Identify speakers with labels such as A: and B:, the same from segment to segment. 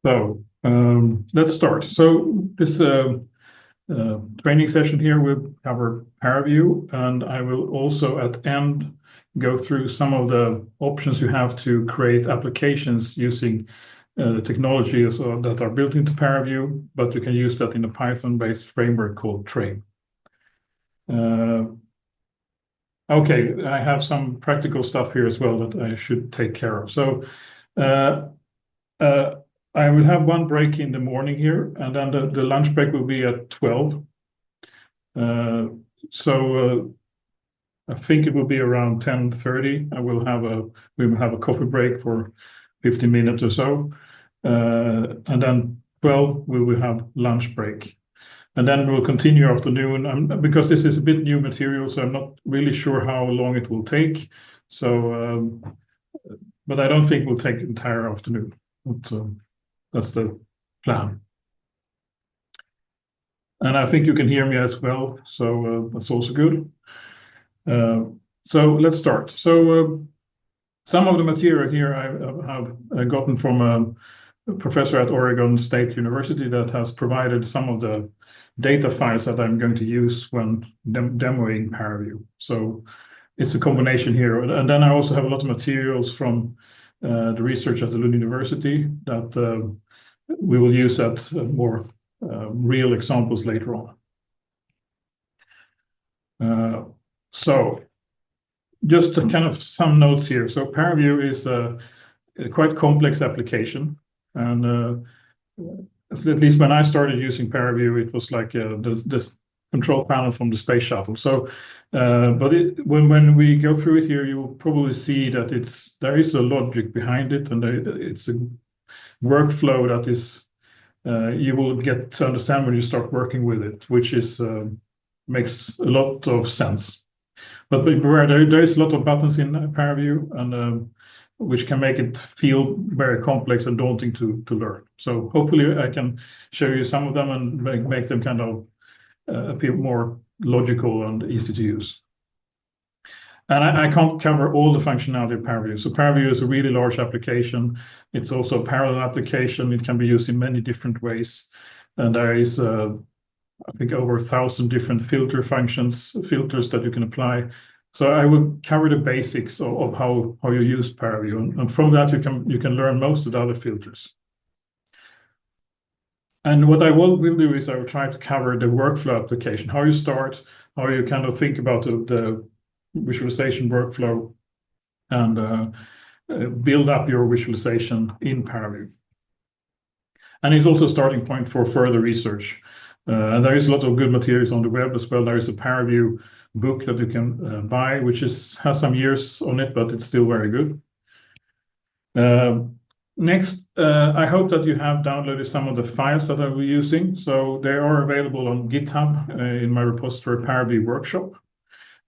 A: So let's start. So this training session here will cover ParaView, and I will also at the end go through some of the options you have to create applications using the technologies that are built into ParaView, but you can use that in a Python-based framework called Trame. Okay, I have some practical stuff here as well that I should take care of. So I will have one break in the morning here, and then the lunch break will be at 12. So I think it will be around 10:30. We will have a coffee break for 15 minutes or so, and then 12 we will have lunch break, and then we'll continue afternoon. Because this is a bit new material, so I'm not really sure how long it will take. So, but I don't think we'll take the entire afternoon. But, that's the plan. And I think you can hear me as well, so that's also good. So let's start. So some of the material here I have gotten from a professor at Oregon State University that has provided some of the data files that I'm going to use when demoing ParaView. So it's a combination here. And then I also have a lot of materials from the research at the Lund University that we will use at more real examples later on. So just kind of some notes here. So ParaView is a quite complex application, and at least when I started using ParaView, it was like this control panel from the space shuttle. So, but when we go through it here, you will probably see that there is a logic behind it, and it's a workflow that is you will get to understand when you start working with it, which is makes a lot of sense. But beware, there is a lot of buttons in ParaView, and which can make it feel very complex and daunting to learn. So hopefully I can show you some of them and make them kind of appear more logical and easy to use. And I can't cover all the functionality of ParaView. So ParaView is a really large application. It's also a parallel application. It can be used in many different ways. And there is, I think, over 1,000 different filters that you can apply. So I will cover the basics of how you use ParaView. And from that, you can learn most of the other filters. And what I will do is I will try to cover the workflow application, how you start, how you kind of think about the visualization workflow, and build up your visualization in ParaView. And it's also a starting point for further research. And there is a lot of good materials on the web as well. There is a ParaView book that you can buy, which has some years on it, but it's still very good. Next, I hope that you have downloaded some of the files that I will be using. So they are available on GitHub in my repository ParaView workshop.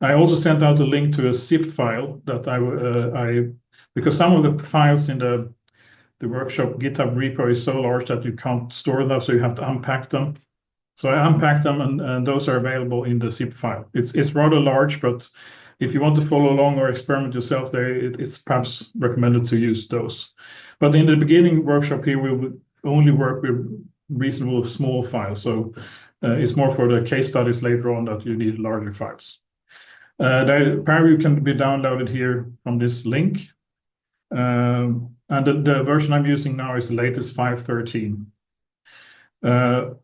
A: I also sent out a link to a zip file that because some of the files in the workshop GitHub repo is so large that you can't store them, so you have to unpack them. So I unpacked them, and those are available in the zip file. It's rather large, but if you want to follow along or experiment yourself there, it's perhaps recommended to use those. But in the beginning workshop here, we will only work with reasonable small files. So it's more for the case studies later on that you need larger files. The ParaView can be downloaded here from this link. And the version I'm using now is the latest 5.13.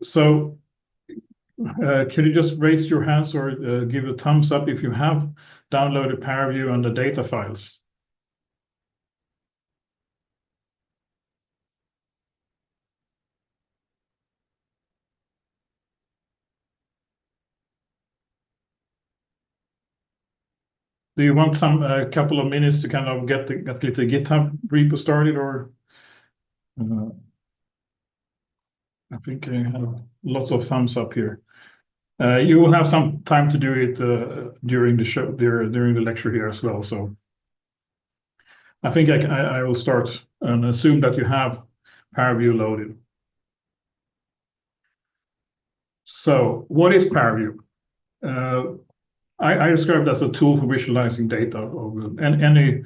A: So can you just raise your hands or give a thumbs up if you have downloaded ParaView and the data files? Do you want a couple of minutes to kind of get the GitHub repo started, or I think I have lots of thumbs up here. You will have some time to do it during the show, during the lecture here as well. So I think I will start and assume that you have ParaView loaded. So what is ParaView? I describe it as a tool for visualizing data of any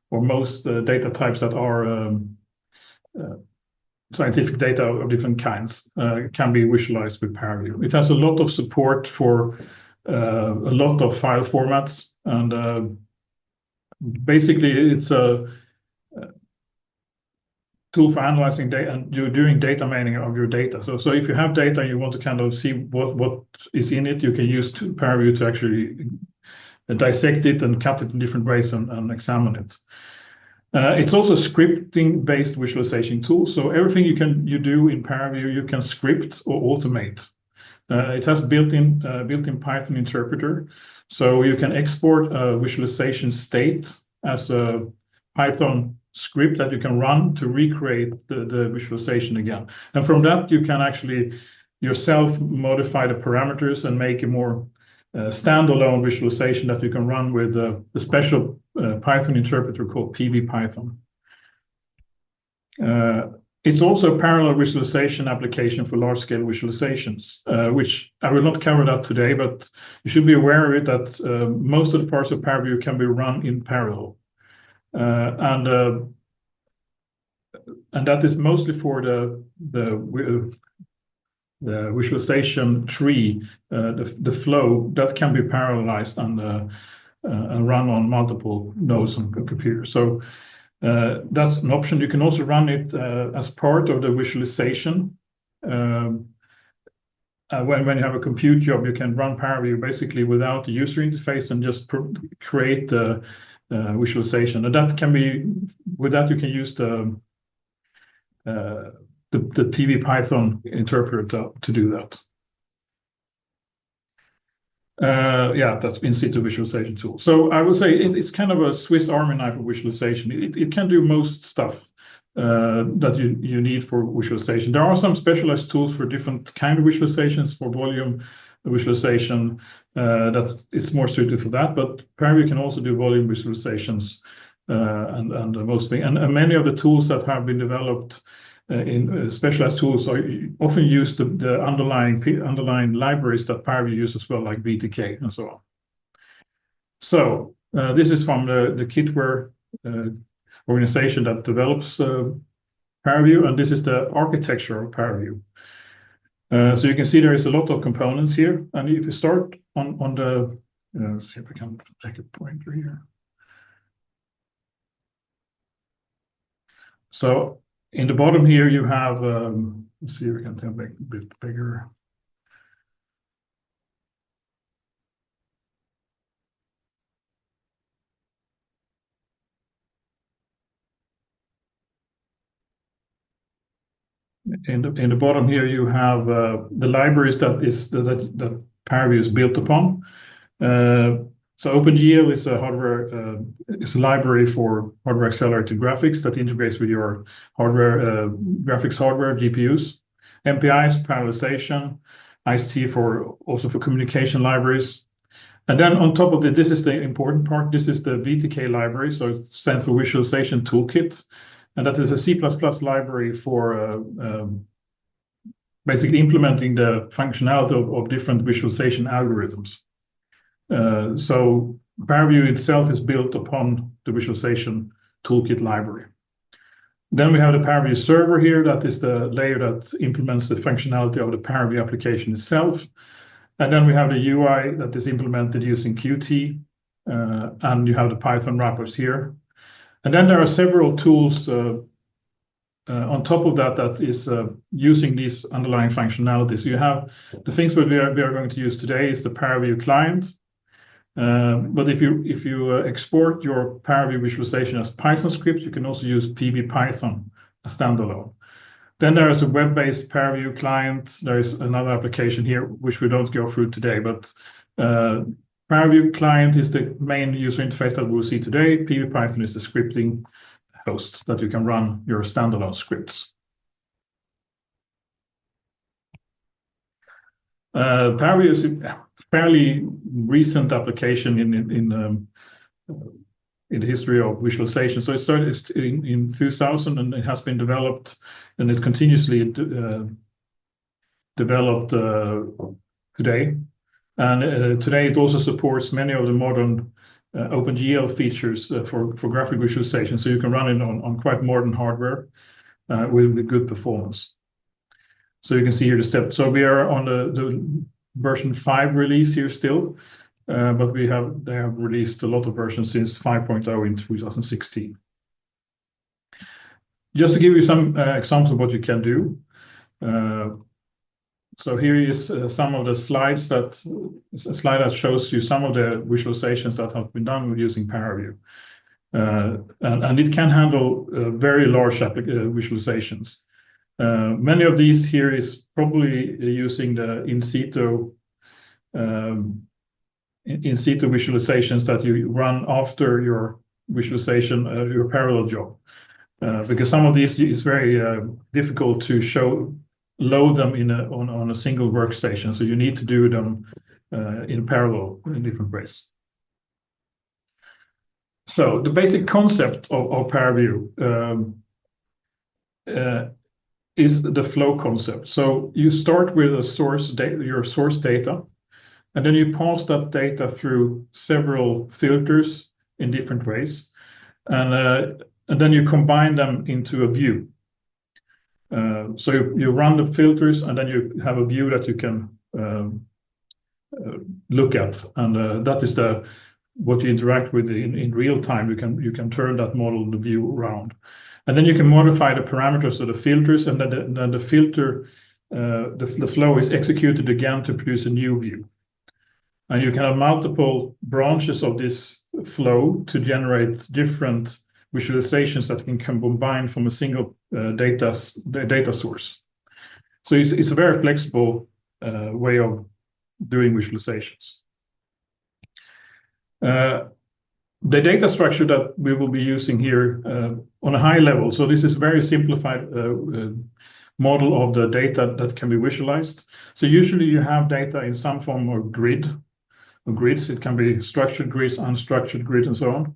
A: or most data types that are scientific data of different kinds can be visualized with ParaView. It has a lot of support for a lot of file formats, and basically it's a tool for analyzing data and doing data mining of your data. So if you have data and you want to kind of see what is in it, you can use ParaView to actually dissect it and cut it in different ways and examine it. It's also a scripting-based visualization tool. So everything you do in ParaView, you can script or automate. It has built-in Python interpreter, so you can export a visualization state as a Python script that you can run to recreate the visualization again. And from that, you can actually yourself modify the parameters and make a more standalone visualization that you can run with the special Python interpreter called PV-Python. It's also a parallel visualization application for large-scale visualizations, which I will not cover that today, but you should be aware of it that most of the parts of ParaView can be run in parallel. And that is mostly for the visualization tree, the flow that can be parallelized and run on multiple nodes on a computer. So that's an option. You can also run it as part of the visualization. When you have a compute job, you can run ParaView basically without the user interface and just create the visualization. And that can be, with that you can use the PV-Python interpreter to do that. Yeah, that's in situ visualization tool. So I would say it's kind of a Swiss Army knife of visualization. It can do most stuff that you need for visualization. There are some specialized tools for different kind of visualizations, for volume visualization, that it's more suited for that. But ParaView can also do volume visualizations, and many of the tools that have been developed in specialized tools are often use the underlying libraries that ParaView uses as well, like VTK and so on. So this is from the Kitware organization that develops ParaView, and this is the architecture of ParaView. So you can see there is a lot of components here, and if you start on the, let's see if I can take a pointer here. So in the bottom here, you have, let's see if we can make it a bit bigger. In the bottom here, you have the libraries that ParaView is built upon. So OpenGL is a hardware is a library for hardware accelerated graphics that integrates with your hardware graphics hardware GPUs. MPI is parallelization. IST also for communication libraries. And then on top of it, this is the important part. This is the VTK library, so it stands for Visualization Toolkit, and that is a C++ library for basically implementing the functionality of different visualization algorithms. So ParaView itself is built upon the Visualization Toolkit library. Then we have the ParaView server here. That is the layer that implements the functionality of the ParaView application itself. And then we have the UI that is implemented using Qt, and you have the Python wrappers here. And then there are several tools on top of that is using these underlying functionalities. So you have the things that we are going to use today is the ParaView client. But if you export your ParaView visualization as Python script, you can also use PV-Python as standalone. Then there is a web-based ParaView client. There is another application here, which we don't go through today, but ParaView client is the main user interface that we'll see today. PV-Python is the scripting host that you can run your standalone scripts. ParaView is a fairly recent application in the history of visualization. So it started in 2000, and it has been developed, and it's continuously developed today. And today it also supports many of the modern OpenGL features for graphic visualization. So you can run it on quite modern hardware. with good performance. So you can see here the step. So we are on the version 5 release here still, but they have released a lot of versions since 5.0 in 2016. Just to give you some examples of what you can do. So here is some of the slides a slide that shows you some of the visualizations that have been done with using ParaView. And it can handle very large visualizations. Many of these here is probably using the in situ visualizations that you run after your visualization, your parallel job. Because some of these is very difficult to load them on a single workstation. So you need to do them in parallel in different ways. So the basic concept of ParaView is the flow concept. So you start with your source data, and then you pass that data through several filters in different ways, and then you combine them into a view. So you run the filters, and then you have a view that you can look at, and that is what you interact with in real time. You can turn that model, the view, around, and then you can modify the parameters of the filters, and then the filter, the flow is executed again to produce a new view. And you can have multiple branches of this flow to generate different visualizations that can combine from a single data source. So it's a very flexible way of doing visualizations. The data structure that we will be using here on a high level. So this is a very simplified model of the data that can be visualized. So usually you have data in some form of grids. It can be structured grids, unstructured grids, and so on.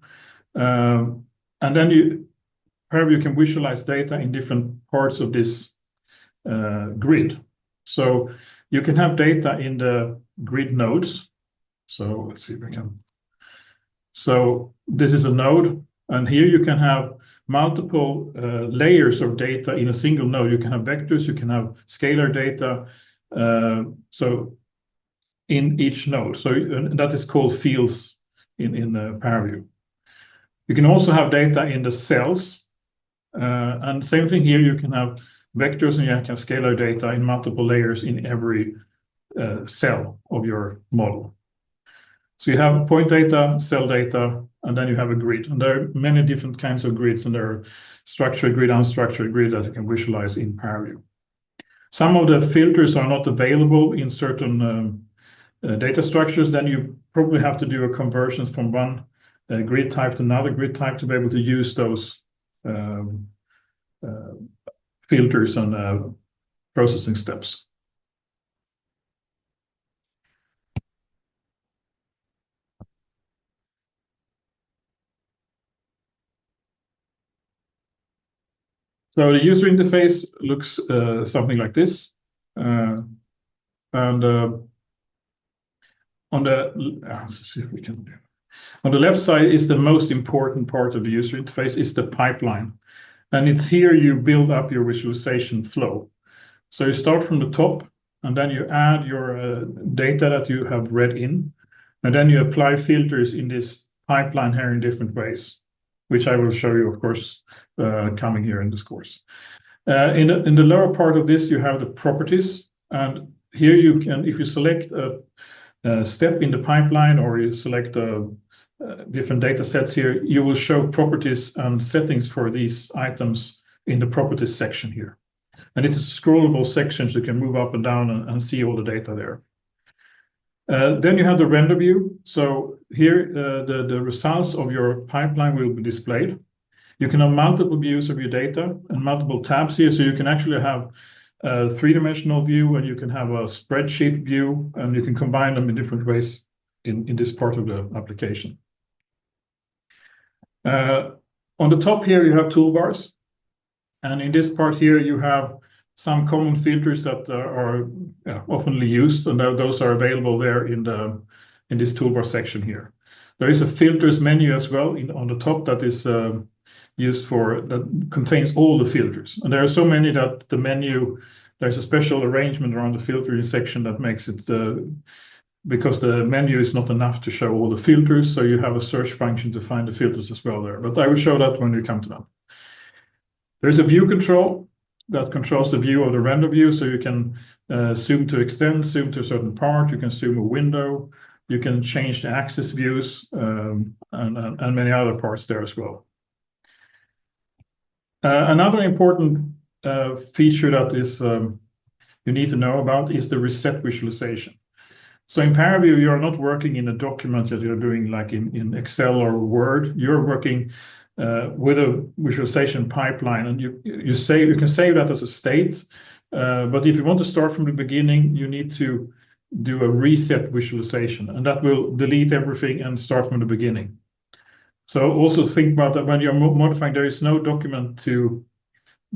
A: And then ParaView can visualize data in different parts of this grid. So you can have data in the grid nodes. So let's see if we can. So this is a node, and here you can have multiple layers of data in a single node. You can have vectors, you can have scalar data, so in each node. So that is called fields in ParaView. You can also have data in the cells, and same thing here. You can have vectors and you can have scalar data in multiple layers in every cell of your model. So you have point data, cell data, and then you have a grid. And there are many different kinds of grids, and there are structured grid, unstructured grid that you can visualize in ParaView. Some of the filters are not available in certain data structures. Then you probably have to do a conversion from one grid type to another grid type to be able to use those filters and processing steps. So the user interface looks something like this, and on the let's see if we can do. On the left side is the most important part of the user interface, is the pipeline, and it's here you build up your visualization flow. So you start from the top, and then you add your data that you have read in, and then you apply filters in this pipeline here in different ways, which I will show you, of course, coming here in this course. In the lower part of this, you have the properties, and here you can, if you select a step in the pipeline, or you select different data sets here, you will show properties and settings for these items in the properties section here. And it's a scrollable section, so you can move up and down and see all the data there. Then you have the render view. So here the results of your pipeline will be displayed. You can have multiple views of your data and multiple tabs here, so you can actually have a three-dimensional view, and you can have a spreadsheet view, and you can combine them in different ways in this part of the application. On the top here, you have toolbars, and in this part here, you have some common filters that are oftenly used, and those are available there in this toolbar section here. There is a filters menu as well on the top that is used for that contains all the filters. And there are so many that the menu, there's a special arrangement around the filtering section that makes it because the menu is not enough to show all the filters, so you have a search function to find the filters as well there. But I will show that when we come to that. There's a view control that controls the view of the render view, so you can zoom to extend, zoom to a certain part, you can zoom a window, you can change the axis views, and many other parts there as well. Another important feature that is you need to know about is the reset visualization. So in ParaView, you're not working in a document that you're doing like in Excel or Word. You're working with a visualization pipeline, and you can save that as a state. But if you want to start from the beginning, you need to do a reset visualization, and that will delete everything and start from the beginning. So also think about that when you're modifying, there is no document to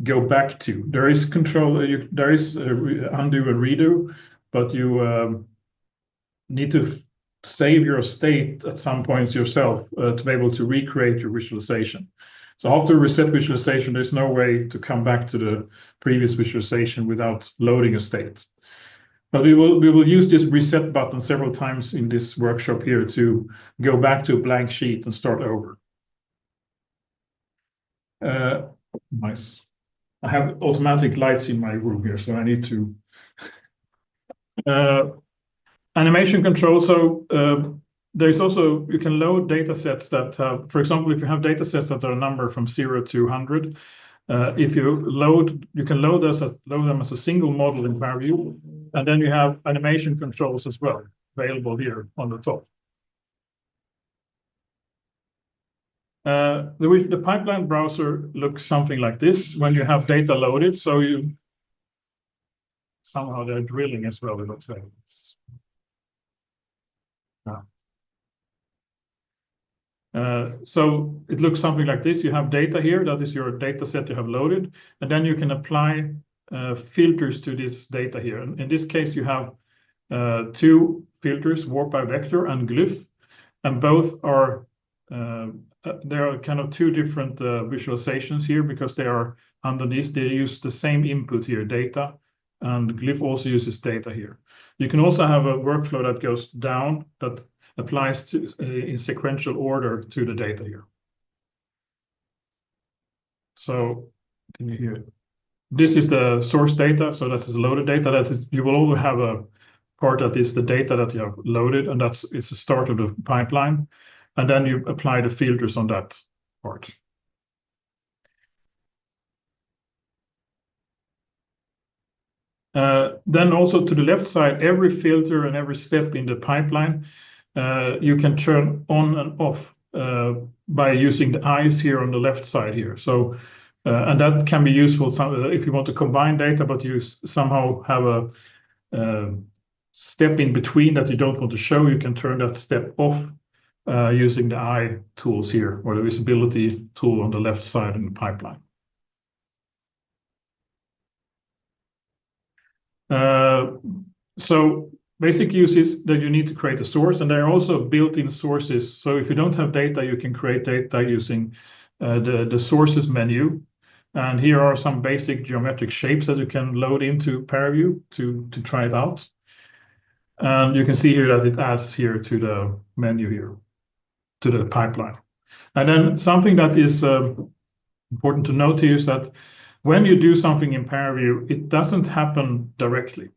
A: go back to. There is control, there is undo and redo, but you need to save your state at some points yourself to be able to recreate your visualization. So after reset visualization, there's no way to come back to the previous visualization without loading a state. But we will use this reset button several times in this workshop here to go back to a blank sheet and start over. Nice. I have automatic lights in my room here, so I need to animation control. So there's also, you can load data sets that have, for example, if you have data sets that are numbered from 0 to 100, if you load, you can load them as a single model in ParaView, and then you have animation controls as well available here on the top. The pipeline browser looks something like this when you have data loaded. So you somehow they're drilling as well. It looks like it's. So it looks something like this. You have data here. That is your data set you have loaded. And then you can apply filters to this data here. And in this case, you have two filters, warp by vector and glyph. And both are, there are kind of two different visualizations here because they are underneath. They use the same input here, data. And glyph also uses data here. You can also have a workflow that goes down that applies to in sequential order to the data here. So can you hear it? This is the source data, so that is loaded data. That is, you will always have a part that is the data that you have loaded, and it's the start of the pipeline, and then you apply the filters on that part. Then also to the left side, every filter and every step in the pipeline, you can turn on and off by using the eyes here on the left side here. So, and that can be useful if you want to combine data, but you somehow have a step in between that you don't want to show. You can turn that step off using the eye tools here, or the visibility tool on the left side in the pipeline. So basic use is that you need to create a source, and there are also built-in sources. So if you don't have data, you can create data using the sources menu. And here are some basic geometric shapes that you can load into ParaView to try it out. And you can see here that it adds here to the menu here, to the pipeline. And then something that is important to note here is that when you do something in ParaView, it doesn't happen directly.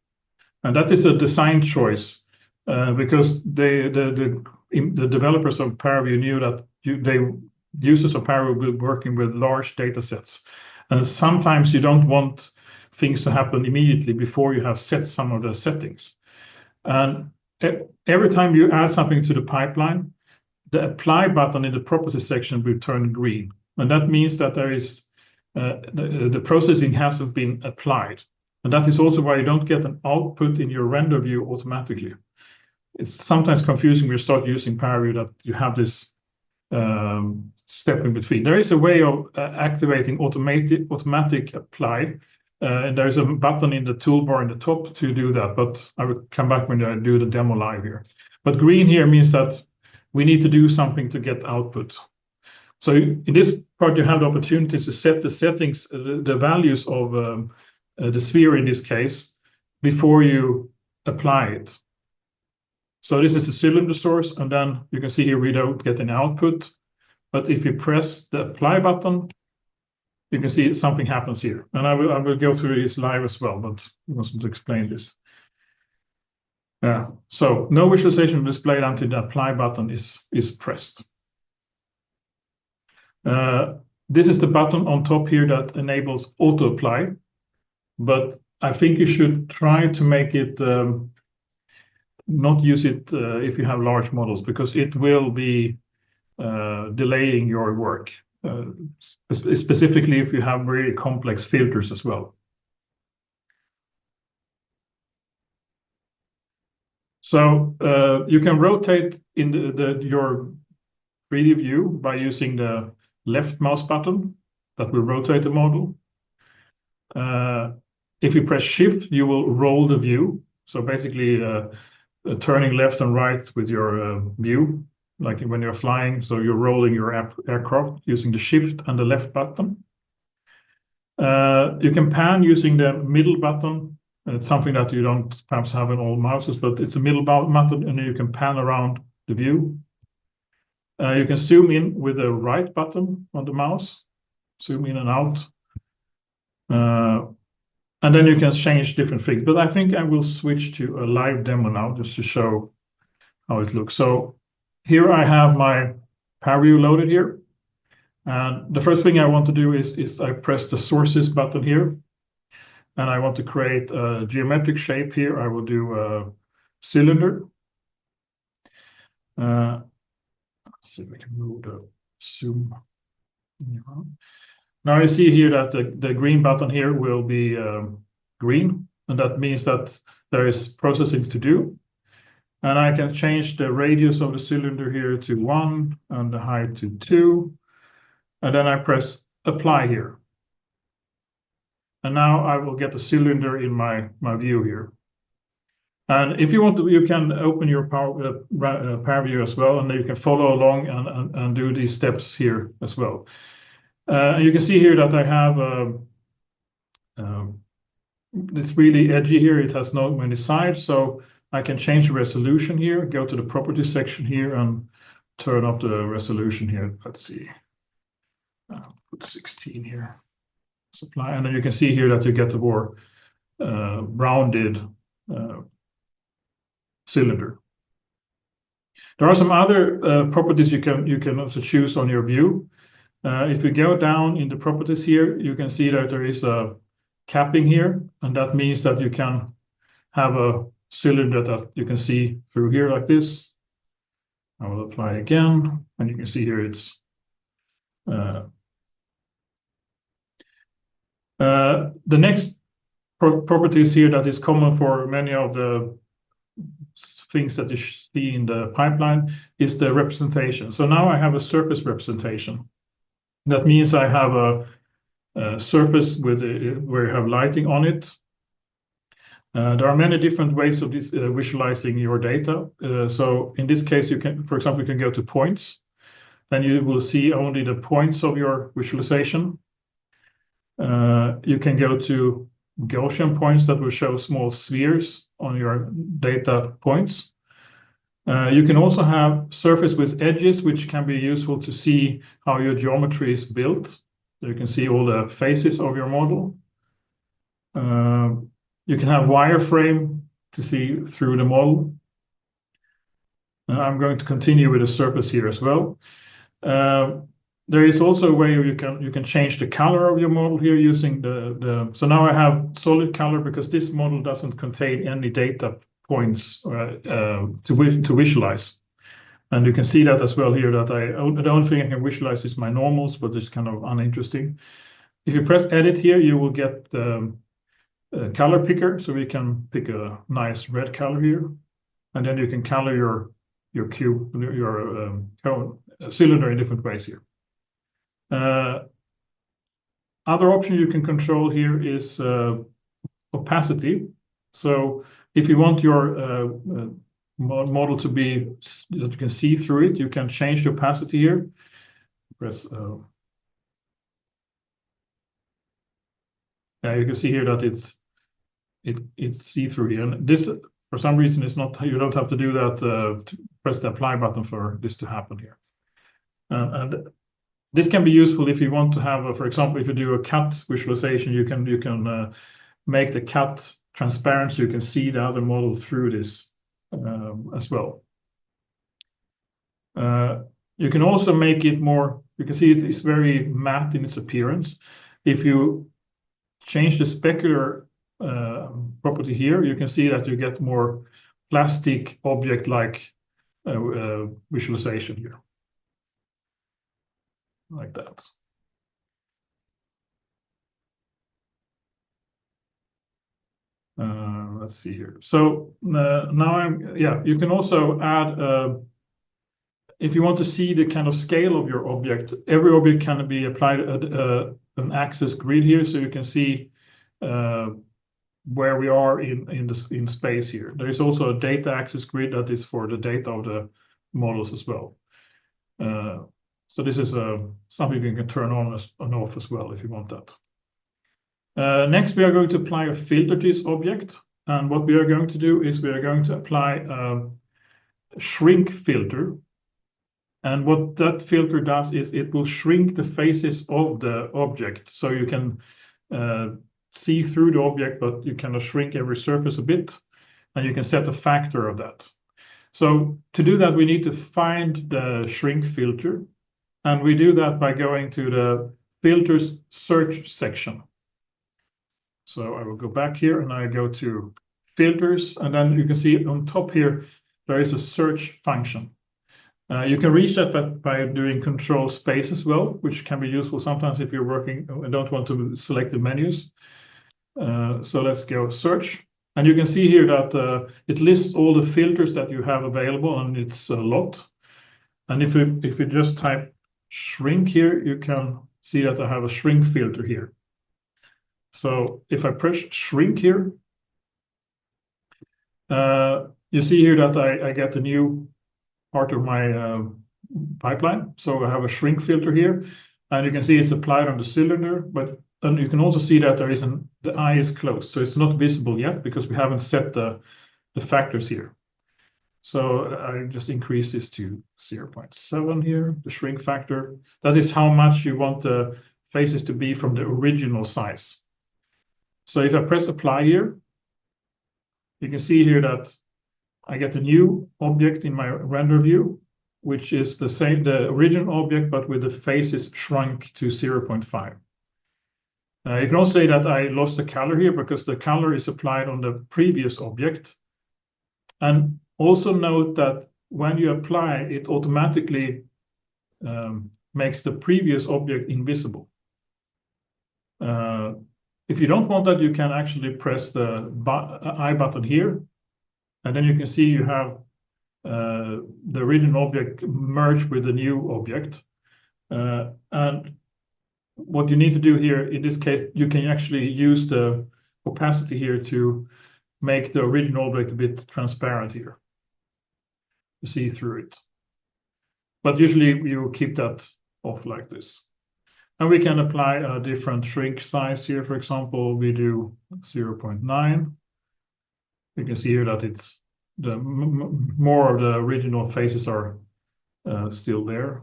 A: And that is a design choice because the developers of ParaView knew that users of ParaView will be working with large data sets. And sometimes you don't want things to happen immediately before you have set some of the settings. And every time you add something to the pipeline, the apply button in the properties section will turn green. And that means that there is the processing hasn't been applied. And that is also why you don't get an output in your render view automatically. It's sometimes confusing when you start using ParaView that you have this step in between. There is a way of activating automatic apply, and there's a button in the toolbar in the top to do that, but I will come back when I do the demo live here. But green here means that we need to do something to get output. So in this part, you have the opportunity to set the settings, the values of the sphere in this case, before you apply it. So this is the cylinder source, and then you can see here we don't get any output. But if you press the apply button, you can see something happens here. And I will go through this live as well, but I want to explain this. So no visualization displayed until the apply button is pressed. This is the button on top here that enables auto apply, but I think you should try to make it not use it if you have large models, because it will be delaying your work, specifically if you have very complex filters as well. So you can rotate in your 3D view by using the left mouse button that will rotate the model. If you press shift, you will roll the view. So basically turning left and right with your view, like when you're flying. So you're rolling your aircraft using the shift and the left button. You can pan using the middle button. It's something that you don't perhaps have in all mouses, but it's a middle button, and you can pan around the view. You can zoom in with the right button on the mouse, zoom in and out. And then you can change different things. But I think I will switch to a live demo now just to show how it looks. So here I have my ParaView loaded here. And the first thing I want to do is I press the sources button here. And I want to create a geometric shape here. I will do a cylinder. Let's see if we can move the zoom. Now you see here that the green button here will be green, and that means that there is processing to do. And I can change the radius of the cylinder here to 1 and the height to 2. And then I press apply here. And now I will get the cylinder in my view here. And if you want to, you can open your ParaView as well, and you can follow along and do these steps here as well. And you can see here that I have it's really edgy here. It has not many sides, so I can change the resolution here, go to the properties section here, and turn up the resolution here. Let's see, put 16 here. Supply, and then you can see here that you get the more rounded cylinder. There are some other properties you can also choose on your view. If we go down in the properties here, you can see that there is a capping here, and that means that you can have a cylinder that you can see through here like this. I will apply again, and you can see here it's the next property is here that is common for many of the things that you see in the pipeline is the representation. So now I have a surface representation. That means I have a surface with where you have lighting on it. There are many different ways of this, visualizing your data. So in this case, you can, for example, you can go to points. Then you will see only the points of your visualization. You can go to Gaussian points that will show small spheres on your data points. You can also have surface with edges, which can be useful to see how your geometry is built. So you can see all the faces of your model. You can have wireframe to see through the model. I'm going to continue with the surface here as well. There is also a way you can change the color of your model here using so now I have solid color because this model doesn't contain any data points to visualize. And you can see that as well here that the only thing I can visualize is my normals, but it's kind of uninteresting. If you press edit here, you will get the color picker, so we can pick a nice red color here, and then you can color your cube, your cylinder in different ways here. Other option you can control here is opacity. So if you want your model to be that you can see through it, you can change the opacity here. press, yeah, you can see here that it's see-through here. And this, for some reason, is not, you don't have to do that, to press the apply button for this to happen here. And this can be useful if you want to have, for example, if you do a cut visualization, you can make the cut transparent so you can see the other model through this as well. You can also make it more, you can see it's very matte in its appearance. If you change the specular property here, you can see that you get more plastic object-like visualization here, like that. Let's see here. So now you can also add, if you want to see the kind of scale of your object, every object can be applied an axis grid here, so you can see where we are in space here. There is also a data axis grid that is for the data of the models as well. So this is something you can turn on and off as well if you want that. Next, we are going to apply a filter to this object. And what we are going to do is we are going to apply a shrink filter. And what that filter does is it will shrink the faces of the object. So you can see through the object, but you kind of shrink every surface a bit. And you can set a factor of that. So to do that, we need to find the shrink filter. And we do that by going to the filters search section. So I will go back here and I go to filters, and then you can see on top here, there is a search function. You can reach that by doing control space as well, which can be useful sometimes if you're working and don't want to select the menus. So let's go search. And you can see here that it lists all the filters that you have available, and it's a lot. And if you just type shrink here, you can see that I have a shrink filter here. So if I press shrink here, you see here that I get a new part of my pipeline. So I have a shrink filter here, and you can see it's applied on the cylinder, and you can also see that the eye is closed. So it's not visible yet because we haven't set the factors here. So I just increase this to 0.7 here, the shrink factor. That is how much you want the faces to be from the original size. So if I press apply here, you can see here that I get a new object in my render view, which is the original object, but with the faces shrunk to 0.5. You can also say that I lost the color here because the color is applied on the previous object. And also note that when you apply, it automatically makes the previous object invisible. If you don't want that, you can actually press the I button here, and then you can see you have the original object merged with the new object. And what you need to do here, in this case, you can actually use the opacity here to make the original object a bit transparent here. You see through it. But usually you keep that off like this. And we can apply a different shrink size here. For example, we do 0.9. You can see here that it's more of the original faces are still there.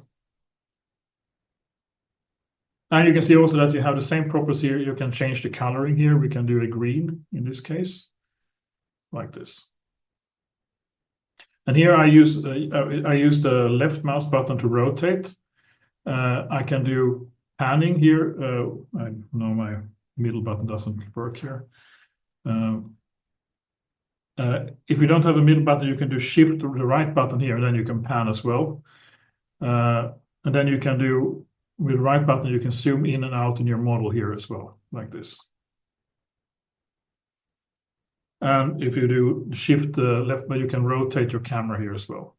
A: And you can see also that you have the same properties here. You can change the coloring here. We can do a green in this case, like this. And here I use the left mouse button to rotate. I can do panning here. I know my middle button doesn't work here. If you don't have a middle button, you can do shift to the right button here, and then you can pan as well. And then you can do, with the right button, you can zoom in and out in your model here as well, like this. And if you do shift left, but you can rotate your camera here as well.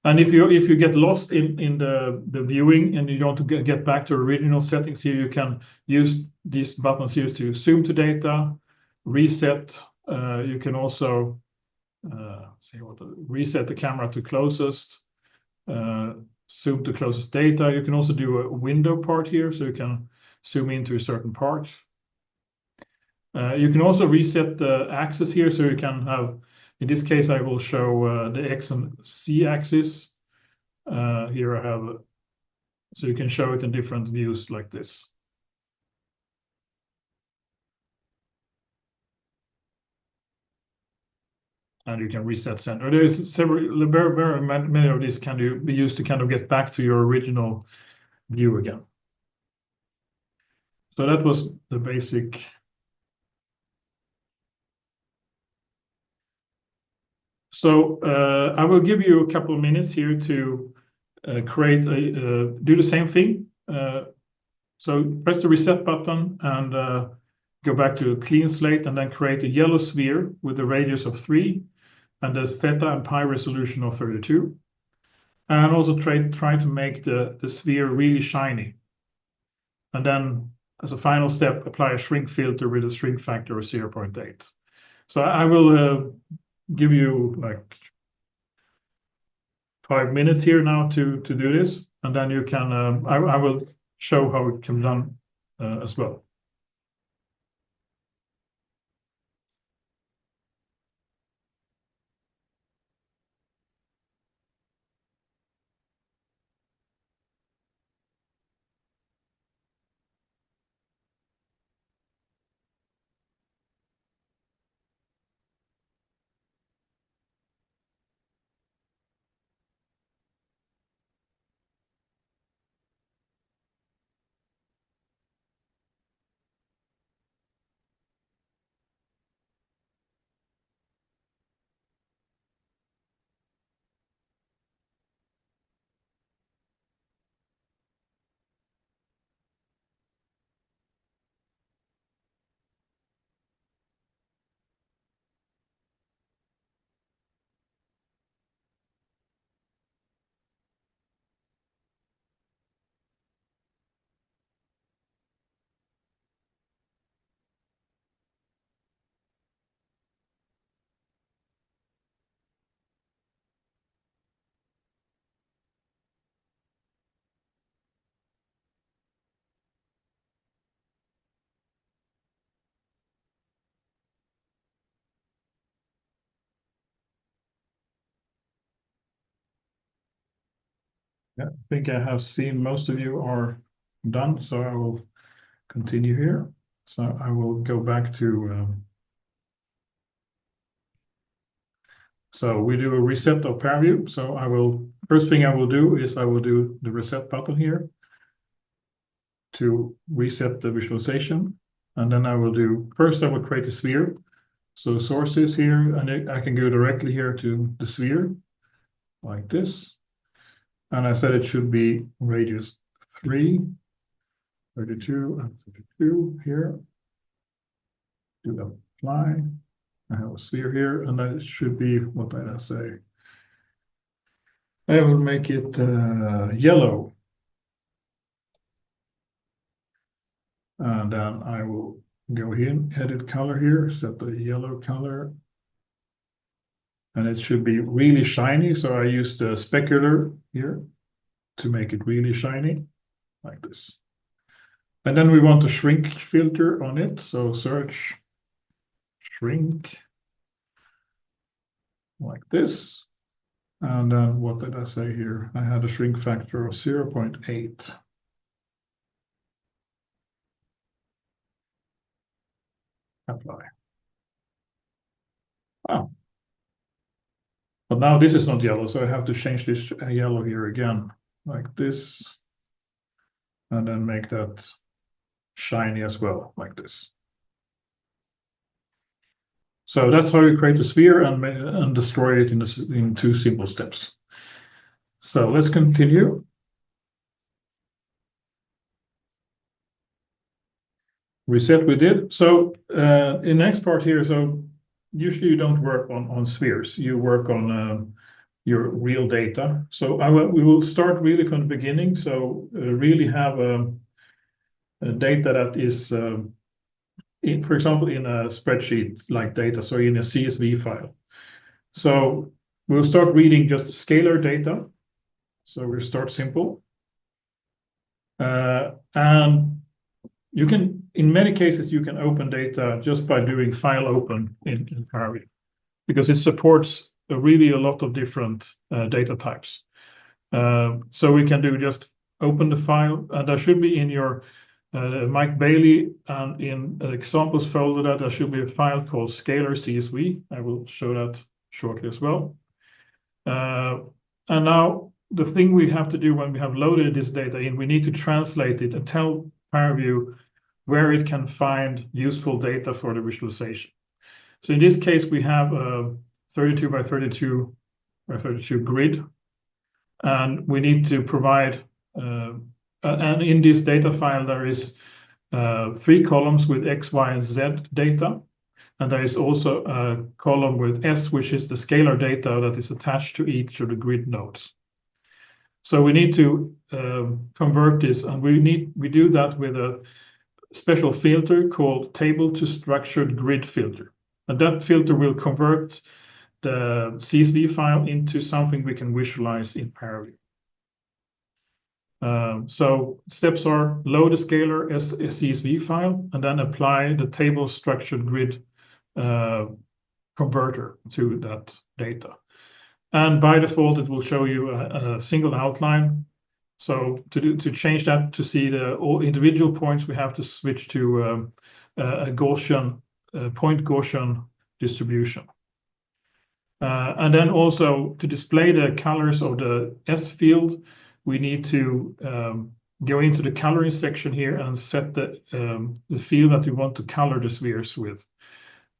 A: And if you get lost in the viewing and you want to get back to original settings here, you can use these buttons here to zoom to data, reset. You can also reset the camera to closest. zoom to closest data. You can also do a window part here, so you can zoom into a certain part. You can also reset the axis here, so you can have, in this case, I will show the X and Z axis. Here I have, so you can show it in different views like this. And you can reset center. There's several, very many of these can be used to kind of get back to your original view again. So that was the basic. So I will give you a couple of minutes here to do the same thing. So press the reset button and go back to a clean slate, and then create a yellow sphere with a radius of 3 and a theta and pi resolution of 32. And also try to make the sphere really shiny. And then as a final step, apply a shrink filter with a shrink factor of 0.8. So I will give you like 5 minutes here now to do this, and then you can, I will show how it can be done as well. Yeah, I think I have seen most of you are done, so I will continue here. So I will go back to, so we do a reset of ParaView. So first thing I will do is I will do the reset button here to reset the visualization. And then first I will create a sphere. So source is here, and I can go directly here to the sphere like this. And I said it should be radius 3, 32, and 32 here. Do apply. I have a sphere here, and that should be, what did I say? I will make it yellow. And then I will go in, edit color here, set the yellow color. And it should be really shiny. So I use the specular here to make it really shiny, like this. And then we want a shrink filter on it. So search shrink like this. And then what did I say here? I had a shrink factor of 0.8. Apply. Oh. But now this is not yellow, so I have to change this yellow here again, like this. And then make that shiny as well, like this. So that's how you create a sphere and destroy it in 2 simple steps. So let's continue. Reset we did. So in the next part here, so usually you don't work on spheres. You work on your real data. So we will start really from the beginning. So really have a data that is, for example, in a spreadsheet like data, so in a CSV file. So we'll start reading just scalar data. So we start simple. And you can, in many cases, you can open data just by doing file open in ParaView, because it supports really a lot of different data types. So we can do just open the file, and that should be in your Mike Bailey, and in the examples folder there should be a file called scalar CSV. I will show that shortly as well. And now the thing we have to do when we have loaded this data in, we need to translate it and tell ParaView where it can find useful data for the visualization. So in this case, we have a 32 by 32 by 32 grid, and we need to provide, and in this data file, there is 3 columns with X, Y, and Z data. And there is also a column with S, which is the scalar data that is attached to each of the grid nodes. So we need to convert this, and we do that with a special filter called table to structured grid filter. And that filter will convert the CSV file into something we can visualize in ParaView. So steps are load a scalar as a CSV file, and then apply the table structured grid converter to that data. And by default, it will show you a single outline. So to change that, to see all individual points, we have to switch to a Gaussian point Gaussian distribution. And then also to display the colors of the S field, we need to go into the coloring section here and set the field that we want to color the spheres with.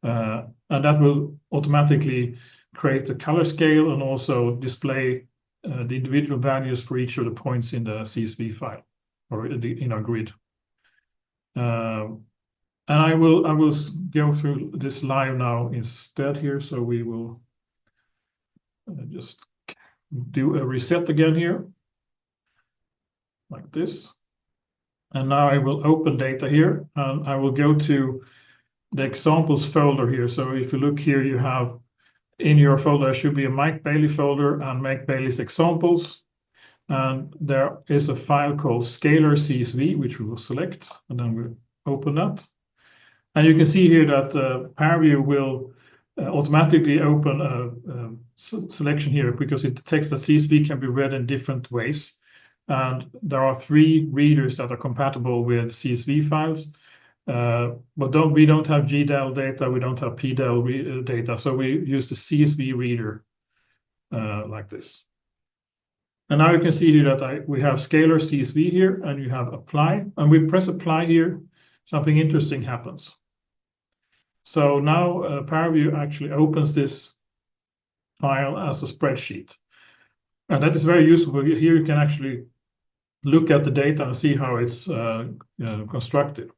A: And that will automatically create a color scale and also display the individual values for each of the points in the CSV file or in our grid. And I will go through this live now instead here. So we will just do a reset again here, like this. And now I will open data here, and I will go to the examples folder here. So if you look here, you have in your folder, there should be a Mike Bailey folder and Mike Bailey's examples. And there is a file called scalar CSV, which we will select, and then we'll open that. And you can see here that ParaView will automatically open a selection here, because it detects that CSV can be read in different ways. And there are 3 readers that are compatible with CSV files. But we don't have GDAL data, we don't have PDAL data, so we use the CSV reader like this. And now you can see here that we have scalar CSV here, and you have apply, and we press apply here, something interesting happens. So now ParaView actually opens this file as a spreadsheet. And that is very useful. Here you can actually look at the data and see how it's constructed.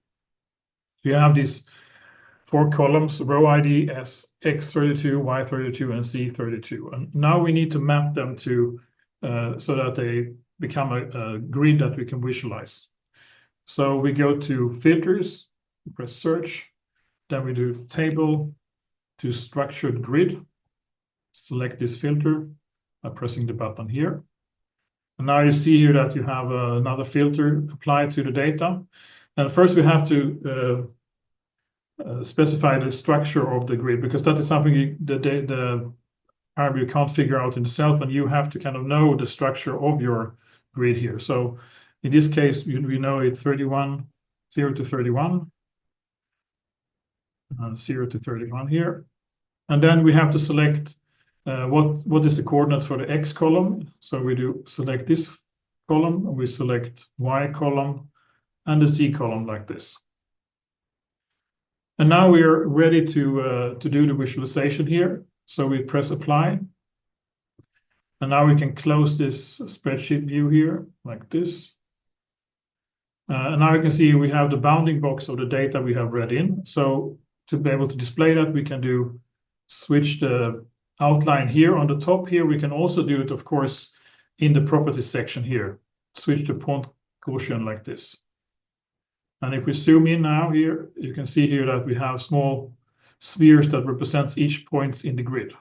A: You have these 4 columns, row ID as X32, Y32, and Z32. And now we need to map them to so that they become a grid that we can visualize. So we go to filters, press search, then we do table to structured grid, select this filter by pressing the button here. And now you see here that you have another filter applied to the data. And first we have to specify the structure of the grid, because that is something the ParaView can't figure out in itself, and you have to kind of know the structure of your grid here. So in this case, we know it's 31, 0 to 31, and 0 to 31 here. And then we have to select what is the coordinates for the X column. So we do select this column, and we select Y column and the Z column like this. And now we are ready to do the visualization here. So we press apply. And now we can close this spreadsheet view here like this. And now you can see we have the bounding box of the data we have read in. So to be able to display that, we can switch the outline here on the top here. We can also do it, of course, in the properties section here. Switch to point Gaussian like this. And if we zoom in now here, you can see here that we have small spheres that represents each point in the grid.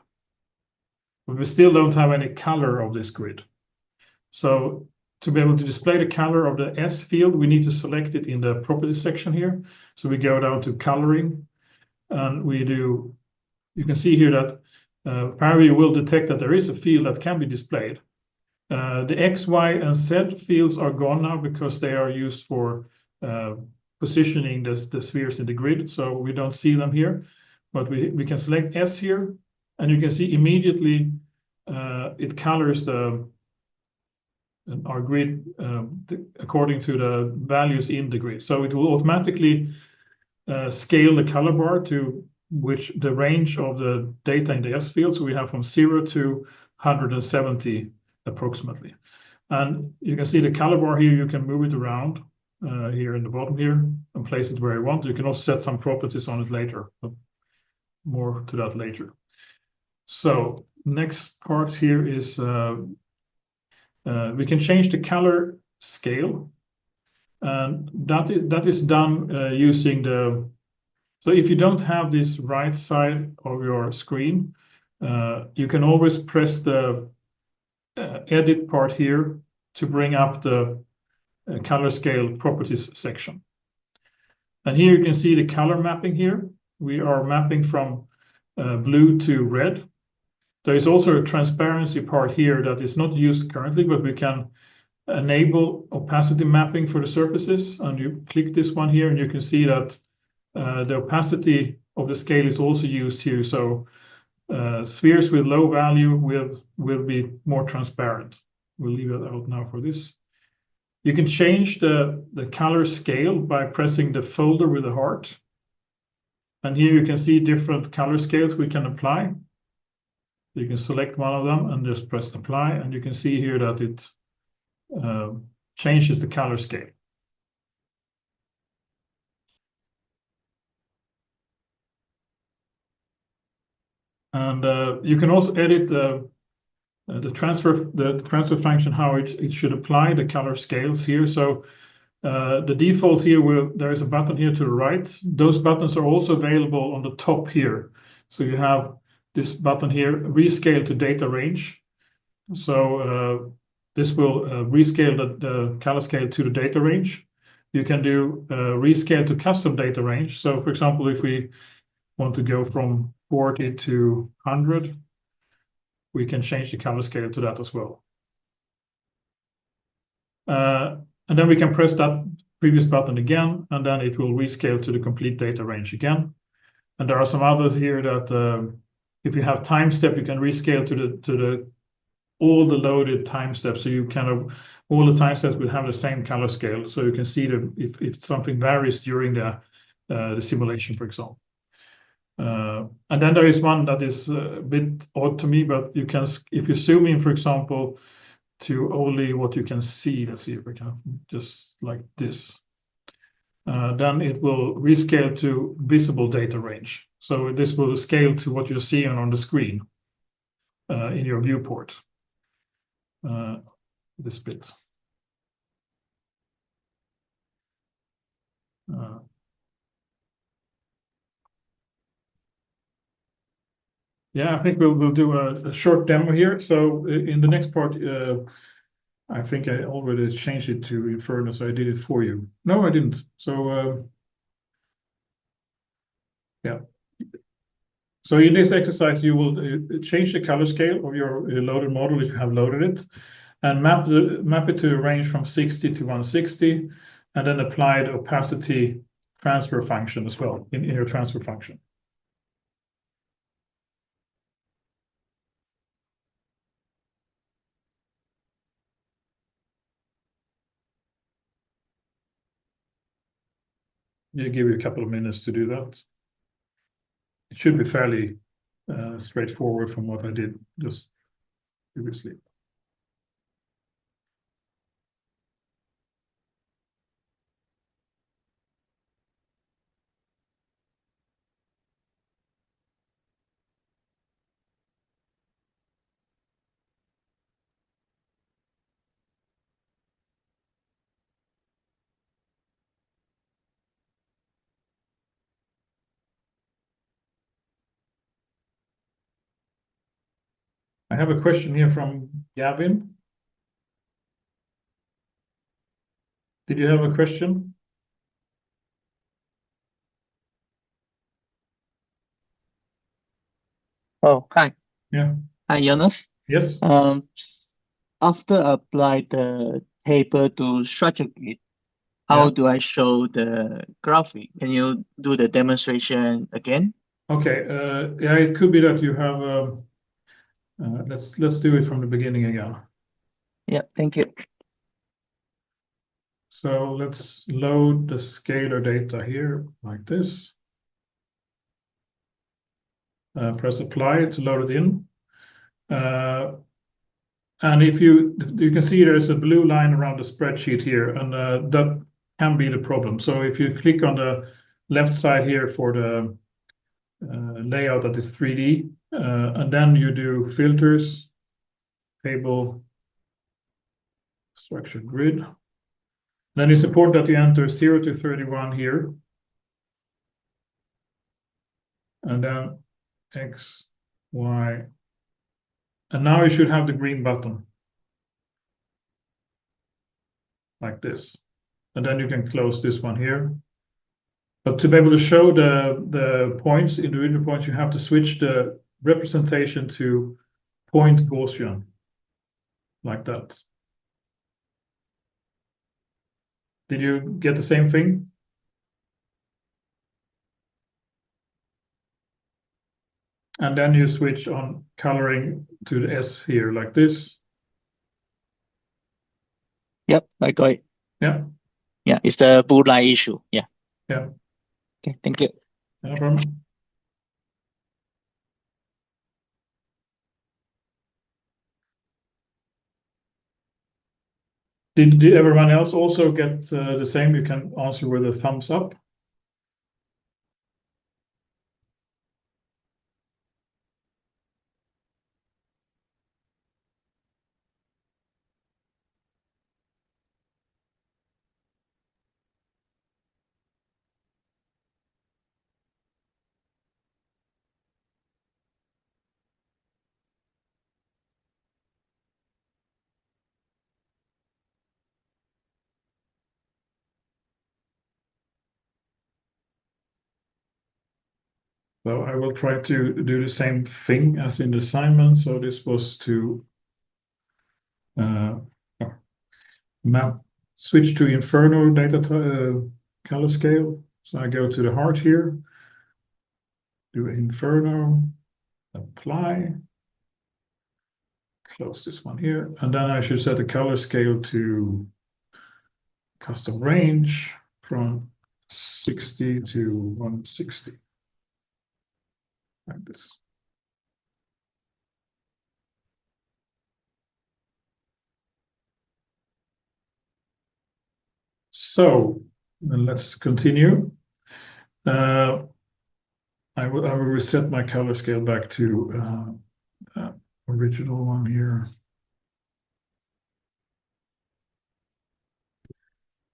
A: But we still don't have any color of this grid. So to be able to display the color of the S field, we need to select it in the properties section here. So we go down to coloring, and we do, you can see here that ParaView will detect that there is a field that can be displayed. The X, Y, and Z fields are gone now because they are used for positioning the spheres in the grid, so we don't see them here. But we can select S here, and you can see immediately it colors our grid according to the values in the grid. So it will automatically scale the color bar to which the range of the data in the S fields we have from 0 to 170 approximately. And you can see the color bar here, you can move it around here in the bottom here and place it where you want. You can also set some properties on it later, but more to that later. So next part here is we can change the color scale, and that is done using the. So if you don't have this right side of your screen, you can always press the edit part here to bring up the color scale properties section. And here you can see the color mapping here. We are mapping from blue to red. There is also a transparency part here that is not used currently, but we can enable opacity mapping for the surfaces. And you click this one here, and you can see that the opacity of the scale is also used here. So spheres with low value will be more transparent. We'll leave it out now for this. You can change the color scale by pressing the folder with the heart. And here you can see different color scales we can apply. You can select one of them and just press apply, and you can see here that it changes the color scale. And you can also edit the transfer function, how it should apply the color scales here. So the default here there is a button here to the right. Those buttons are also available on the top here. So you have this button here, rescale to data range. So this will rescale the color scale to the data range. You can do rescale to custom data range. So for example, if we want to go from 40 to 100, we can change the color scale to that as well. And then we can press that previous button again, and then it will rescale to the complete data range again. And there are some others here that if you have time step, you can rescale to all the loaded time steps. So you all the time steps will have the same color scale. So you can see if something varies during the simulation, for example. And then there is one that is a bit odd to me, but you can, if you zoom in, for example, to only what you can see, let's see if we can just like this, then it will rescale to visible data range. So this will scale to what you're seeing on the screen in your viewport, this bit. Yeah, I think we'll do a short demo here. So in the next part, I think I already changed it to Inferno, so I did it for you. No, I didn't. So yeah. So in this exercise, you will change the color scale of your loaded model if you have loaded it, and map it to a range from 60 to 160, and then apply the opacity transfer function as well in your transfer function. You give you a couple of minutes to do that. It should be fairly straightforward from what I did just previously. I have a question here from Gavin. Did you have a question?
B: Oh, hi.
A: Yeah.
B: Hi, Jonas.
A: Yes.
B: After apply the table to structure grid, how
A: Yeah.
B: do I show the graphic? Can you do the demonstration again?
A: Okay. Yeah, it could be that you have. Let's do it from the beginning again.
B: Yeah, thank you.
A: So let's load the scalar data here like this. Press apply to load it in. And if you can see there's a blue line around the spreadsheet here, and that can be the problem. So if you click on the left side here for the layout that is 3D, and then you do filters, table, structure grid. Then it's important that you enter 0 to 31 here, and then X, Y, and now you should have the green button like this. And then you can close this one here. But to be able to show the points, individual points, you have to switch the representation to point Gaussian, like that. Did you get the same thing? And then you switch on coloring to the S here, like this.
B: Yep, I got it.
A: Yeah.
B: Yeah, it's the blue line issue. Yeah.
A: Yeah.
B: Okay, thank you.
A: No problem. Did everyone else also get the same? You can answer with a thumbs up. So I will try to do the same thing as in the assignment. So this was to map, switch to Inferno data color scale. So I go to the heart here, do Inferno, apply, close this one here, and then I should set the color scale to custom range from 60 to 160, like this. So then let's continue. I will reset my color scale back to original one here.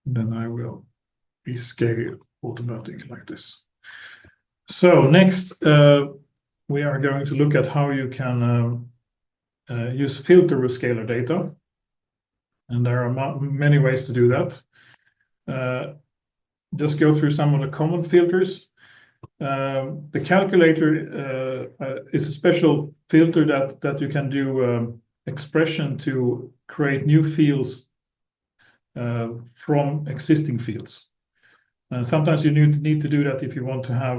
A: Then I will rescale automatic like this. So next, we are going to look at how you can use filter with scalar data. And there are many ways to do that. Just go through some of the common filters. The calculator is a special filter that you can do expression to create new fields from existing fields. Sometimes you need to do that if you want to have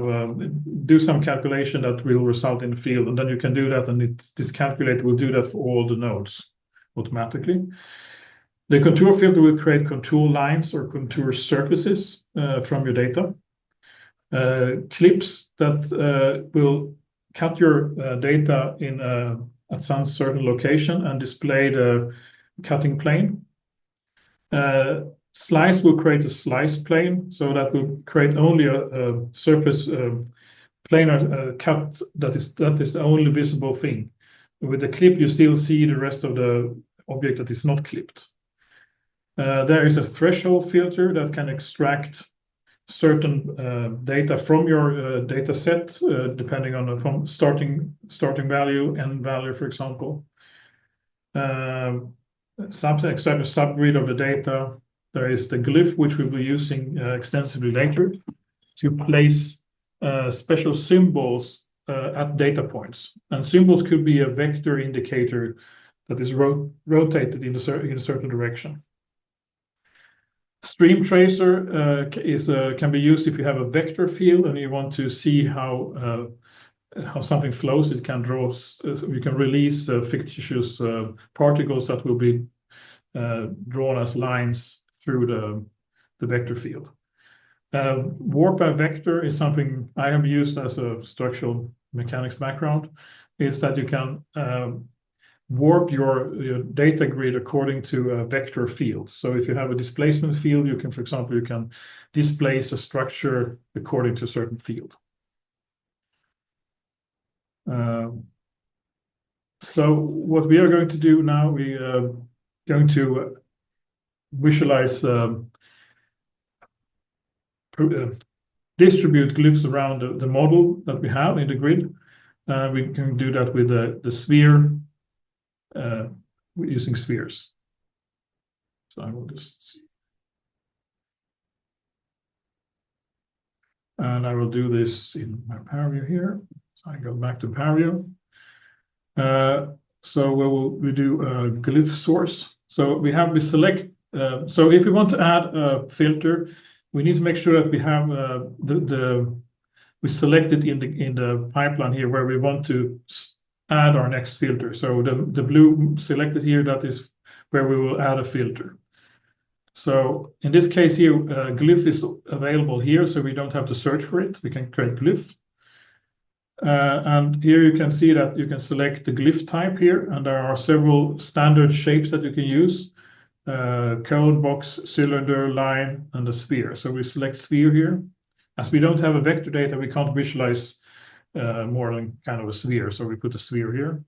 A: do some calculation that will result in a field, and then you can do that, and this calculator will do that for all the nodes automatically. The contour filter will create contour lines or contour surfaces from your data. Clips that will cut your data in at some certain location and display the cutting plane. Slice will create a slice plane, so that will create only a surface planar cut that is the only visible thing. With the clip, you still see the rest of the object that is not clipped. There is a threshold filter that can extract certain data from your data set, depending on from starting value, end value, for example. Extract a subgrid of the data. There is the glyph, which we'll be using extensively later to place special symbols at data points. And symbols could be a vector indicator that is rotated in a certain direction. Stream tracer can be used if you have a vector field and you want to see how something flows. It can draw. You can release fictitious particles that will be drawn as lines through the vector field. Warp by vector is something I have used as a structural mechanics background. Is that you can warp your data grid according to a vector field. So if you have a displacement field, you can, for example, you can displace a structure according to a certain field. So what we are going to do now, we are going to visualize distribute glyphs around the model that we have in the grid. We can do that with the sphere, using spheres. So I will just see. And I will do this in my ParaView here. So I go back to ParaView. So we do a glyph source. So we select. So if we want to add a filter, we need to make sure that we have we select it in the pipeline here where we want to add our next filter. So the blue selected here, that is where we will add a filter. So in this case here, glyph is available here, so we don't have to search for it. We can create glyph. And here you can see that you can select the glyph type here, and there are several standard shapes that you can use. Cone, box, cylinder, line, and a sphere. So we select sphere here. As we don't have a vector data, we can't visualize more than kind of a sphere, so we put a sphere here.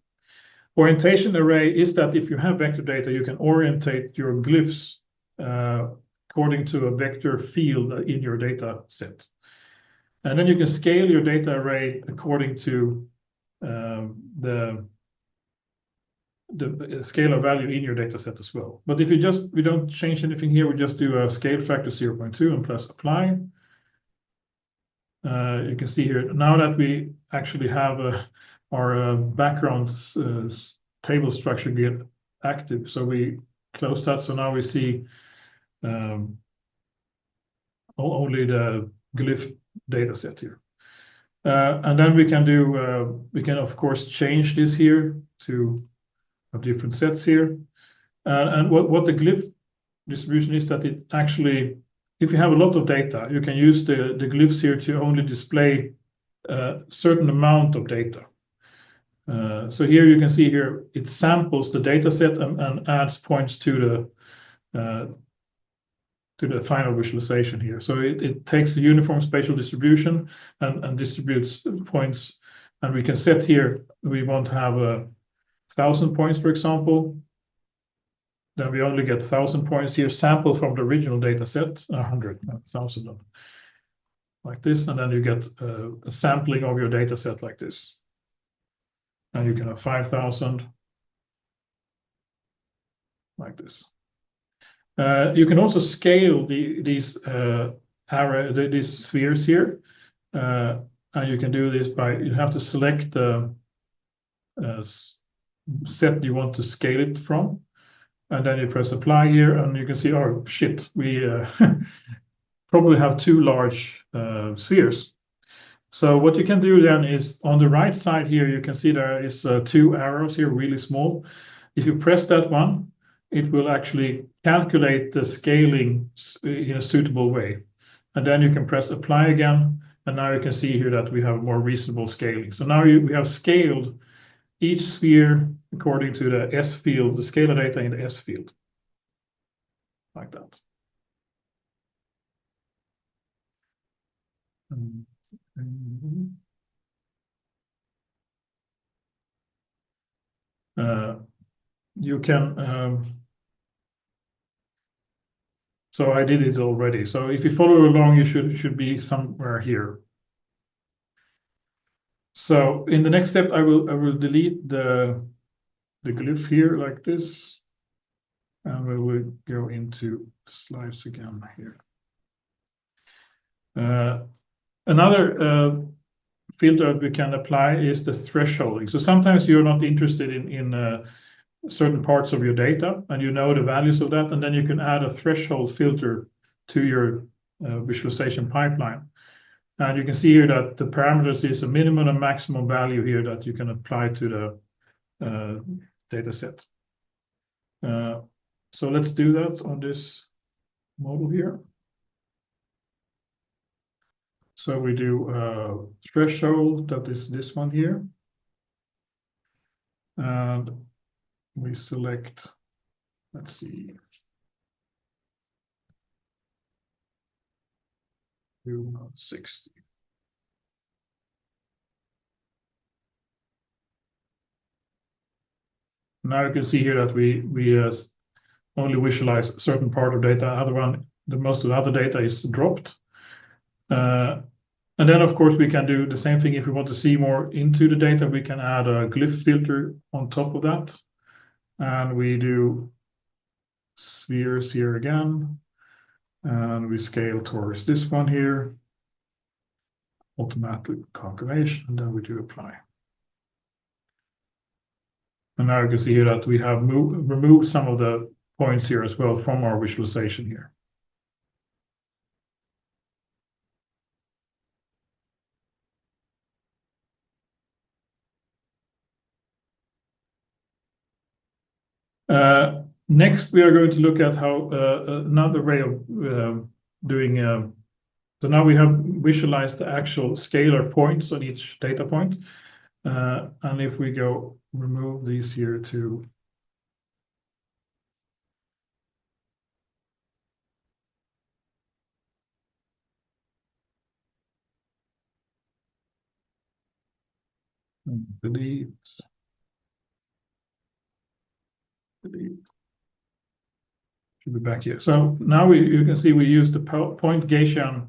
A: Orientation array is that if you have vector data, you can orientate your glyphs according to a vector field in your data set. And then you can scale your data array according to the scalar value in your data set as well. But if we don't change anything here, we just do a scale factor 0.2 and press apply. You can see here now that we actually have our background table structure get active. So we close that. So now we see only the glyph data set here. And then we can of course change this here to have different sets here. And what the glyph distribution is that it actually, if you have a lot of data, you can use the glyphs here to only display a certain amount of data. So here you can see here, it samples the data set and adds points to the final visualization here. So it takes the uniform spatial distribution and distributes points. And we can set here, we want to have 1,000 points, for example. Then we only get 1,000 points here, sample from the original data set, 100,000 like this. And then you get a sampling of your data set like this. And you can have 5,000 like this. You can also scale these spheres here, and you can do this by, you have to select the set you want to scale it from, and then you press apply here, and you can see, oh shit, we probably have too large spheres. So what you can do then is on the right side here, you can see there is 2 arrows here, really small. If you press that one, it will actually calculate the scaling in a suitable way. And then you can press apply again. And now you can see here that we have more reasonable scaling. So now we have scaled each sphere according to the S field, the scalar data in the S field. Like that. You can so I did it already. So if you follow along, you should be somewhere here. So in the next step, I will delete the glyph here like this, And we will go into slides again here. Another filter we can apply is the thresholding. So sometimes you're not interested in certain parts of your data, and you know the values of that, and then you can add a threshold filter to your visualization pipeline. And you can see here that the parameters is a minimum and maximum value here that you can apply to the data set. So let's do that on this model here. So we do threshold, that is this one here. And we select, let's see, 260. Now you can see here that we only visualize a certain part of data. Other one, the most of the other data is dropped. And then, of course, we can do the same thing. If we want to see more into the data, we can add a glyph filter on top of that. And we do spheres here again. And we scale towards this one here. Automatic calculation, and then we do apply. And now you can see here that we have removed some of the points here as well from our visualization here. Next, we are going to look at how another way of doing. So now we have visualized the actual scalar points on each data point. And if we go remove these here to delete. Should be back here. So now you can see we use the point Gaussian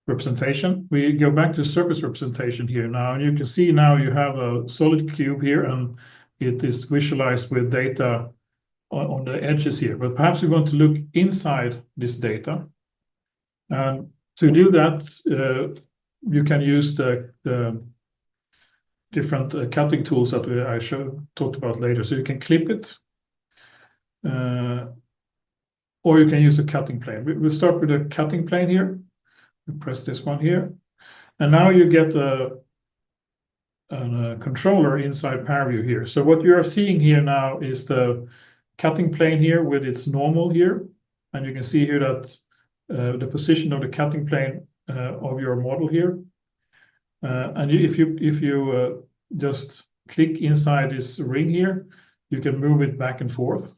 A: representation. We go back to surface representation here now, and you can see now you have a solid cube here, and it is visualized with data on the edges here. But perhaps we want to look inside this data. And to do that, you can use the different cutting tools that I talked about later. So you can clip it, or you can use a cutting plane. We'll start with a cutting plane here. We press this one here, and now you get a controller inside ParaView here. So what you are seeing here now is the cutting plane here with its normal here, and you can see here that the position of the cutting plane of your model here. And if you just click inside this ring here, you can move it back and forth.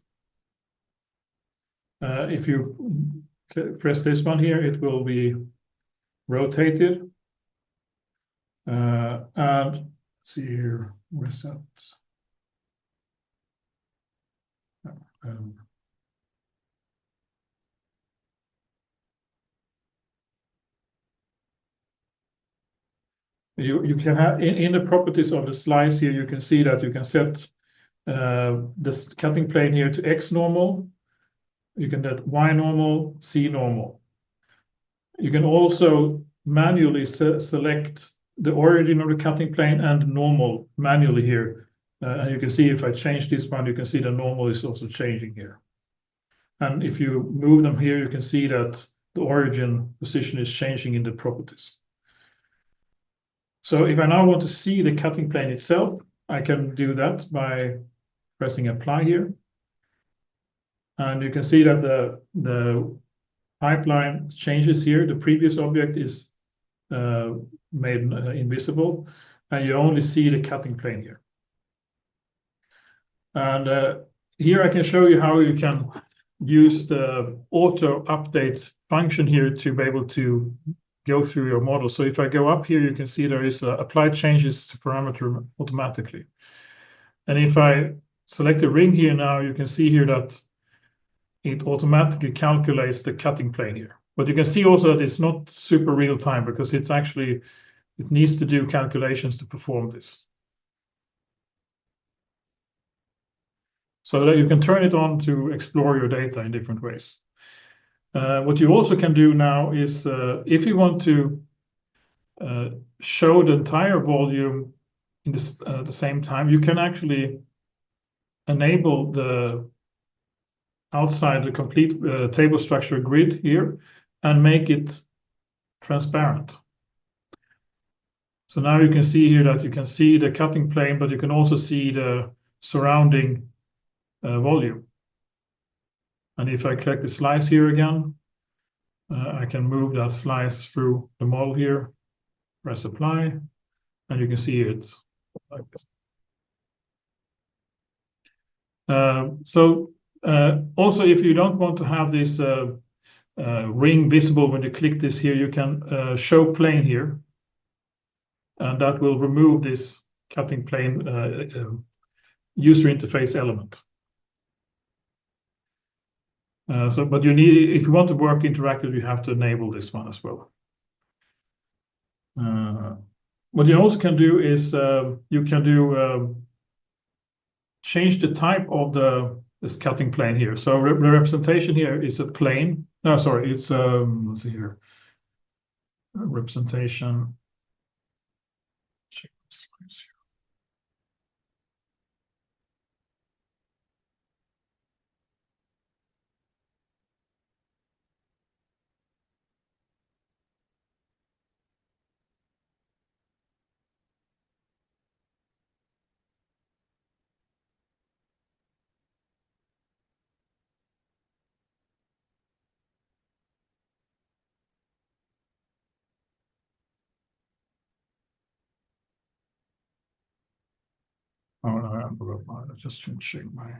A: If you press this one here, it will be rotated. And let's see here, where's that? You can have in the properties of the slice here, you can see that you can set this cutting plane here to X normal. You can set Y normal, C normal. You can also manually select the origin of the cutting plane and normal manually here. And you can see if I change this one, you can see the normal is also changing here. And if you move them here, you can see that the origin position is changing in the properties. So if I now want to see the cutting plane itself, I can do that by pressing apply here. And you can see that the pipeline changes here. The previous object is made invisible, and you only see the cutting plane here. And here I can show you how you can use the auto update function here to be able to go through your model. So if I go up here, you can see there is apply changes to parameter automatically. And if I select a ring here now, you can see here that it automatically calculates the cutting plane here. But you can see also that it's not super real time because it's actually, it needs to do calculations to perform this. so that you can turn it on to explore your data in different ways. What you also can do now is if you want to show the entire volume in this, the same time, you can actually enable the outside the complete table structure grid here and make it transparent. So now you can see here that you can see the cutting plane, but you can also see the surrounding volume. And if I click the slice here again, I can move that slice through the model here, press apply, and you can see it's like this. Also, if you don't want to have this ring visible when you click this here, you can show plane here, and that will remove this cutting plane user interface element. But you need, if you want to work interactive, you have to enable this one as well. What you also can do is you can do change the type of this cutting plane here. So the representation here is a plane. No, sorry, it's let's see here. Representation. Check the slides here. Oh, no, I just changing my.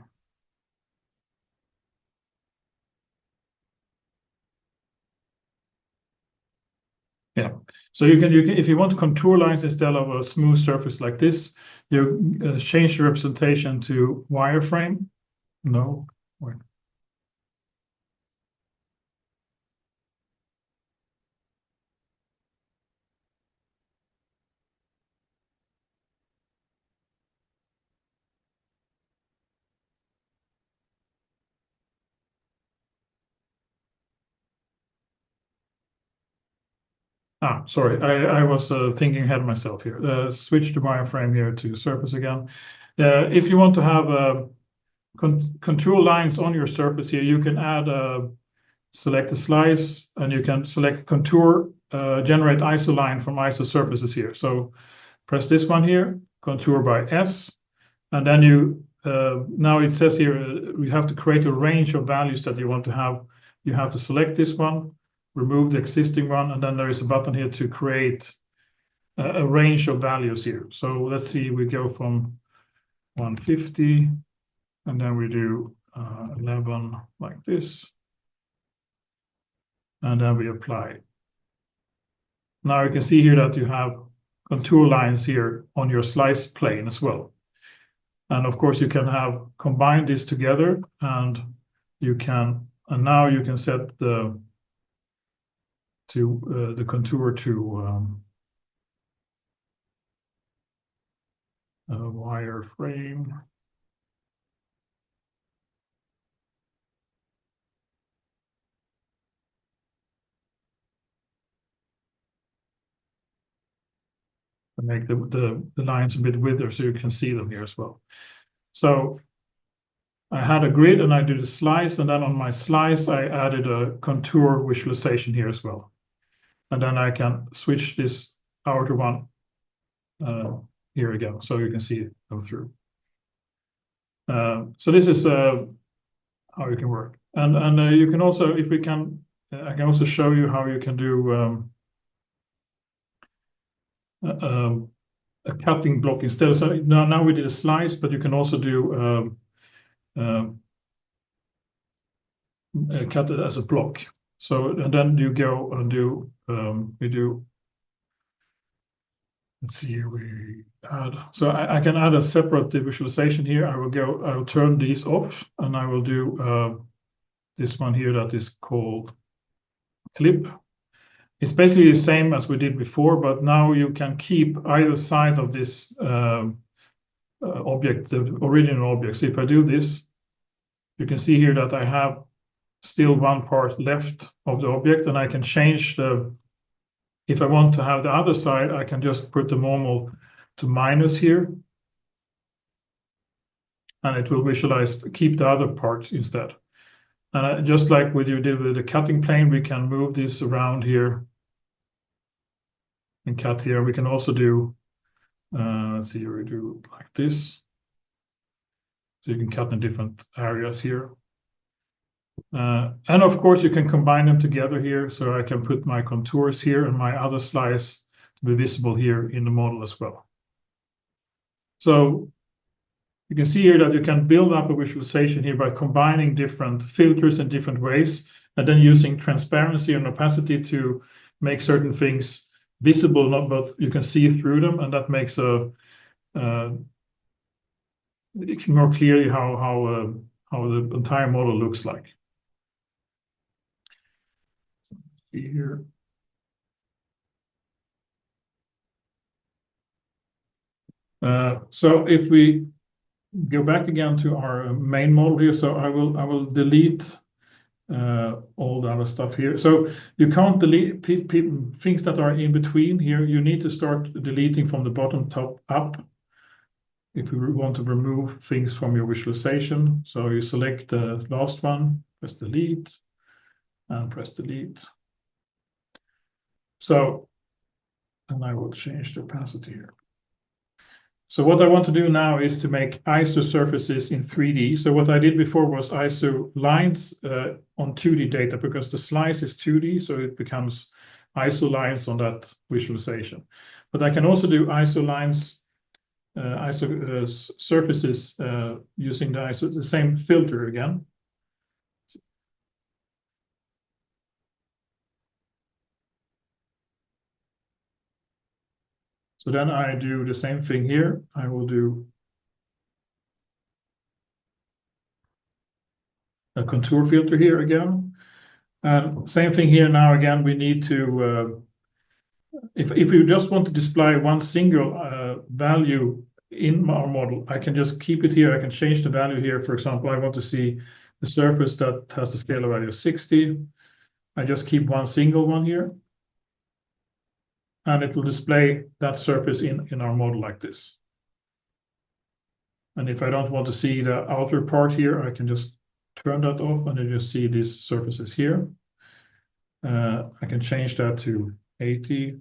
A: Yeah, so you can if you want contour lines instead of a smooth surface like this, you change the representation to wireframe. No, wait. Sorry, I was thinking ahead myself here. Switch the wireframe here to surface again. If you want to have contour lines on your surface here, you can add select a slice, and you can select contour, generate ISO line from ISO surfaces here. So press this one here, contour by S, and then you now it says here you have to create a range of values that you want to have. You have to select this one, remove the existing one, and then there is a button here to create a range of values here. So let's see, we go from 150, and then we do 11 like this, and then we apply. Now you can see here that you have contour lines here on your slice plane as well. And of course you can have combined this together, and now you can set the contour to wireframe. And make the lines a bit wider so you can see them here as well. So I had a grid and I did a slice, and then on my slice I added a contour visualization here as well. And then I can switch this outer one here again, so you can see it go through. So this is how you can work. And you can also, if we can, I can also show you how you can do a cutting block instead of, so now we did a slice, but you can also do cut it as a block. So, and then you go and do we do, let's see here, we add, so I can add a separate visualization here. I will turn these off, and I will do this one here that is called clip. It's basically the same as we did before, but now you can keep either side of this object, the original object. So if I do this, you can see here that I have still one part left of the object, and I can change if I want to have the other side, I can just put the normal to minus here, and it will visualize, keep the other part instead. And just like what you did with the cutting plane, we can move this around here and cut here. We can also do, let's see, we do like this. So you can cut in different areas here. And of course, you can combine them together here. So I can put my contours here and my other slice to be visible here in the model as well. So you can see here that you can build up a visualization here by combining different filters in different ways, and then using transparency and opacity to make certain things visible, but you can see through them, and that makes more clearly how the entire model looks like. See here. So if we go back again to our main model here, so I will delete all the other stuff here. So you can't delete things that are in between here. You need to start deleting from the bottom top up if you want to remove things from your visualization. So you select the last one, press delete, and press delete. So, and I will change the opacity here. So what I want to do now is to make ISO surfaces in 3D. So what I did before was ISO lines on 2D data, because the slice is 2D, so it becomes ISO lines on that visualization. But I can also do ISO lines, surfaces using the same filter again. So then I do the same thing here. I will do a contour filter here again. And same thing here now again, we need to, if we just want to display one single value in our model, I can just keep it here. I can change the value here. For example, I want to see the surface that has the scalar value of 60. I just keep one single one here. And it will display that surface in our model like this. And if I don't want to see the outer part here, I can just turn that off, and then you see these surfaces here. I can change that to 80.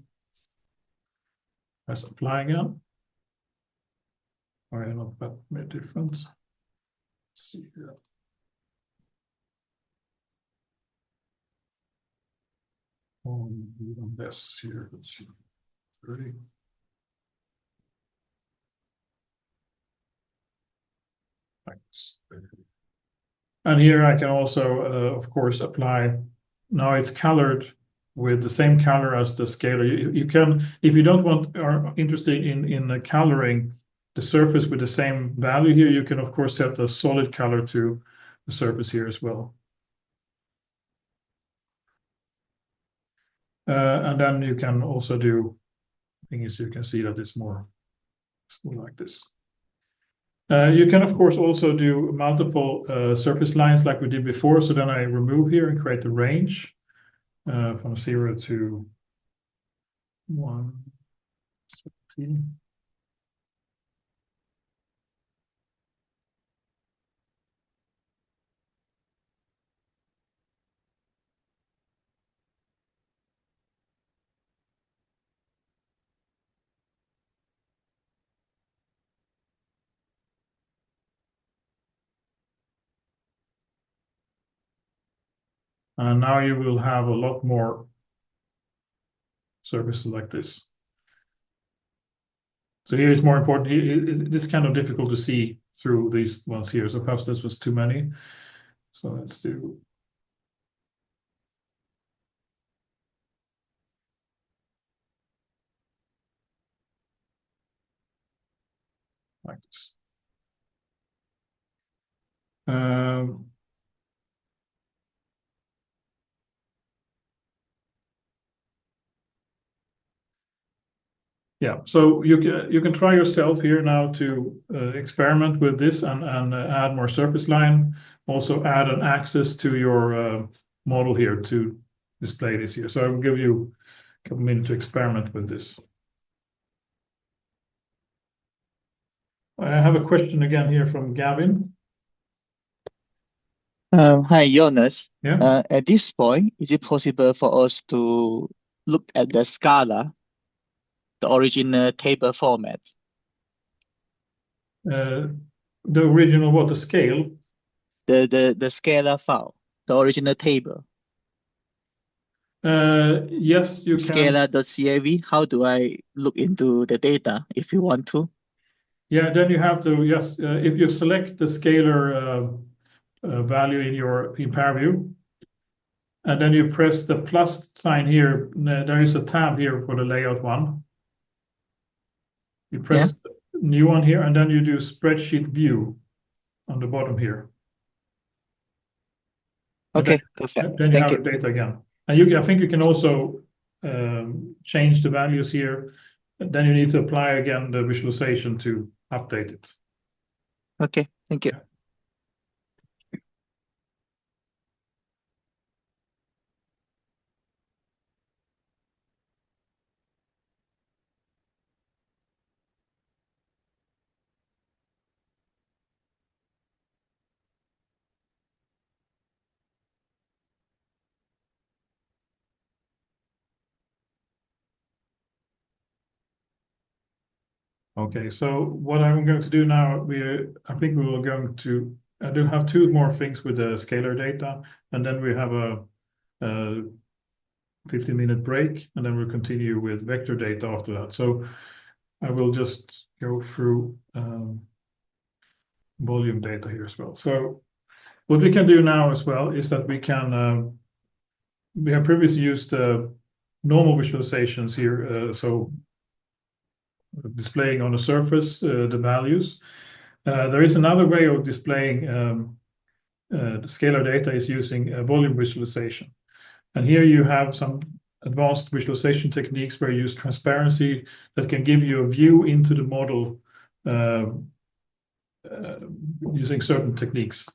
A: Press apply again. All right, not that many difference. Let's see here. On this here, let's see, 30. Thanks. And here I can also, of course, apply. Now it's colored with the same color as the scalar. You can, if you don't want, are interested in coloring the surface with the same value here, you can of course set a solid color to the surface here as well. And then you can also do things. You can see that it's more like this. You can of course also do multiple surface lines like we did before. So then I remove here and create a range from 0 to 117. And now you will have a lot more surfaces like this. So here is more important. It's kind of difficult to see through these ones here. So perhaps this was too many. So let's do like this. Yeah, so you can try yourself here now to experiment with this and add more surface line. also add an access to your model here to display this here. So I will give you a couple minutes to experiment with this. I have a question again here from Gavin.
B: Hi, Jonas.
A: Yeah.
B: At this point, is it possible for us to look at the Scala, the original table format?
A: The original what? The scale?
B: The Scala file, the original table.
A: Yes, you can.
B: Scala.cav. How do I look into the data if you want to?
A: Yeah, then you have to, yes, if you select the scalar value in ParaView, and then you press the plus sign here, there is a tab here for the layout one. You press new one here, and then you do spreadsheet view on the bottom here.
B: Okay, perfect.
A: Then you
B: Thank
A: have the data again. And I think you can also change the values here. Then you need to apply again the visualization to update it.
B: Okay, thank you.
A: Okay, so what I'm going to do now, I think we will going to I do have two more things with the scalar data, and then we have a 15-minute break, and then we'll continue with vector data after that. So I will just go through volume data here as well. So what we can do now as well is that we have previously used normal visualizations here, so displaying on the surface the values. There is another way of displaying the scalar data is using a volume visualization. And here you have some advanced visualization techniques where you use transparency that can give you a view into the model using certain techniques,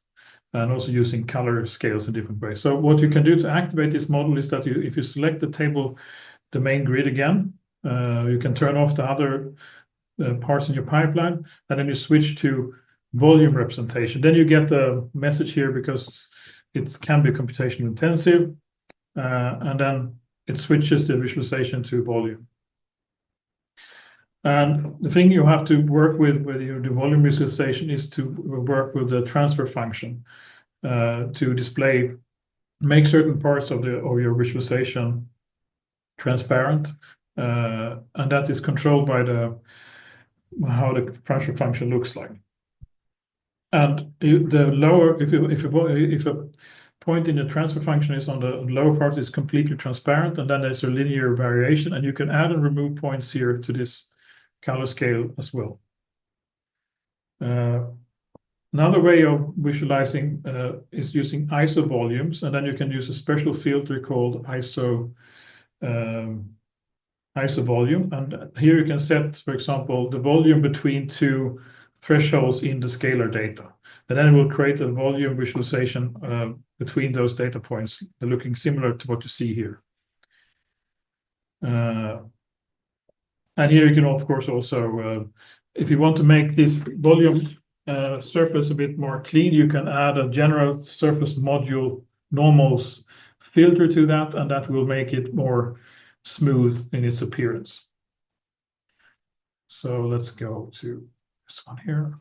A: and also using color scales in different ways. So what you can do to activate this model is that if you select the table, the main grid again, you can turn off the other parts in your pipeline, and then you switch to volume representation. Then you get a message here because it can be computational intensive, and then it switches the visualization to volume. And the thing you have to work with when you do volume visualization is to work with the transfer function to make certain parts of your visualization transparent, and that is controlled by how the transfer function looks like. And the lower, if a point in the transfer function is on the lower part, is completely transparent, and then there's a linear variation, and you can add and remove points here to this color scale as well. Another way of visualizing is using ISO volumes, and then you can use a special filter called ISO volume. And here you can set, for example, the volume between two thresholds in the scalar data. And then it will create a volume visualization between those data points, looking similar to what you see here. And here you can, of course, also, if you want to make this volume surface a bit more clean, you can add a general surface module normals filter to that, and that will make it more smooth in its appearance. So let's go to this one here.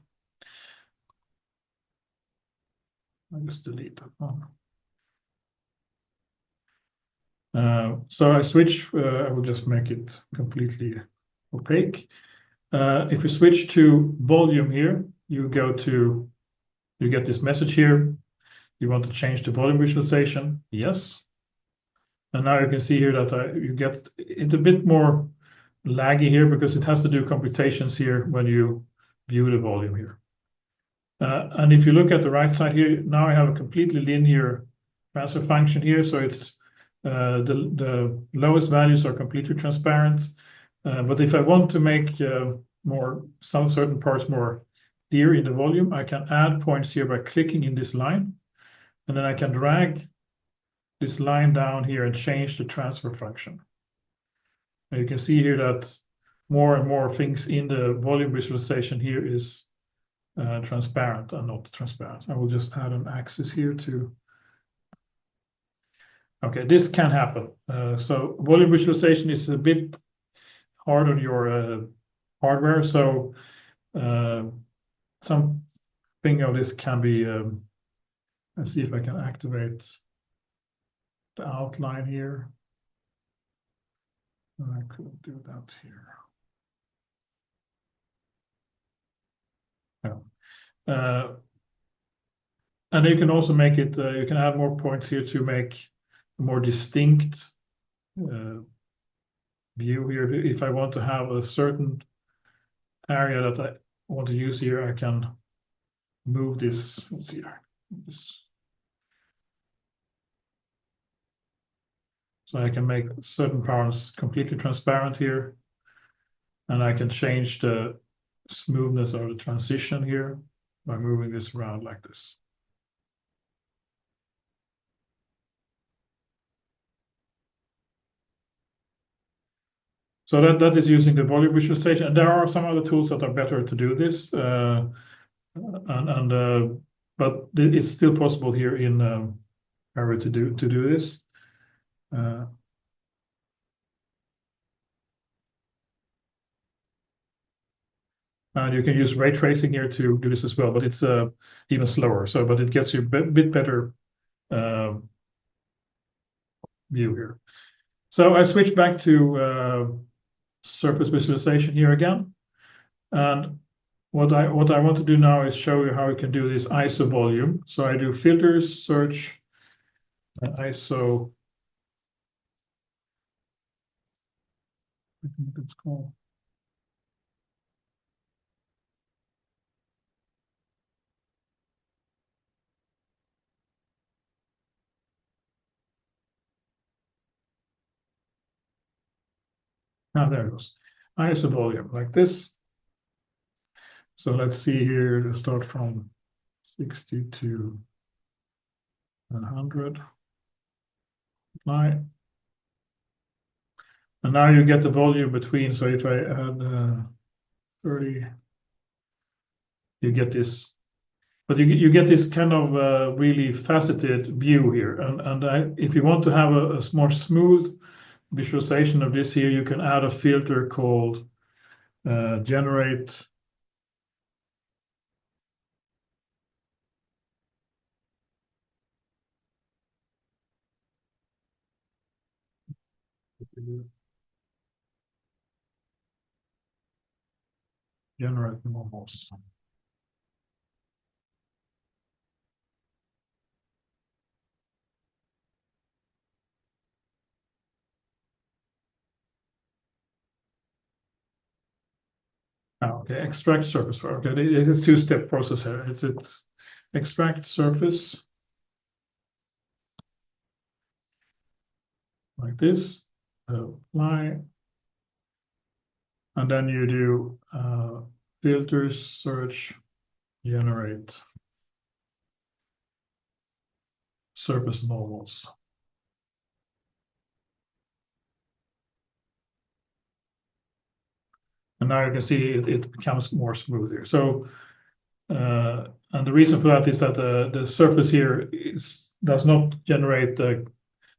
A: I'll just delete that one. So I switch, I will just make it completely opaque. If you switch to volume here, you get this message here. You want to change the volume visualization? Yes. And now you can see here that you get it's a bit more laggy here because it has to do computations here when you view the volume here. And if you look at the right side here, now I have a completely linear transfer function here. So it's the lowest values are completely transparent. But if I want to make some certain parts more clear in the volume, I can add points here by clicking in this line. And then I can drag this line down here and change the transfer function. And you can see here that more and more things in the volume visualization here is transparent and not transparent. I will just add an axis here to. Okay, this can happen. So volume visualization is a bit hard on your hardware. So something of this can be. Let's see if I can activate the outline here. I could do that here. Yeah. And you can also make it, you can add more points here to make a more distinct view here. If I want to have a certain area that I want to use here, I can move this. Let's see here. So I can make certain parts completely transparent here. And I can change the smoothness of the transition here by moving this around like this. So that is using the volume visualization. And there are some other tools that are better to do this. But it's still possible here in ParaView to do this. And you can use ray tracing here to do this as well, but it's even slower. So, but it gets you a bit better view here. So I switch back to surface visualization here again. And what I want to do now is show you how we can do this ISO volume. So I do filters, search, and ISO. I think it's called. There it goes. ISO volume like this. So let's see here to start from 60 to 100. Apply. And now you get the volume between. So if I add 30, you get this. But you get this kind of really faceted view here. And if you want to have a more smooth visualization of this here, you can add a filter called generate. Generate normals. Okay, extract surface. Okay, it is two-step process here. It's extract surface like this, apply, and then you do filters, search, generate surface normals. And now you can see it becomes more smooth here. So, and the reason for that is that the surface here does not generate the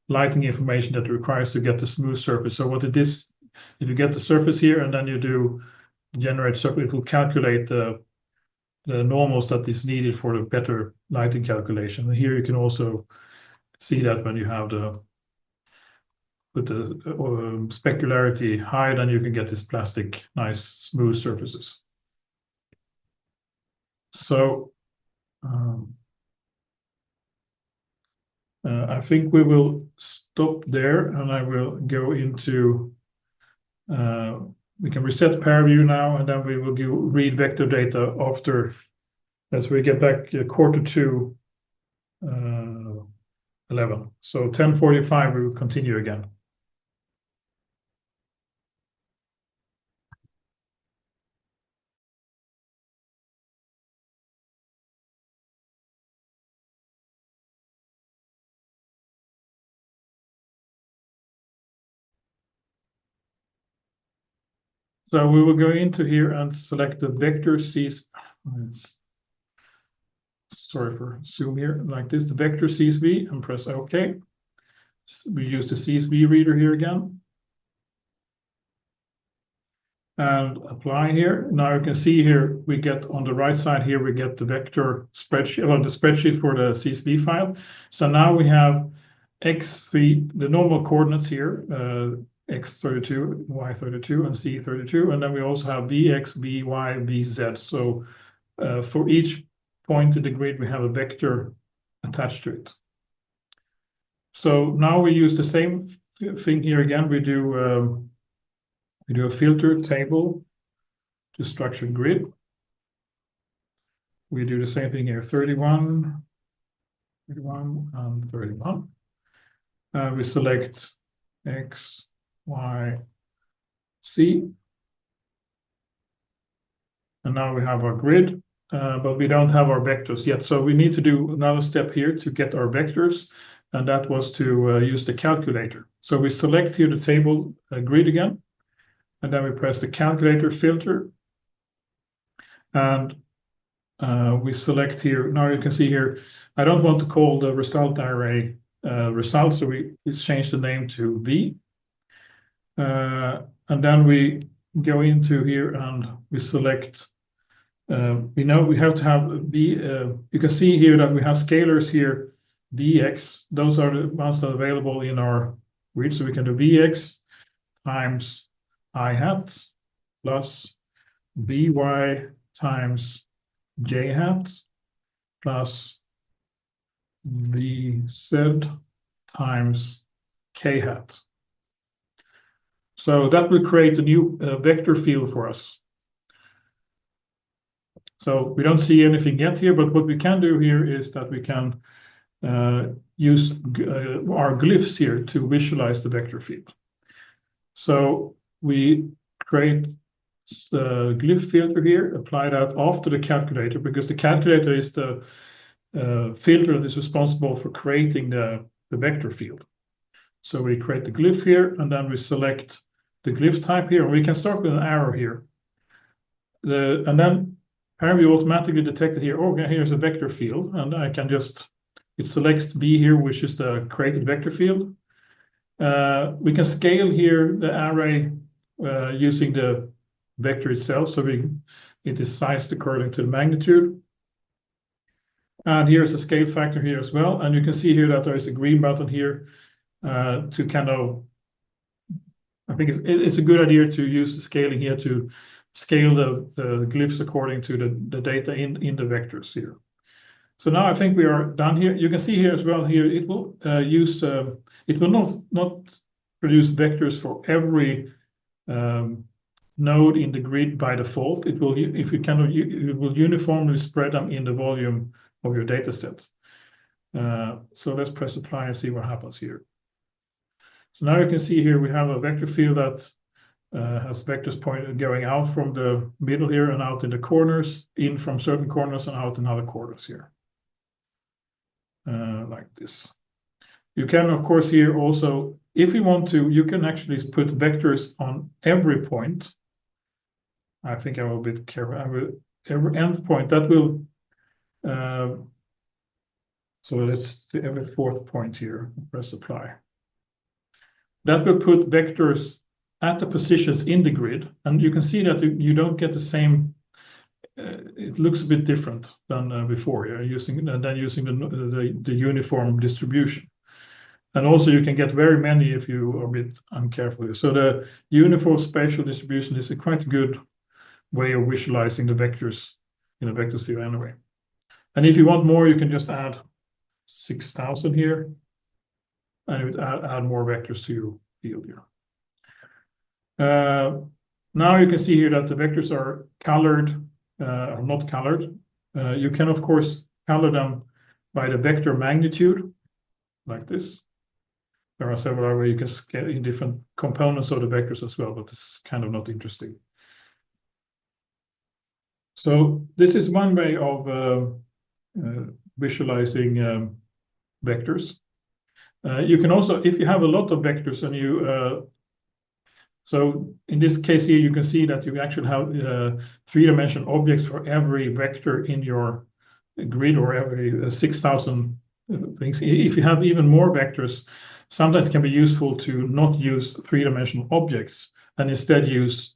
A: lighting information that it requires to get the smooth surface. So what it is, if you get the surface here and then you do generate surface, it will calculate the normals that is needed for the better lighting calculation. And here you can also see that when you have with the specularity high, then you can get this plastic, nice, smooth surfaces. So I think we will stop there, and I will go into. We can reset ParaView now, and then we will read vector data after, as we get back quarter to 11. So 10:45, we will continue again. So we will go into here and select the vector CSV. Sorry for zoom here, like this, the vector CSV, and press OK. We use the CSV reader here again. And apply here. Now you can see here, we get on the right side here, we get the vector spreadsheet, or the spreadsheet for the CSV file. So now we have X3, the normal coordinates here, X32, Y32, and C32. And then we also have VX, VY, VZ. So for each point in the grid, we have a vector attached to it. So now we use the same thing here again. We do a filter table to structured grid. We do the same thing here, 31, and 31. We select X, Y, C. And now we have our grid, but we don't have our vectors yet. So we need to do another step here to get our vectors, and that was to use the calculator. So we select here the table grid again, and then we press the calculator filter, and we select here. Now you can see here, I don't want to call the result array result, so we change the name to V. And then we go into here and we select, we know we have to have V. You can see here that we have scalars here, Vx. Those are the ones that are available in our grid. So we can do Vx times I hat plus Vy times j hat plus Vz times k hat. So that will create a new vector field for us. So we don't see anything yet here, but what we can do here is that we can use our glyphs here to visualize the vector field. So we create the glyph filter here, apply that after the calculator, because the calculator is the filter that is responsible for creating the vector field. So we create the glyph here, and then we select the glyph type here, and we can start with an arrow here. And then ParaView automatically detected here, oh, here's a vector field, and I can just, it selects B here, which is the created vector field. We can scale here the array using the vector itself, so it is sized according to the magnitude. And here's the scale factor here as well, and you can see here that there is a green button here to kind of, I think it's a good idea to use the scaling here to scale the glyphs according to the data in the vectors here. So now I think we are done here. You can see here as well here, it will it will not produce vectors for every node in the grid by default. It will, if you can, it will uniformly spread them in the volume of your data set. So let's press apply and see what happens here. So now you can see here we have a vector field that has vectors pointed going out from the middle here and out in the corners, in from certain corners and out in other corners here. Like this. You can, of course, here also, if you want to, you can actually put vectors on every point. I think I will be careful. Every end point that will, so let's see every fourth point here, press apply. That will put vectors at the positions in the grid, and you can see that you don't get the same. It looks a bit different than before. You're using the uniform distribution, and also you can get very many if you are a bit uncareful. So the uniform spatial distribution is a quite good way of visualizing the vectors in a vector field anyway. And if you want more, you can just add 6,000 here, and it would add more vectors to your field here. Now you can see here that the vectors are colored, or not colored. You can, of course, color them by the vector magnitude, like this. There are several ways you can scale in different components of the vectors as well, but this is kind of not interesting. So this is one way of visualizing vectors. You can also, if you have a lot of vectors and you So in this case here, you can see that you actually have three-dimensional objects for every vector in your grid, or every 6,000 things. If you have even more vectors, sometimes it can be useful to not use three-dimensional objects and instead use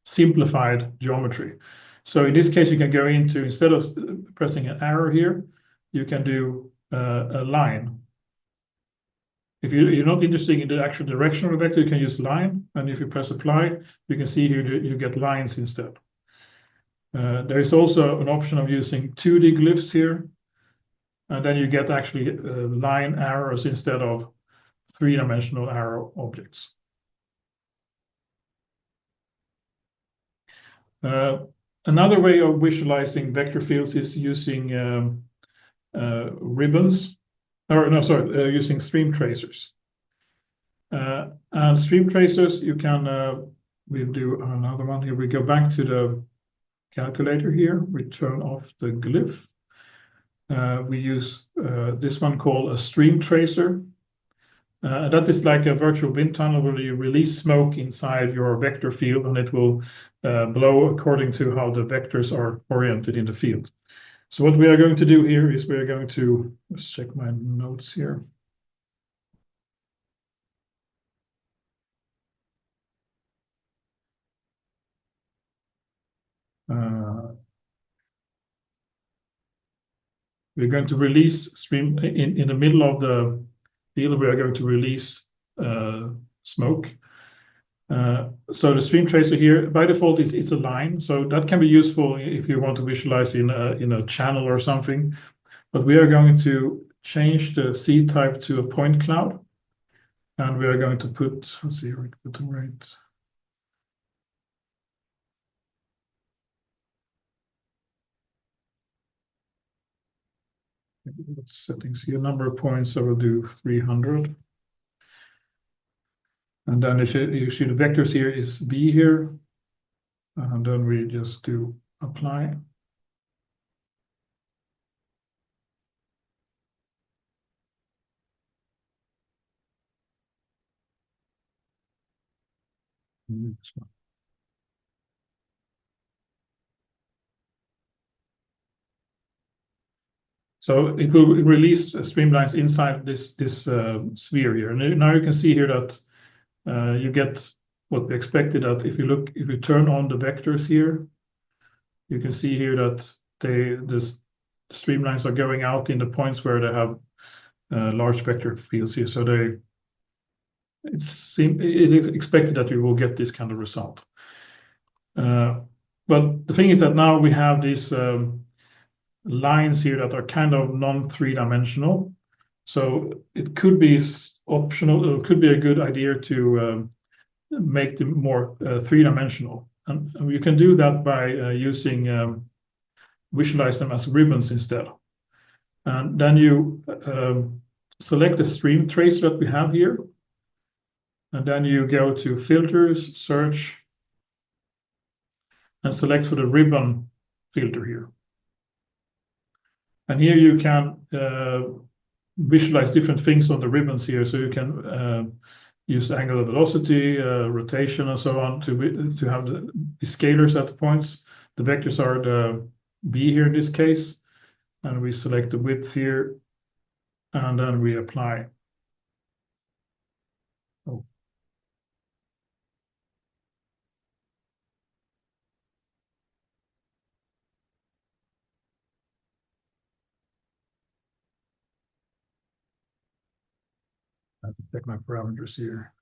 A: simplified geometry. So in this case, you can go into, instead of pressing an arrow here, you can do a line. If you're not interested in the actual direction of the vector, you can use line. And if you press apply, you can see here you get lines instead. There is also an option of using 2D glyphs here. And then you get actually line arrows instead of three-dimensional arrow objects. Another way of visualizing vector fields is using ribbons, or no, sorry, using stream tracers. And stream tracers, you can, we'll do another one here. We go back to the calculator here. We turn off the glyph. We use this one called a stream tracer. That is like a virtual wind tunnel where you release smoke inside your vector field, and it will blow according to how the vectors are oriented in the field. So what we are going to do here is we're going to, let's check my notes here. We're going to release stream in the middle of the field. We are going to release smoke. So the stream tracer here, by default, is a line. So that can be useful if you want to visualize in a channel or something. But we are going to change the seed type to a point cloud. And we are going to put, let's see, put the right. Settings here, number of points, I will do 300. And then if you see the vectors here is B here. And then we just do apply. So it will release streamlines inside this sphere here. And now you can see here that you get what we expected. That if you turn on the vectors here, you can see here that the streamlines are going out in the points where they have large vector fields here. So it is expected that you will get this kind of result. But the thing is that now we have these lines here that are kind of non-three-dimensional. So it could be optional, or it could be a good idea to make them more three-dimensional. And you can do that by using visualize them as ribbons instead. And then you select the stream tracer that we have here. And then you go to filters, search, and select for the ribbon filter here. And here you can visualize different things on the ribbons here. So you can use angular velocity, rotation, and so on to have the scalars at the points. The vectors are the B here in this case. And we select the width here. And then we apply. Oh. I have to check my parameters here.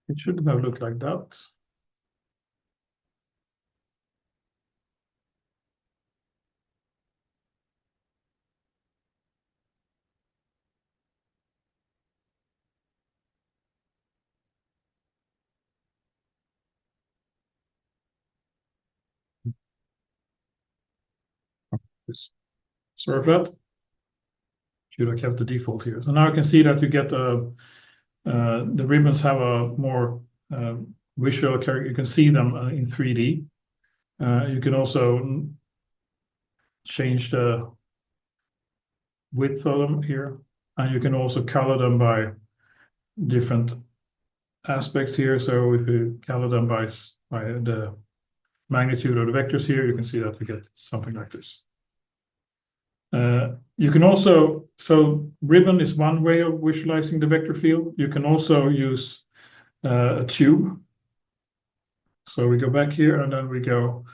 A: It shouldn't have looked like that. This Sorry for that. Should have kept the default here. So now you can see that you get the ribbons have a more visual character. You can see them in 3D. You can also change the width of them here, and you can also color them by different aspects here. So if you color them by the magnitude of the vectors here, you can see that we get something like this. You can also, so ribbon is one way of visualizing the vector field. You can also use a tube. So we go back here and then we go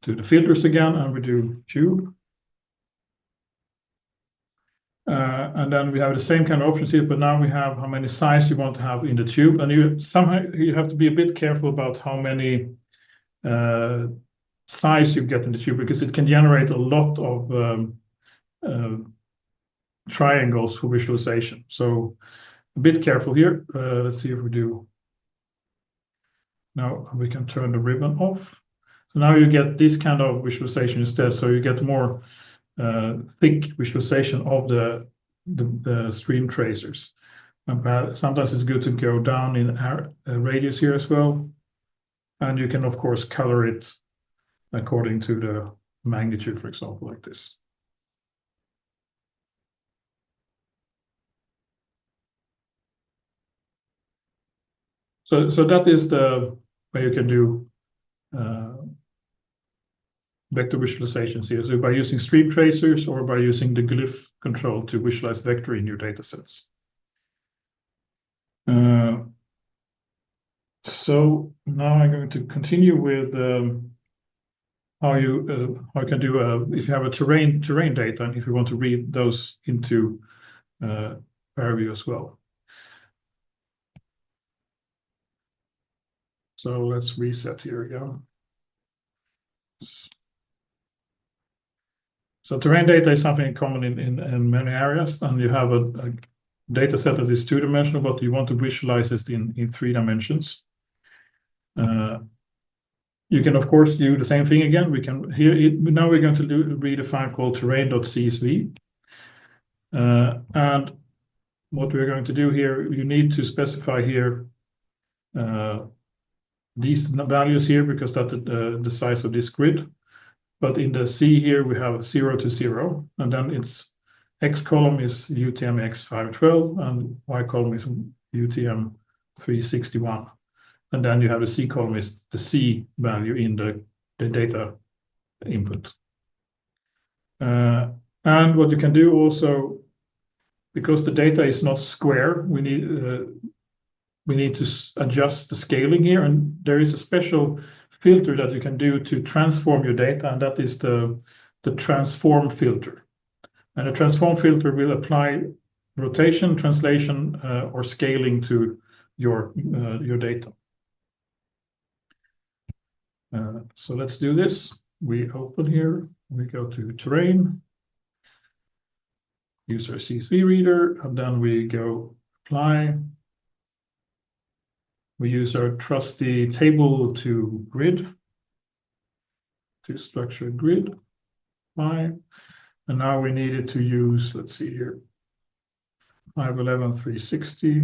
A: to the filters again and we do tube. And then we have the same kind of options here, but now we have how many size you want to have in the tube. And you have to be a bit careful about how many size you get in the tube, because it can generate a lot of triangles for visualization. So a bit careful here. Let's see if we do. Now we can turn the ribbon off. So now you get this kind of visualization instead. So you get more thick visualization of the stream tracers. And sometimes it's good to go down in radius here as well. And you can, of course, color it according to the magnitude, for example, like this. So that is the way you can do vector visualizations here. So by using stream tracers or by using the glyph control to visualize vector in your data sets. So now I'm going to continue with how you can do if you have a terrain data and if you want to read those into ParaView as well. So let's reset here again. So terrain data is something common in many areas, and you have a data set that is two-dimensional, but you want to visualize it in 3 dimensions. You can, of course, do the same thing again. We can now we're going to read a file called terrain.csv. And what we're going to do here, you need to specify here these values here, because that's the size of this grid. But in the C here, we have 0 to 0, and then its X column is UTM-X512, and Y column is UTM-361. And then you have the C column is the C value in the data input. And what you can do also, because the data is not square, we need to adjust the scaling here, and there is a special filter that you can do to transform your data, and that is the transform filter. And the transform filter will apply rotation, translation, or scaling to your data. So let's do this. We open here, we go to terrain, use our CSV reader, and then we go apply. We use our trusty table to grid, to structured grid, apply. And now we needed to use, let's see here, 511, 360.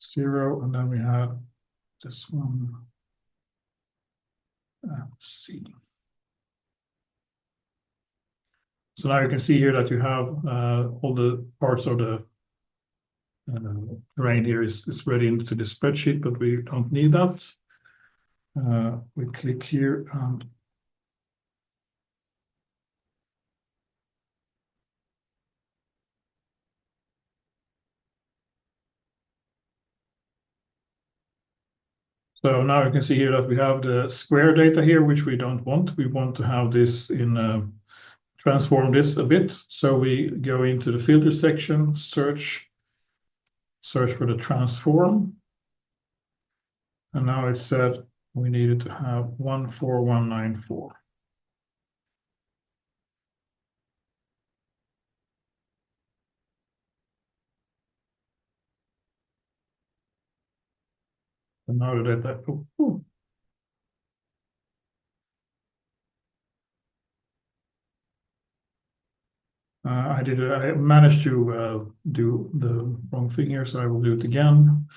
A: 0, and then we have this one, C. So now you can see here that you have all the parts of the terrain here is ready into the spreadsheet, but we don't need that. We click here and so now you can see here that we have the square data here, which we don't want. We want to have this in transform this a bit. So we go into the filter section, search for the transform. And now it said we needed to have 14194. And now the data, I managed to do the wrong thing here, so I will do it again.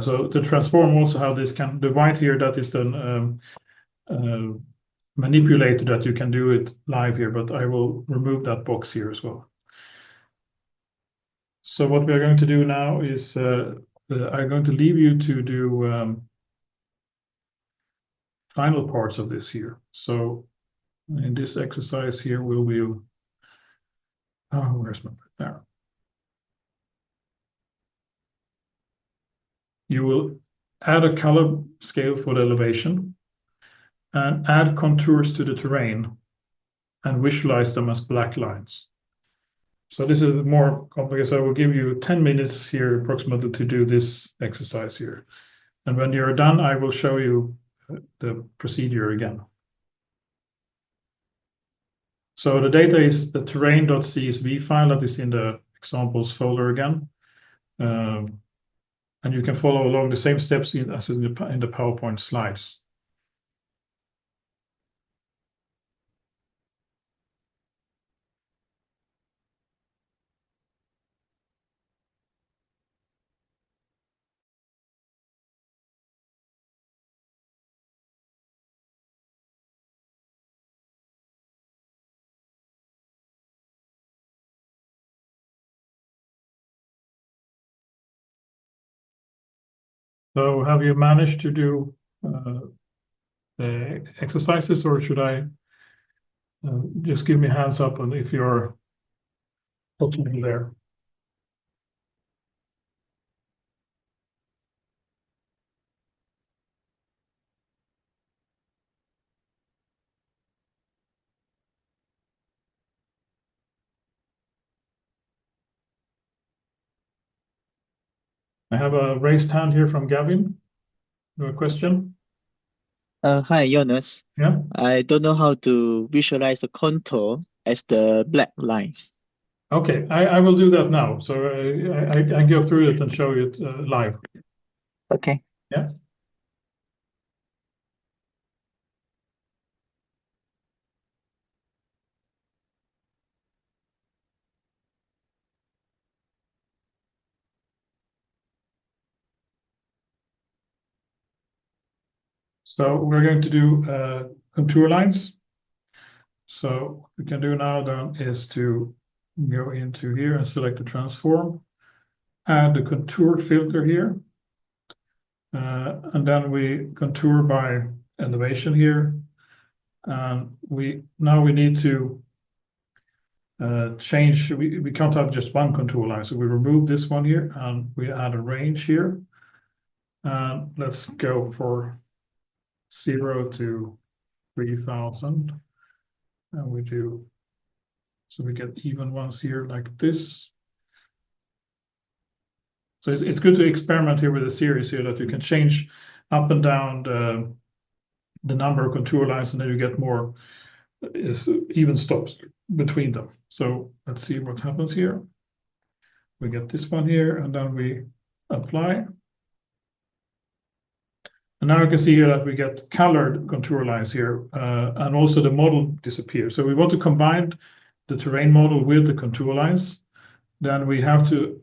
A: So to transform also how this can divide here, that is then manipulated that you can do it live here, but I will remove that box here as well. So what we are going to do now is I'm going to leave you to do final parts of this here. So in this exercise here, where's my, there. You will add a color scale for the elevation and add contours to the terrain and visualize them as black lines. So this is more complicated. So I will give you 10 minutes here approximately to do this exercise here. And when you're done, I will show you the procedure again. So the data is the terrain.csv file that is in the examples folder again. And you can follow along the same steps as in the PowerPoint slides. So have you managed to do the exercises, or should I just give me a hands up on if you're totally there? I have a raised hand here from Gavin. You have a question?
B: Hi, Jonas.
A: Yeah.
B: I don't know how to visualize the contour as the black lines.
A: Okay, I will do that now. So I go through it and show you it live.
B: Okay.
A: Yeah. So we're going to do contour lines. So what we can do now then is to go into here and select the transform, add the contour filter here, and then we contour by elevation here. And now we need to change. We can't have just one contour line, so we remove this one here and we add a range here. And let's go for 0 to 3000, and we do, so we get even ones here like this. So it's good to experiment here with a series here that you can change up and down the number of contour lines, and then you get more even stops between them. So let's see what happens here. We get this one here, and then we apply. And now you can see here that we get colored contour lines here, and also the model disappears. So we want to combine the terrain model with the contour lines. Then we have to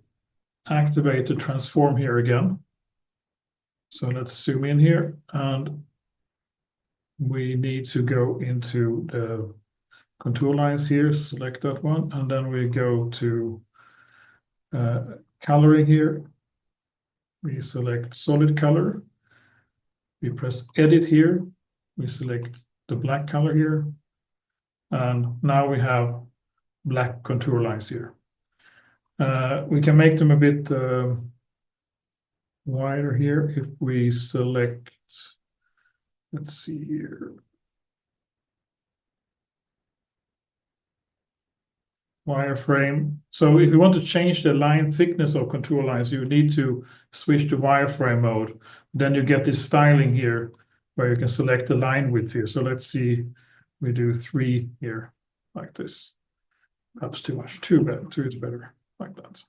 A: activate the transform here again. So let's zoom in here, and we need to go into the contour lines here, select that one, and then we go to coloring here. We select solid color. We press edit here. We select the black color here. And now we have black contour lines here. We can make them a bit wider here if we select, let's see here, wireframe. So if you want to change the line thickness of contour lines, you need to switch to wireframe mode. Then you get this styling here where you can select the line width here. So let's see, we do 3 here, like this. Perhaps too much, 2 is better, like that.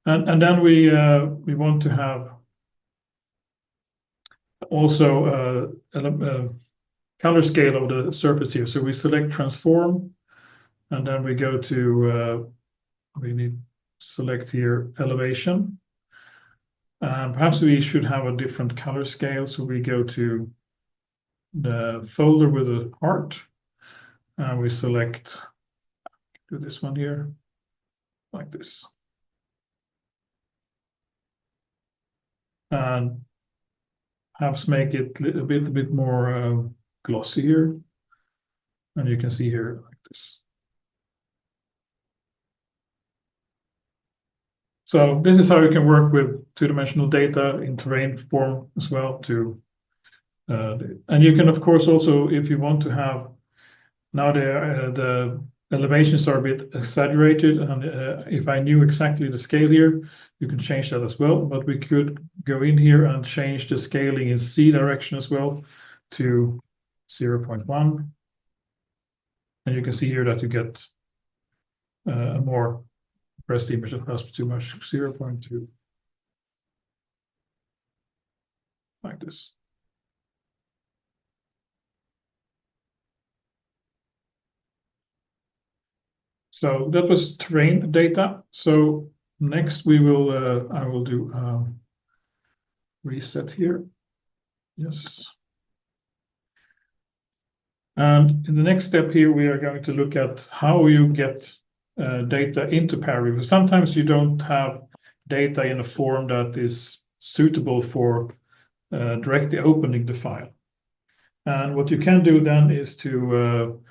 A: And then we want to have also color scale of the surface here. So we select transform, and then we go to we need select here elevation. Perhaps we should have a different color scale. So we go to the folder with a heart, and we select, do this one here, like this. And perhaps make it a bit more glossy here. And you can see here like this. So this is how you can work with two-dimensional data in terrain form as well. And you can, of course, also, if you want to have, now the elevations are a bit exaggerated, and if I knew exactly the scale here, you can change that as well. But we could go in here and change the scaling in C direction as well to 0.1. And you can see here that you get a more compressed image that has too much, 0.2, like this. So that was terrain data. So next we will, I will do reset here. Yes. And in the next step here, we are going to look at how you get data into ParaView. Sometimes you don't have data in a form that is suitable for directly opening the file. And what you can do then is to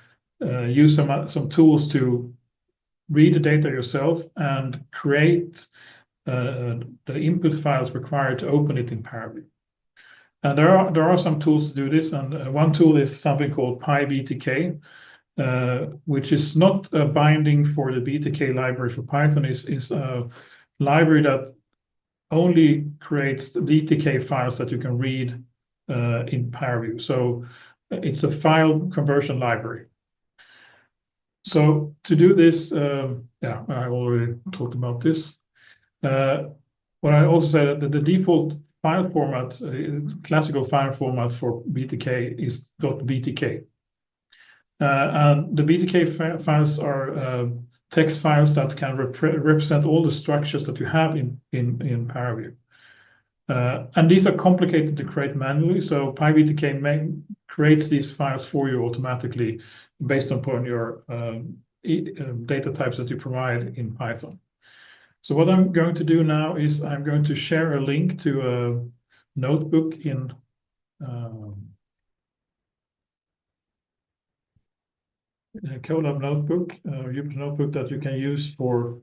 A: use some tools to read the data yourself and create the input files required to open it in ParaView. And there are some tools to do this, and one tool is something called PyBTK, which is not a binding for the BTK library for Python. Is a library that only creates the BTK files that you can read in ParaView. So it's a file conversion library. So to do this, yeah, I already talked about this. What I also said that the default file format, classical file format for BTK is .btk. And the BTK files are text files that can represent all the structures that you have in ParaView. And these are complicated to create manually, so PyBTK creates these files for you automatically based upon your data types that you provide in Python. So what I'm going to do now is I'm going to share a link to a notebook in a Colab notebook, Jupyter notebook that you can use for,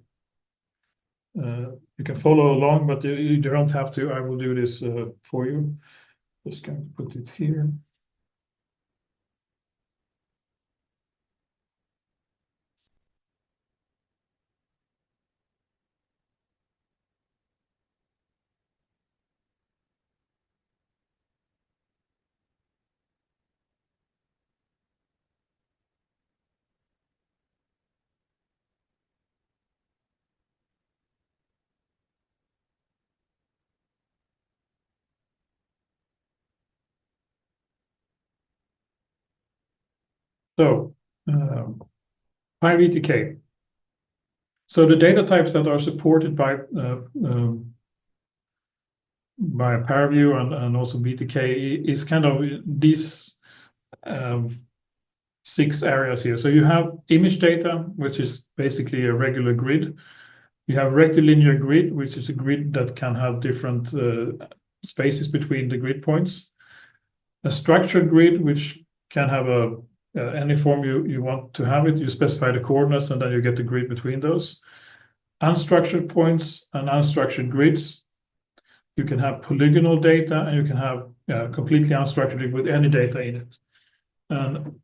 A: you can follow along, but you don't have to. I will do this for you. Just going to put it here. So PyBTK. So the data types that are supported by ParaView and also BTK is kind of these 6 areas here. So you have image data, which is basically a regular grid. You have rectilinear grid, which is a grid that can have different spaces between the grid points. A structured grid, which can have any form you want to have it. You specify the coordinates, and then you get the grid between those. Unstructured points and unstructured grids. You can have polygonal data, and you can have completely unstructured with any data in it. And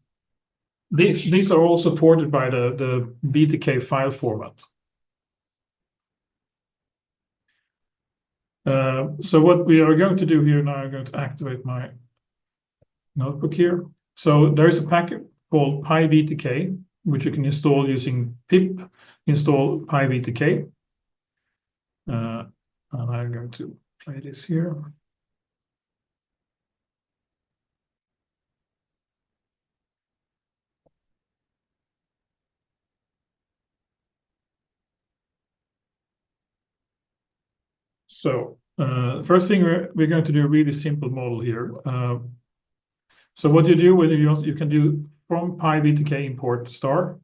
A: these are all supported by the BTK file format. So what we are going to do here now, I'm going to activate my notebook here. So there is a package called PyVTK, which you can install using pip install PyVTK. And I'm going to play this here. So first thing we're going to do a really simple model here. So what you do when you can do from PyVTK import star.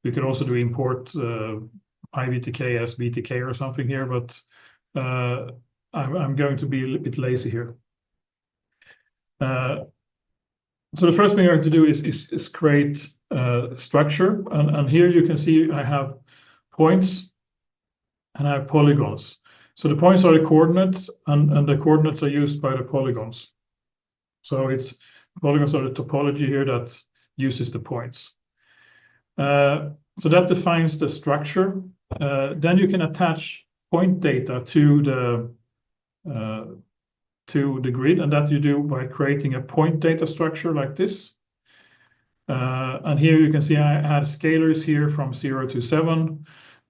A: You can also do import PyVTK as VTK or something here, but I'm going to be a bit lazy here. So the first thing I'm going to do is create structure, and here you can see I have points and I have polygons. So the points are the coordinates, and the coordinates are used by the polygons. So it's polygons are the topology here that uses the points. So that defines the structure. Then you can attach point data to the grid, and that you do by creating a point data structure like this. And here you can see I had scalars here from 0 to 7.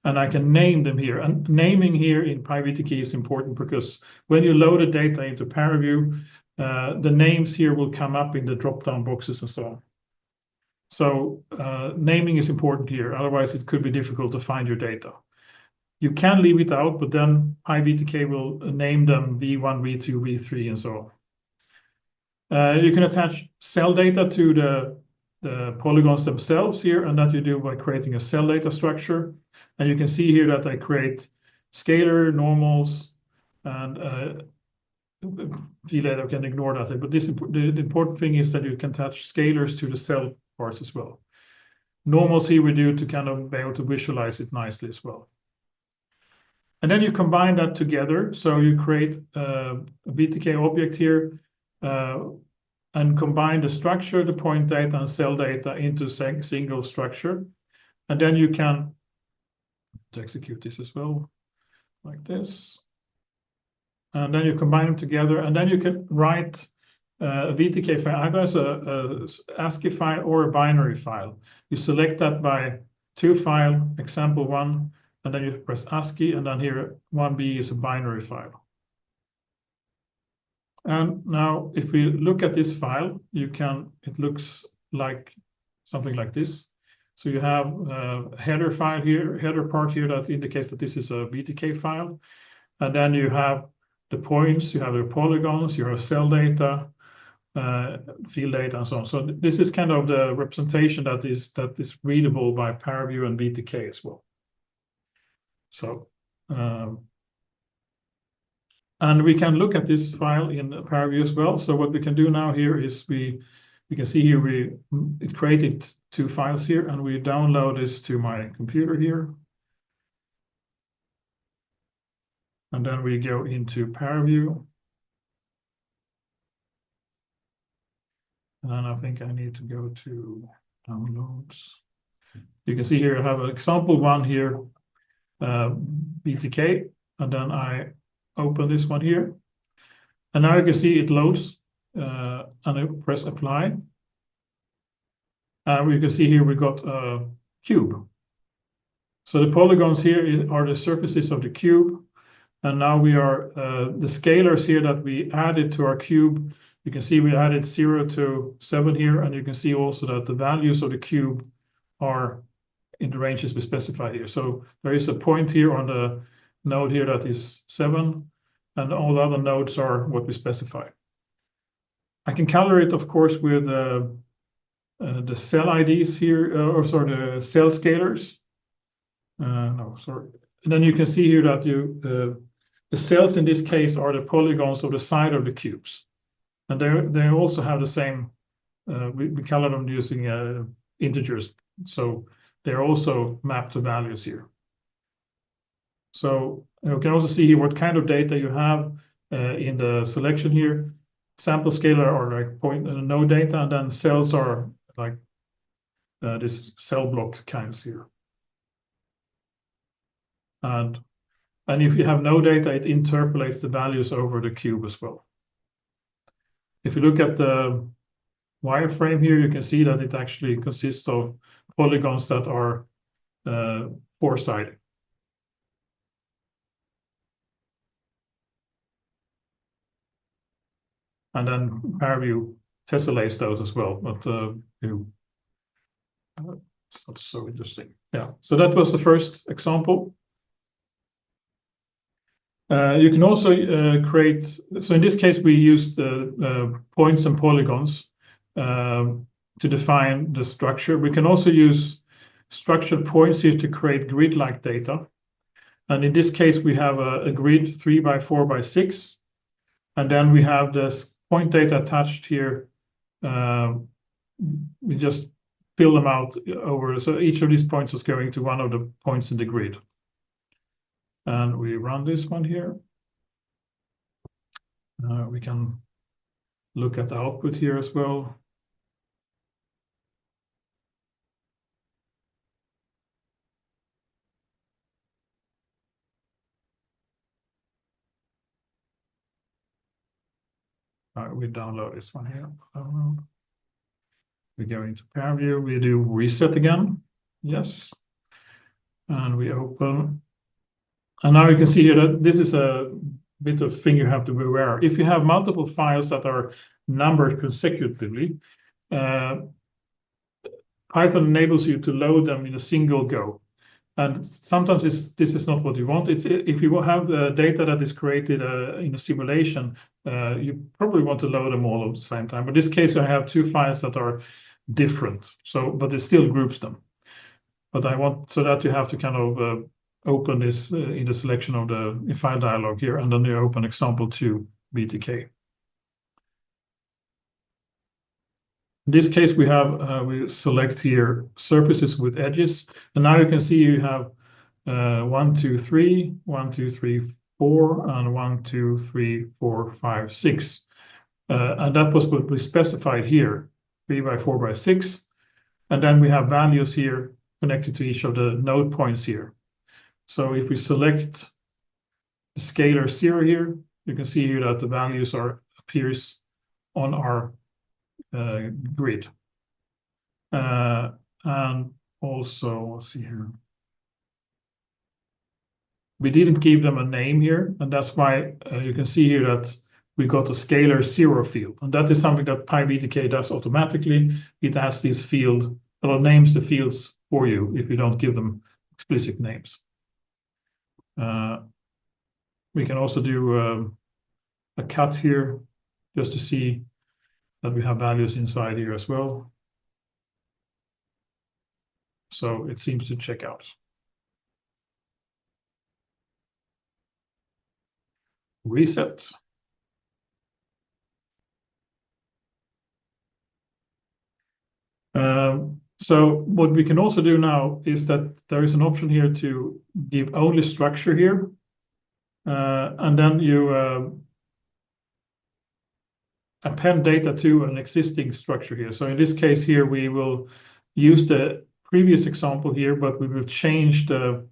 A: And I can name them here. And naming here in PyVTK is important because when you load the data into ParaView, the names here will come up in the drop-down boxes and so on. So naming is important here. Otherwise, it could be difficult to find your data. You can leave it out, but then PyVTK will name them V1, V2, V3, and so on. You can attach cell data to the polygons themselves here, and that you do by creating a cell data structure. And you can see here that I create scalar, normals, and field data. I can ignore that. But the important thing is that you can attach scalars to the cell parts as well. Normals here we do to kind of be able to visualize it nicely as well. And then you combine that together. So you create a VTK object here and combine the structure, the point data, and cell data into a single structure. And then you can to execute this as well, like this. And then you combine them together, and then you can write a VTK file, either as a ASCII file or a binary file. You select that by to file, example 1, and then you press ASCII, and then here 1B is a binary file. And now if we look at this file, it looks like something like this. So you have a header file here, header part here that indicates that this is a VTK file. And then you have the points, you have the polygons, you have cell data, field data, and so on. So this is kind of the representation that is readable by ParaView and VTK as well. So, and we can look at this file in ParaView as well. So what we can do now here is we can see here it created 2 files here, and we download this to my computer here. And then we go into ParaView. And I think I need to go to downloads. You can see here I have an example 1 here, VTK, and then I open this one here. And now you can see it loads, and I press apply. We can see here we got a cube. So the polygons here are the surfaces of the cube. And now we are the scalars here that we added to our cube. You can see we added 0 to 7 here, and you can see also that the values of the cube are in the ranges we specify here. So there is a point here on the node here that is 7, and all the other nodes are what we specify. I can color it, of course, with the cell IDs here, or sorry, the cell scalars. No, sorry. And then you can see here that the cells in this case are the polygons of the side of the cubes. And they also have the same, we color them using integers. So they're also mapped to values here. So you can also see here what kind of data you have in the selection here. Sample scalar are like point node data, and then cells are like this cell block kinds here. And if you have no data, it interpolates the values over the cube as well. If you look at the wireframe here, you can see that it actually consists of polygons that are four-sided. And then ParaView tessellates those as well, but it's not so interesting. Yeah, so that was the first example. You can also create, so in this case, we used points and polygons to define the structure. We can also use structured points here to create grid-like data. And in this case, we have a grid 3 by 4 by 6. And then we have this point data attached here. We just fill them out over, so each of these points is going to one of the points in the grid. And we run this one here. We can look at the output here as well. We download this one here. We go into ParaView, we do reset again. Yes. And we open. And now you can see here that this is a bit of thing you have to be aware of. If you have multiple files that are numbered consecutively, Python enables you to load them in a single go. And sometimes this is not what you want. It's if you have data that is created in a simulation, you probably want to load them all at the same time. But in this case, I have two files that are different, but it still groups them. But I want so that you have to kind of open this in the selection of the file dialog here, and then you open example 2 BTK. In this case, we have we select here surfaces with edges, and now you can see you have 1, 2, 3, 1, 2, 3, 4, and 1, 2, 3, 4, 5, 6. And that was what we specified here, 3 by 4 by 6. And then we have values here connected to each of the node points here. So if we select the scalar 0 here, you can see here that the values appears on our grid. And also, let's see here. We didn't give them a name here, and that's why you can see here that we got a scalar 0 field. And that is something that PyBTK does automatically. It adds this field, or names the fields for you if you don't give them explicit names. We can also do a cut here just to see that we have values inside here as well. So it seems to check out. Reset. So what we can also do now is that there is an option here to give only structure here. And then you append data to an existing structure here. So in this case here, we will use the previous example here, but we will change the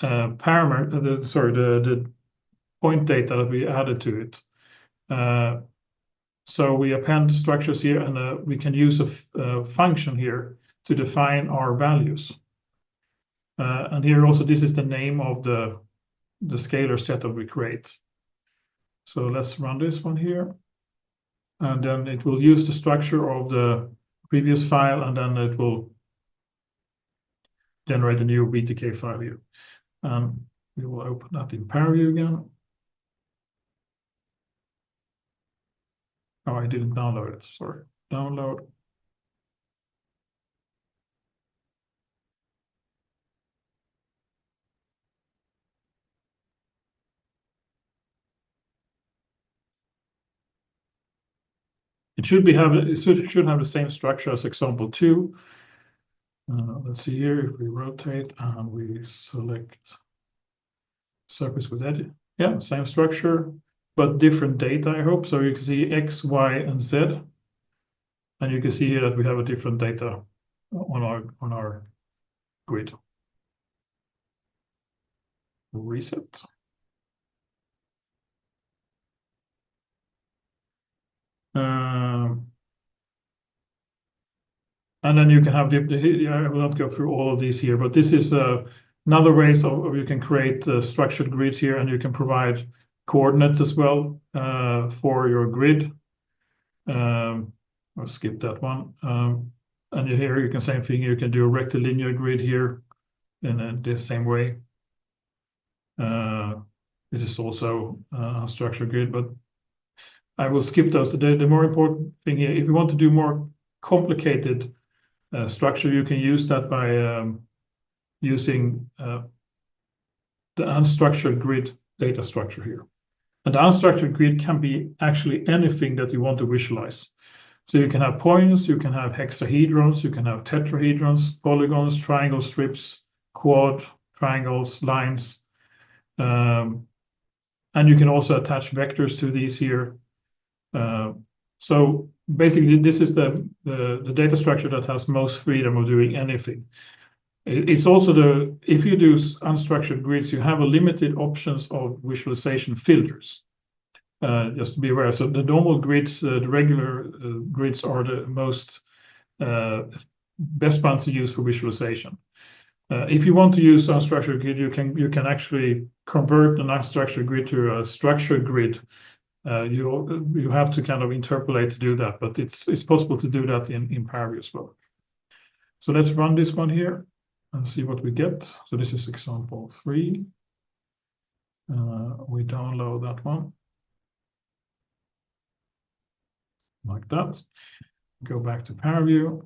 A: parameter, the point data that we added to it. So we append structures here, and we can use a function here to define our values. And here also, this is the name of the scalar set that we create. So let's run this one here. And then it will use the structure of the previous file, and then it will generate a new BTK file here. We will open that in ParaView again. Oh, I didn't download it, sorry. Download. It should have the same structure as example 2. Let's see here, if we rotate and we select surface with edge. Yeah, same structure, but different data, I hope. So you can see X, Y, and Z. And you can see here that we have a different data on our grid. Reset. And then you can have I will not go through all of these here, but this is another ways of you can create structured grids here, and you can provide coordinates as well for your grid. I'll skip that one. And here you can same thing. You can do a rectilinear grid here in the same way. This is also a structured grid, but I will skip those. The more important thing here, if you want to do more complicated structure, you can use that by using the unstructured grid data structure here. And the unstructured grid can be actually anything that you want to visualize. So you can have points, you can have hexahedrons, you can have tetrahedrons, polygons, triangle strips, quad, triangles, lines. And you can also attach vectors to these here. So basically, this is the data structure that has most freedom of doing anything. It's also if you do unstructured grids, you have a limited options of visualization filters. Just to be aware. So the normal grids, the regular grids are the most best ones to use for visualization. If you want to use unstructured grid, you can actually convert an unstructured grid to a structured grid. You have to kind of interpolate to do that, but it's possible to do that in ParaView as well. So let's run this one here and see what we get. So this is example 3. We download that one like that. Go back to ParaView,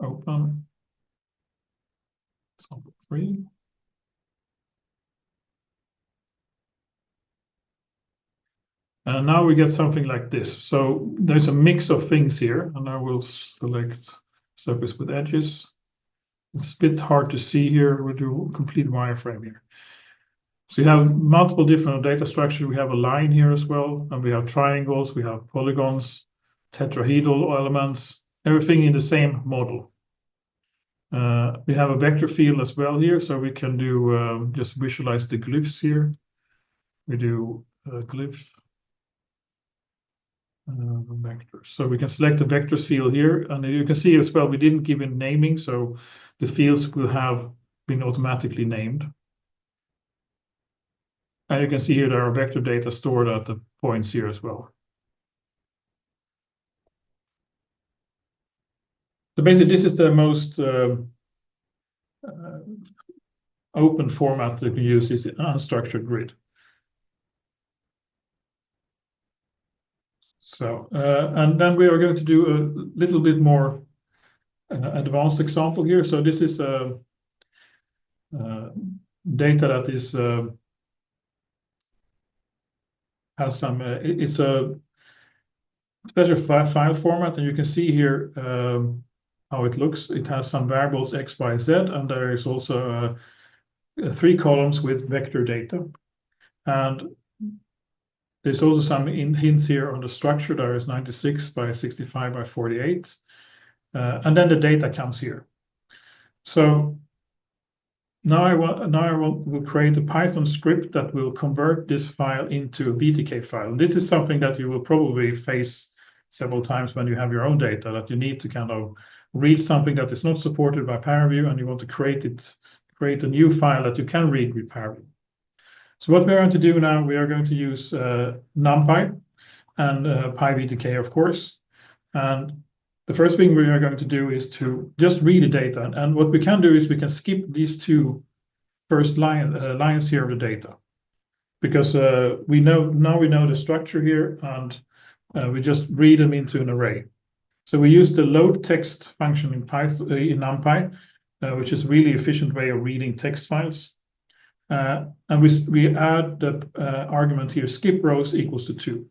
A: open example 3. And now we get something like this. So there's a mix of things here, and I will select surface with edges. It's a bit hard to see here. We'll do complete wireframe here. So you have multiple different data structures. We have a line here as well, and we have triangles, we have polygons, tetrahedral elements, everything in the same model. We have a vector field as well here, so we can do just visualize the glyphs here. We do glyph vectors. So we can select the vectors field here, and you can see as well we didn't give it naming, so the fields will have been automatically named. And you can see here there are vector data stored at the points here as well. So basically, this is the most open format that you can use, is unstructured grid. So, and then we are going to do a little bit more advanced example here. So this is data that is has some. It's a special file format, and you can see here how it looks. It has some variables x, y, z, and there is also 3 columns with vector data. And there's also some hints here on the structure. There is 96 by 65 by 48. And then the data comes here. So now we'll create a Python script that will convert this file into a BTK file. This is something that you will probably face several times when you have your own data, that you need to kind of read something that is not supported by ParaView, and you want to create a new file that you can read with ParaView. So what we're going to do now, we are going to use NumPy and PyBTK, of course. And the first thing we are going to do is to just read the data. And what we can do is we can skip these 2 first lines here of the data, because we know the structure here, and we just read them into an array. So we use the load text function in NumPy, which is a really efficient way of reading text files. And we add the argument here, skip rows equals to 2.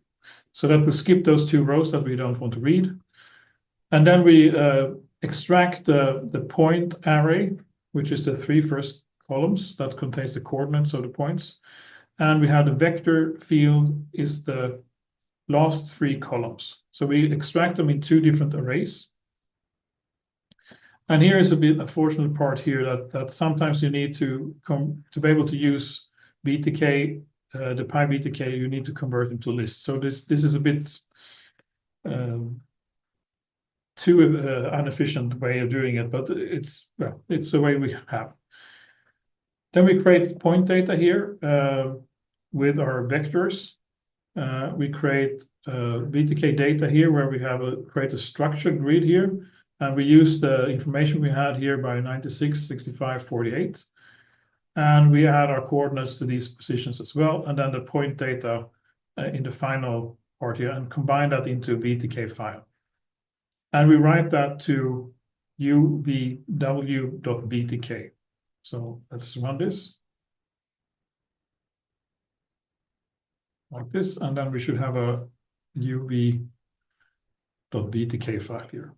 A: So that will skip those 2 rows that we don't want to read. And then we extract the point array, which is the 3 first columns that contains the coordinates of the points. And we have the vector field is the last 3 columns. So we extract them in 2 different arrays. And here is a bit unfortunate part here that sometimes you need to be able to use BTK, the PyBTK, you need to convert into lists. So this is a bit too inefficient way of doing it, but it's the way we have. Then we create point data here with our vectors. We create VTK data here where we create a structured grid here, and we use the information we had here by 96, 65, 48. And we add our coordinates to these positions as well, and then the point data in the final part here, and combine that into a VTK file. And we write that to uvw.vtk. So let's run this. Like this, and then we should have a uv.vtk file here.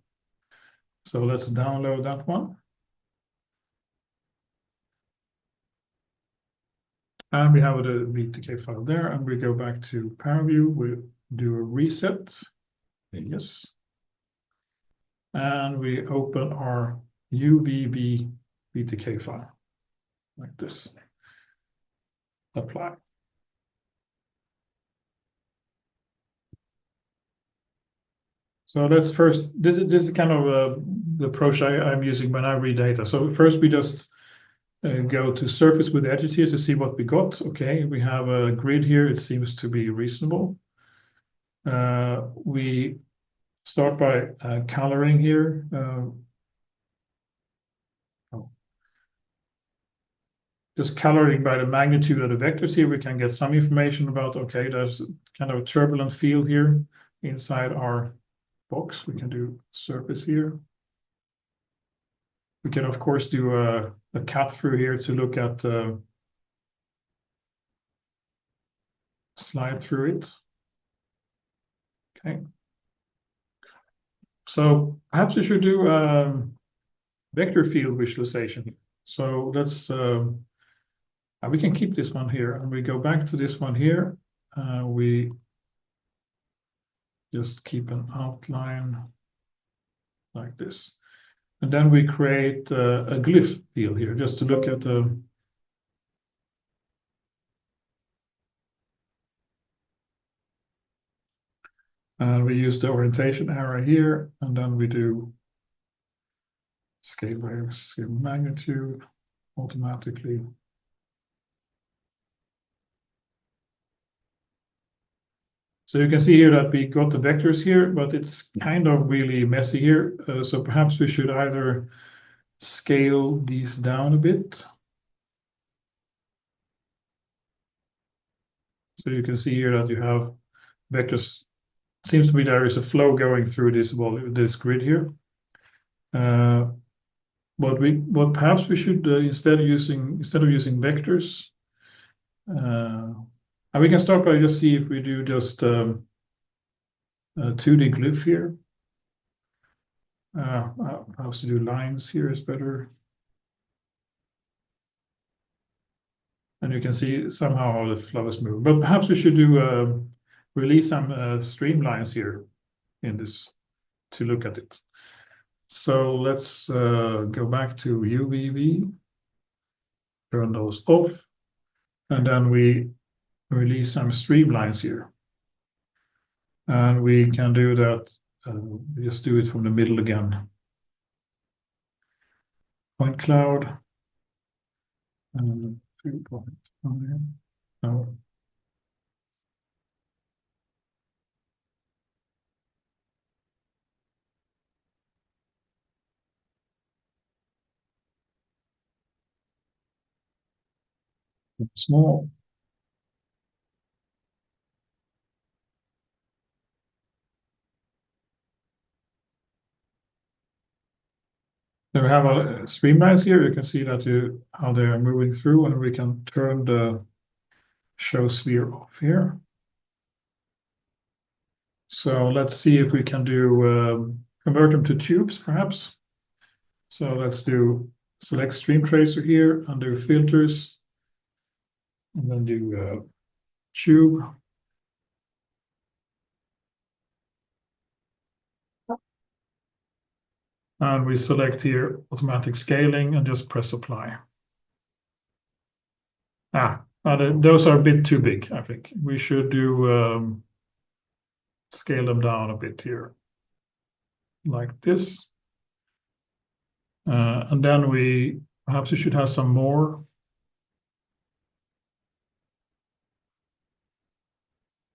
A: So let's download that one. And we have the VTK file there, and we go back to ParaView, we do a reset, yes. And we open our UVB VTK file, like this. Apply. So let's first, this is kind of the approach I'm using when I read data. So first we just go to surface with edges here to see what we got. Okay, we have a grid here. It seems to be reasonable. We start by coloring here. Just coloring by the magnitude of the vectors here, we can get some information about, okay, there's kind of a turbulent field here inside our box. We can do surface here. We can, of course, do a cut through here to look at slide through it. Okay. So perhaps we should do vector field visualization. So let's, we can keep this one here, and we go back to this one here. We just keep an outline like this. And then we create a glyph field here, just to look at the we use the orientation arrow here, and then we do scale by scale magnitude automatically. So you can see here that we got the vectors here, but it's kind of really messy here. So perhaps we should either scale these down a bit. So you can see here that you have vectors. Seems to be there is a flow going through this grid here. What perhaps we should instead of using vectors, and we can start by just see if we do just a 2D glyph here. Perhaps to do lines here is better. And you can see somehow how the flow is moving. But perhaps we should do release some streamlines here in this to look at it. So let's go back to UVV, turn those off, and then we release some streamlines here. And we can do that, just do it from the middle again. Point cloud. And 3 point. No. Small. So we have a streamlines here. You can see that how they are moving through, and we can turn the show sphere off here. So let's see if we can do convert them to tubes, perhaps. So let's do select stream tracer here, and do filters, and then do tube. And we select here automatic scaling and just press apply. Those are a bit too big, I think. We should do scale them down a bit here. like this. And then perhaps we should have some more.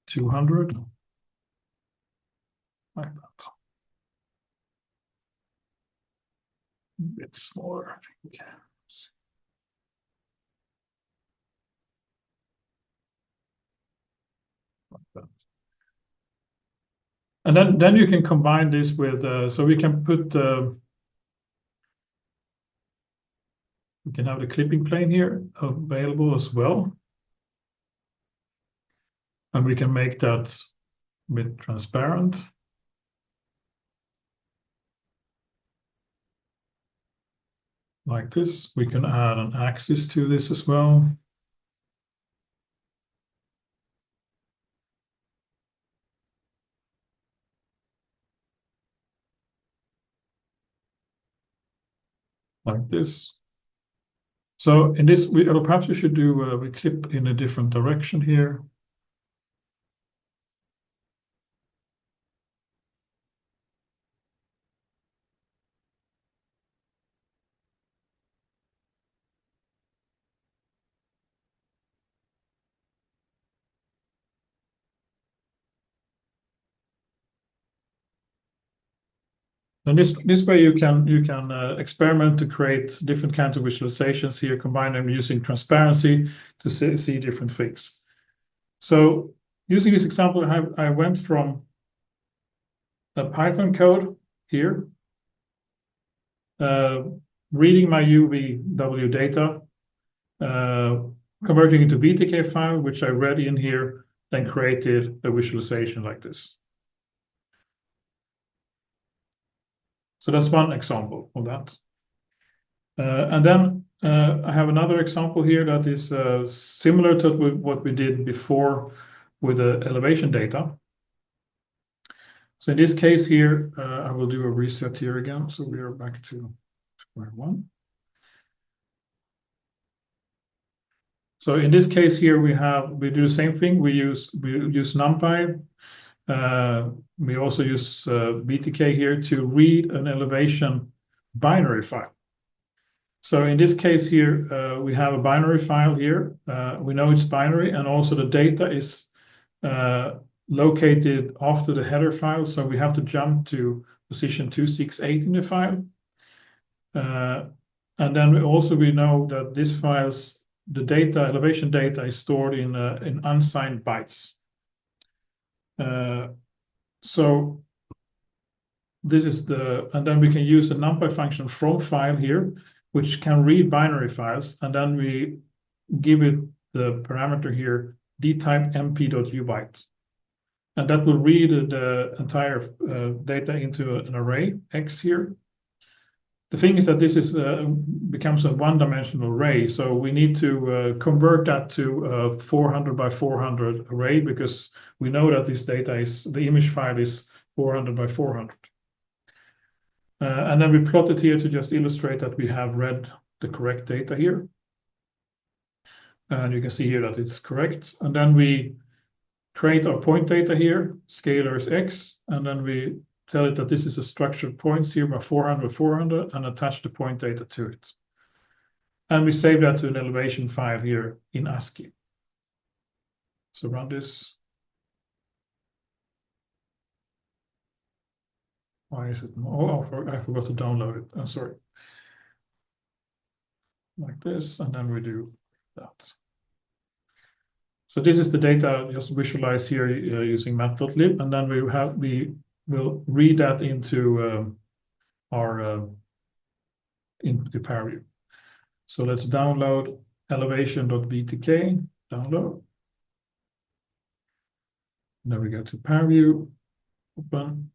A: 200, like that. A bit smaller, I think. Like that. And then you can combine this with, so we can put, we can have the clipping plane here available as well. And we can make that a bit transparent. Like this. We can add an axis to this as well. Like this. So in this, perhaps we should do, we clip in a different direction here. And this way you can experiment to create different kinds of visualizations here, combine them using transparency to see different things. So using this example, I went from a Python code here, reading my UVW data, converting into BTK file, which I read in here, then created a visualization like this. So that's one example of that. And then I have another example here that is similar to what we did before with the elevation data. So in this case here, I will do a reset here again. So we are back to square one. So in this case here, we do the same thing. We use NumPy. We also use BTK here to read an elevation binary file. So in this case here, we have a binary file here. We know it's binary, and also the data is located after the header file. So we have to jump to position 268 in the file. And then we know that this file's elevation data is stored in unsigned bytes. So this is and then we can use the NumPy function from file here, which can read binary files, and then we give it the parameter here, dtype mp.ubyte. And that will read the entire data into an array X here. The thing is that this becomes a one-dimensional array, so we need to convert that to a 400 by 400 array, because we know that this data the image file is 400 by 400. And then we plot it here to just illustrate that we have read the correct data here. And you can see here that it's correct. And then we create our point data here, scalar is X, and then we tell it that this is a structured points here by 400, 400, and attach the point data to it. And we save that to an elevation file here in ASCII. So run this. Why is it? Oh, I forgot to download it. I'm sorry. Like this, and then we do that. So this is the data just visualized here using matplotlib, and then we will read that into into ParaView. So let's download elevation.btk, download. And then we go to ParaView, open,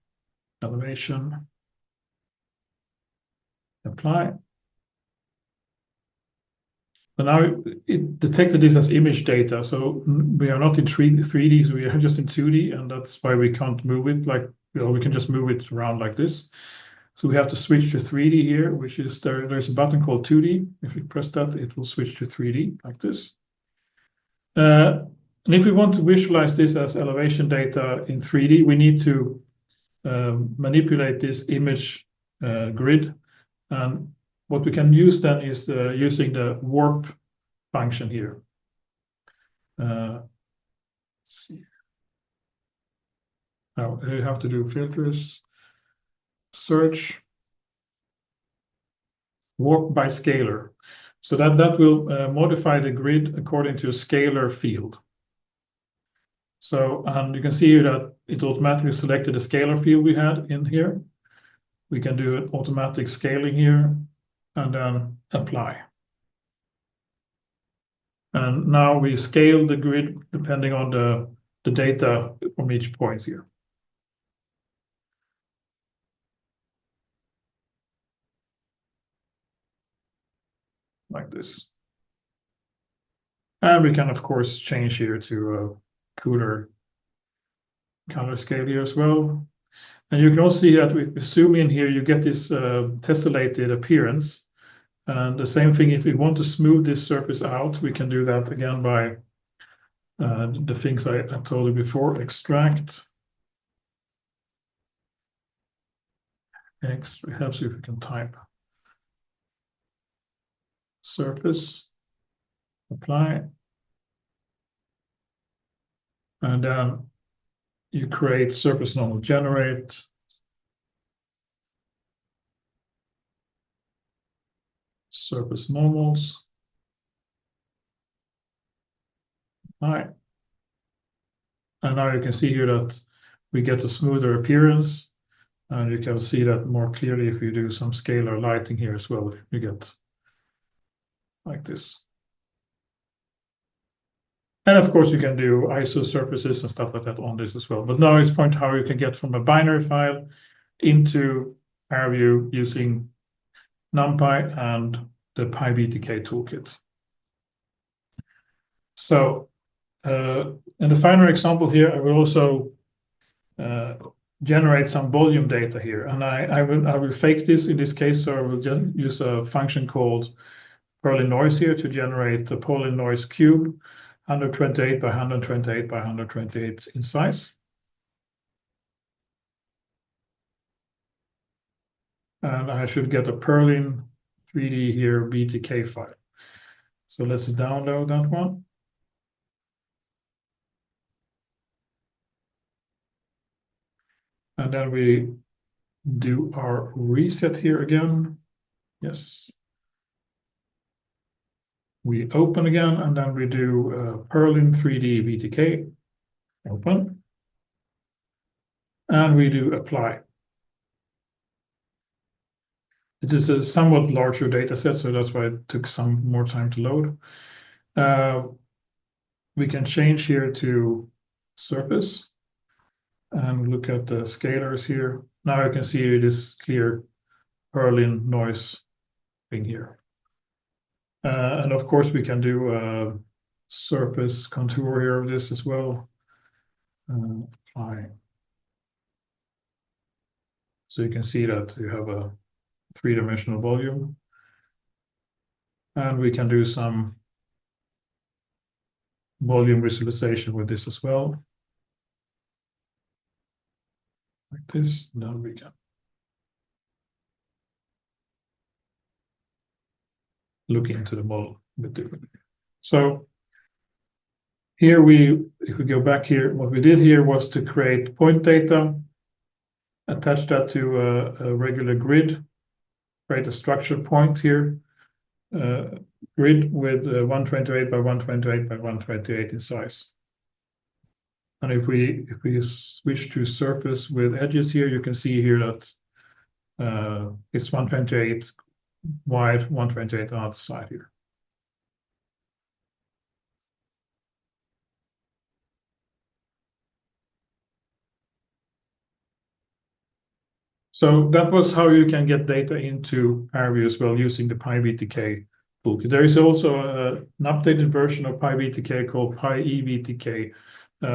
A: elevation, apply. But now it detected this as image data, so we are not in 3D, so we are just in 2D, and that's why we can't move it like, we can just move it around like this. So we have to switch to 3D here, which is there's a button called 2D. If you press that, it will switch to 3D like this. And if we want to visualize this as elevation data in 3D, we need to manipulate this image grid. And what we can use then is using the warp function here. Let's see. Now you have to do filters, search, warp by scalar. So that will modify the grid according to a scalar field. So, and you can see here that it automatically selected the scalar field we had in here. We can do an automatic scaling here and then apply. And now we scale the grid depending on the data from each point here. Like this. And we can, of course, change here to a cooler color scale here as well. And you can also see that we zoom in here, you get this tessellated appearance. And the same thing, if we want to smooth this surface out, we can do that again by the things I told you before, extract. X helps you if you can type. Surface, apply. And then you create surface normal, generate. Surface normals. All right. And now you can see here that we get a smoother appearance. And you can see that more clearly if you do some scalar lighting here as well. You get like this. And of course, you can do ISO surfaces and stuff like that on this as well. But now it's point how you can get from a binary file into ParaView using NumPy and the PyBTK toolkit. So in the final example here, I will also generate some volume data here. And I will fake this in this case, so I will just use a function called Perlin noise here to generate the Perlin noise cube, 128 by 128 by 128 in size. And I should get a Perlin 3D here BTK file. So let's download that one. And then we do our reset here again. Yes. We open again, and then we do Perlin 3D BTK, open. And we do apply. It is a somewhat larger data set, so that's why it took some more time to load. We can change here to surface and look at the scalars here. Now you can see this clear Perlin noise thing here. And of course, we can do a surface contour here of this as well. Apply. So you can see that you have a three-dimensional volume. And we can do some volume visualization with this as well. Like this, now we can look into the model a bit differently. So here if we go back here, what we did here was to create point data, attach that to a regular grid, create a structured point here, grid with 128 by 128 by 128 in size. And if we switch to surface with edges here, you can see here that it's 128 wide, 128 on the side here. So that was how you can get data into ParaView as well using the PyBTK toolkit. There is also an updated version of PyBTK called PyEBTK,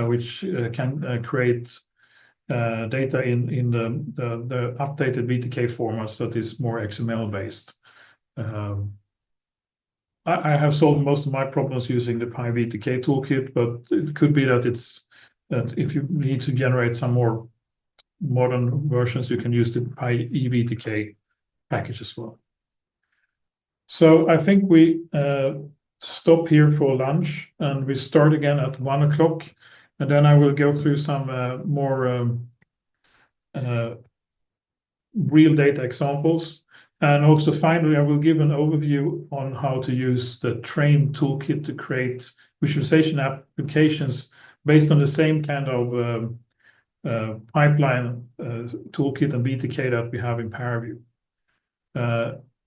A: which can create data in the updated BTK formats that is more XML based. I have solved most of my problems using the PyBTK toolkit, but it could be that if you need to generate some more modern versions, you can use the PyEVTK package as well. So I think we stop here for lunch, and we start again at 1 o'clock, and then I will go through some more real data examples. And also finally, I will give an overview on how to use the Trame toolkit to create visualization applications based on the same kind of pipeline toolkit and VTK that we have in ParaView.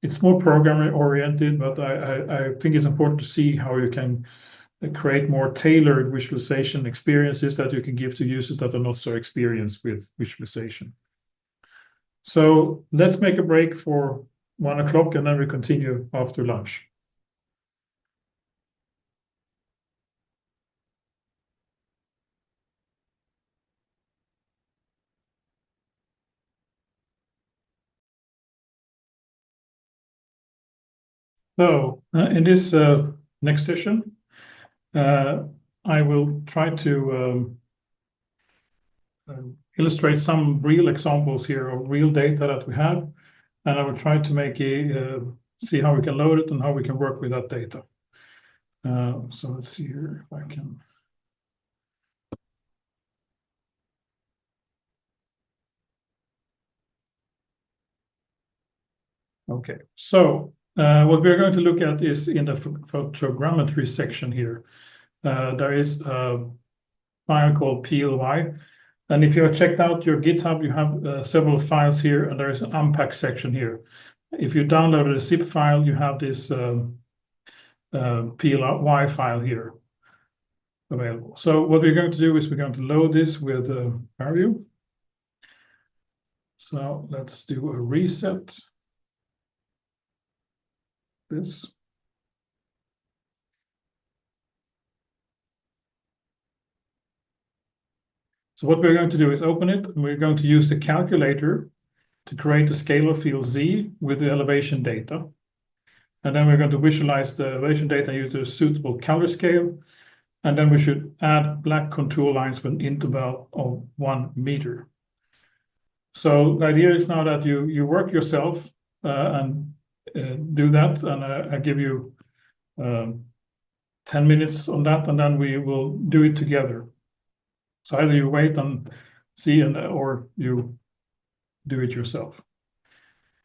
A: It's more programmer oriented, but I think it's important to see how you can create more tailored visualization experiences that you can give to users that are not so experienced with visualization. So let's make a break for 1 o'clock, and then we continue after lunch. So in this next session, I will try to illustrate some real examples here of real data that we have, and I will try to make see how we can load it and how we can work with that data. So let's see here if I can. Okay, so what we're going to look at is in the photogrammetry section here. There is a file called PLY. And if you have checked out your GitHub, you have several files here, and there is an unpack section here. If you download a zip file, you have this PLY file here available. So what we're going to do is we're going to load this with ParaView. So let's do a reset. This. So what we're going to do is open it, and we're going to use the calculator to create a scalar field Z with the elevation data. And then we're going to visualize the elevation data and use a suitable color scale. And then we should add black contour lines with an interval of 1 meter. So the idea is now that you work yourself and do that, and I give you 10 minutes on that, and then we will do it together. So either you wait and see, or you do it yourself.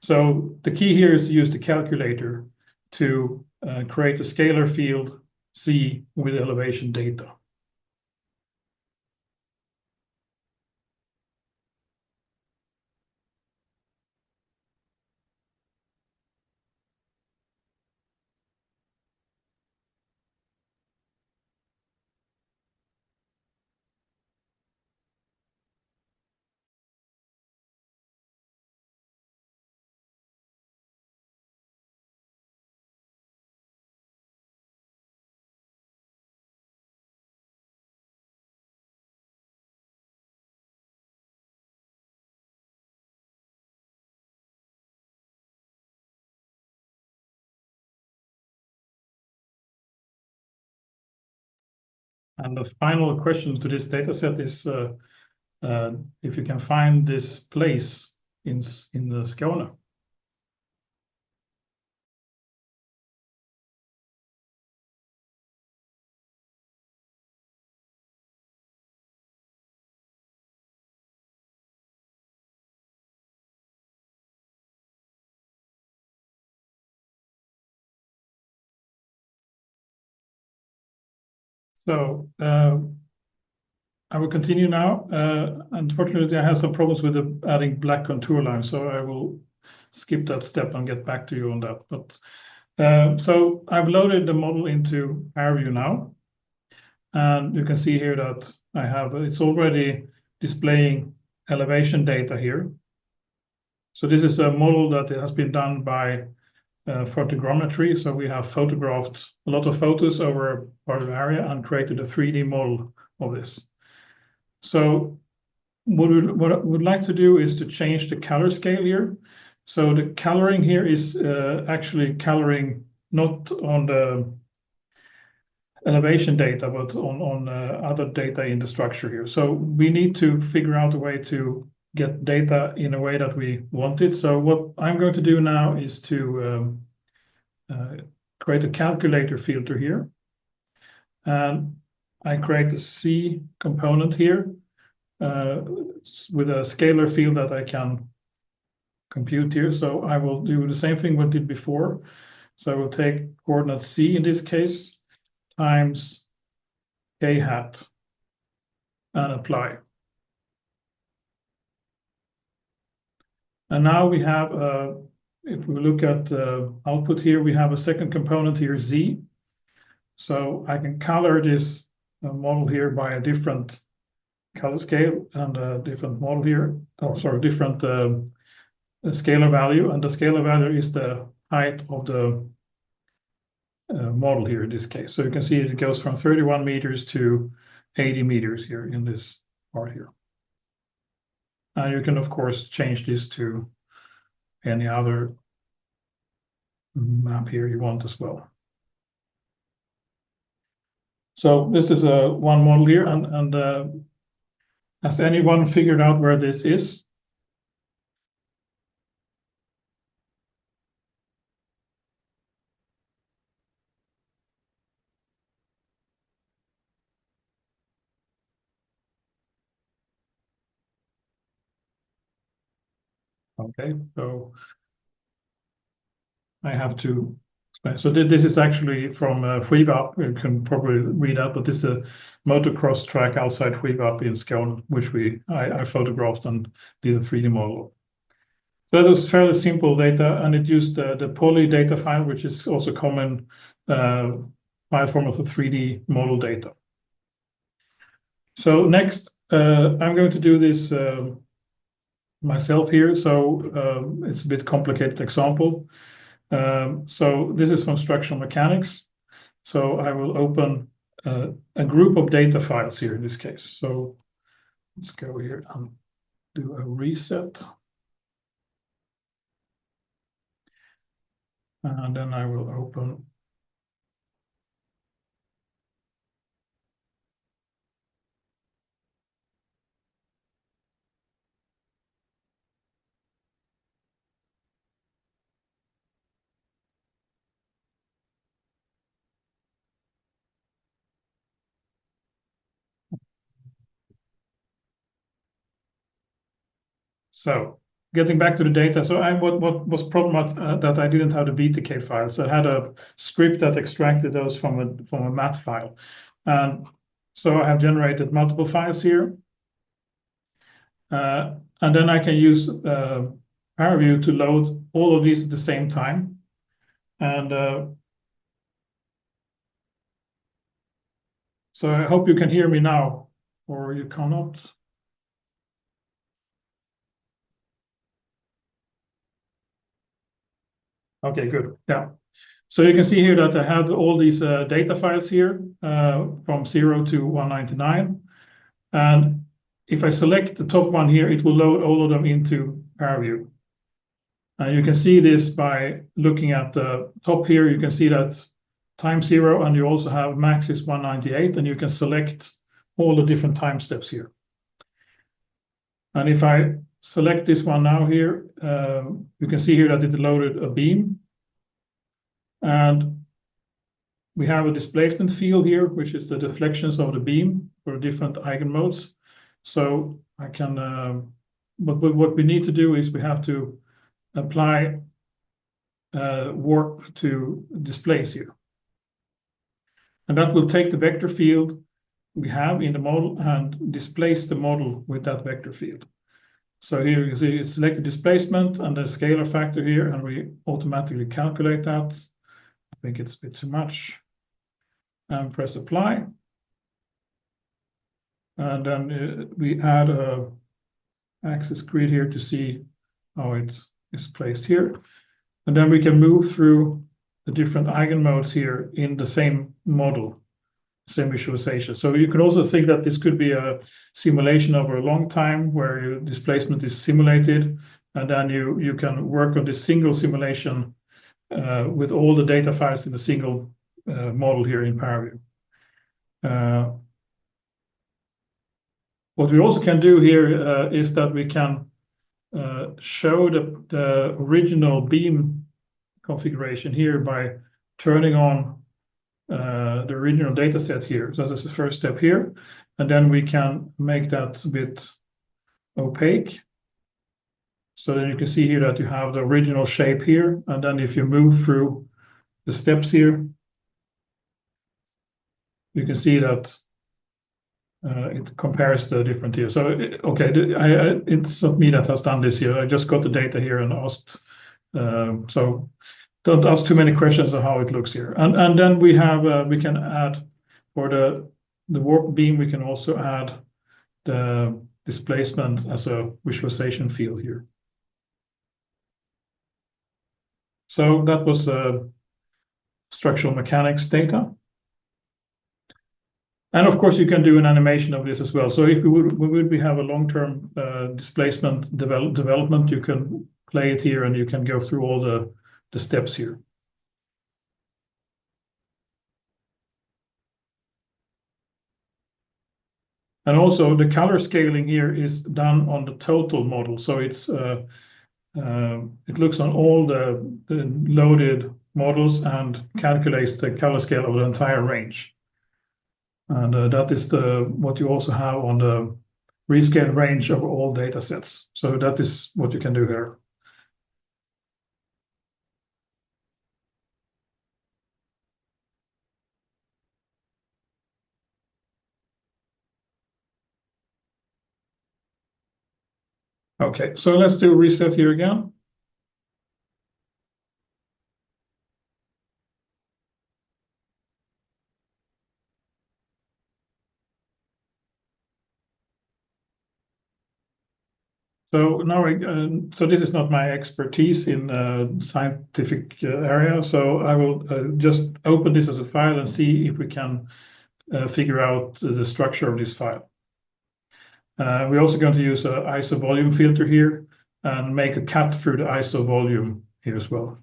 A: So the key here is to use the calculator to create a scalar field C with elevation data. And the final question to this data set is if you can find this place in the Skåne. So I will continue now. Unfortunately, I have some problems with adding black contour lines, so I will skip that step and get back to you on that. But so I've loaded the model into ParaView now, and you can see here that I have it's already displaying elevation data here. So this is a model that has been done by photogrammetry. So we have photographed a lot of photos over a part of the area and created a 3D model of this. So what I would like to do is to change the color scale here. So the coloring here is actually coloring not on the elevation data, but on other data in the structure here. So we need to figure out a way to get data in a way that we want it. So what I'm going to do now is to create a calculator filter here. And I create a C component here with a scalar field that I can compute here. So I will do the same thing we did before. So I will take coordinate C in this case times k hat and apply. And now we have, if we look at output here, we have a second component here, Z. So I can color this model here by a different color scale and a different model here. Oh, sorry, different scalar value. And the scalar value is the height of the model here in this case. So you can see it goes from 31 meters to 80 meters here in this part here. And you can, of course, change this to any other map here you want as well. So this is one model here, and has anyone figured out where this is? Okay, so I have to explain. So this is actually from Skiva. You can probably read out, but this is a motocross track outside Skiva in Skåne, which I photographed and did a 3D model. So that was fairly simple data, and it used the poly data file, which is also common file format for 3D model data. So next, I'm going to do this myself here. So it's a bit complicated example. So this is from structural mechanics. So I will open a group of data files here in this case. So let's go here and do a reset. And then I will open So getting back to the data, so what was problem that I didn't have the VTK files. I had a script that extracted those from a math file, and so I have generated multiple files here, and then I can use ParaView to load all of these at the same time, and so I hope you can hear me now, or you cannot. Okay, good. Yeah. So you can see here that I have all these data files here from 0 to 199. And if I select the top one here, it will load all of them into ParaView. And you can see this by looking at the top here. You can see that time 0, and you also have max is 198, and you can select all the different time steps here. And if I select this one now here, you can see here that it loaded a beam. And we have a displacement field here, which is the deflections of the beam for different eigenmodes. So I can, but what we need to do is we have to apply warp to displace here. And that will take the vector field we have in the model and displace the model with that vector field. So here you can see it's selected displacement and the scalar factor here, and we automatically calculate that. I think it's a bit too much. And press apply. And then we add a axis grid here to see how it is placed here. And then we can move through the different eigenmodes here in the same model, same visualization. So you could also think that this could be a simulation over a long time where your displacement is simulated, and then you can work on this single simulation with all the data files in a single model here in ParaView. What we also can do here is that we can show the original beam configuration here by turning on the original data set here. So that's the first step here. And then we can make that a bit opaque. So then you can see here that you have the original shape here. And then if you move through the steps here, you can see that it compares the different here. So, okay, it's not me that has done this here. I just got the data here and asked. So don't ask too many questions on how it looks here. And then we have, we can add for the warp beam, we can also add the displacement as a visualization field here. So that was structural mechanics data. And of course, you can do an animation of this as well. So if we have a long-term displacement development, you can play it here and you can go through all the steps here. And also the color scaling here is done on the total model. So it's it looks on all the loaded models and calculates the color scale of the entire range. And that is what you also have on the rescale range of all data sets. So that is what you can do here. Okay, so let's do a reset here again. So now, so this is not my expertise in scientific area. So I will just open this as a file and see if we can figure out the structure of this file. We're also going to use an ISO volume filter here and make a cut through the ISO volume here as well.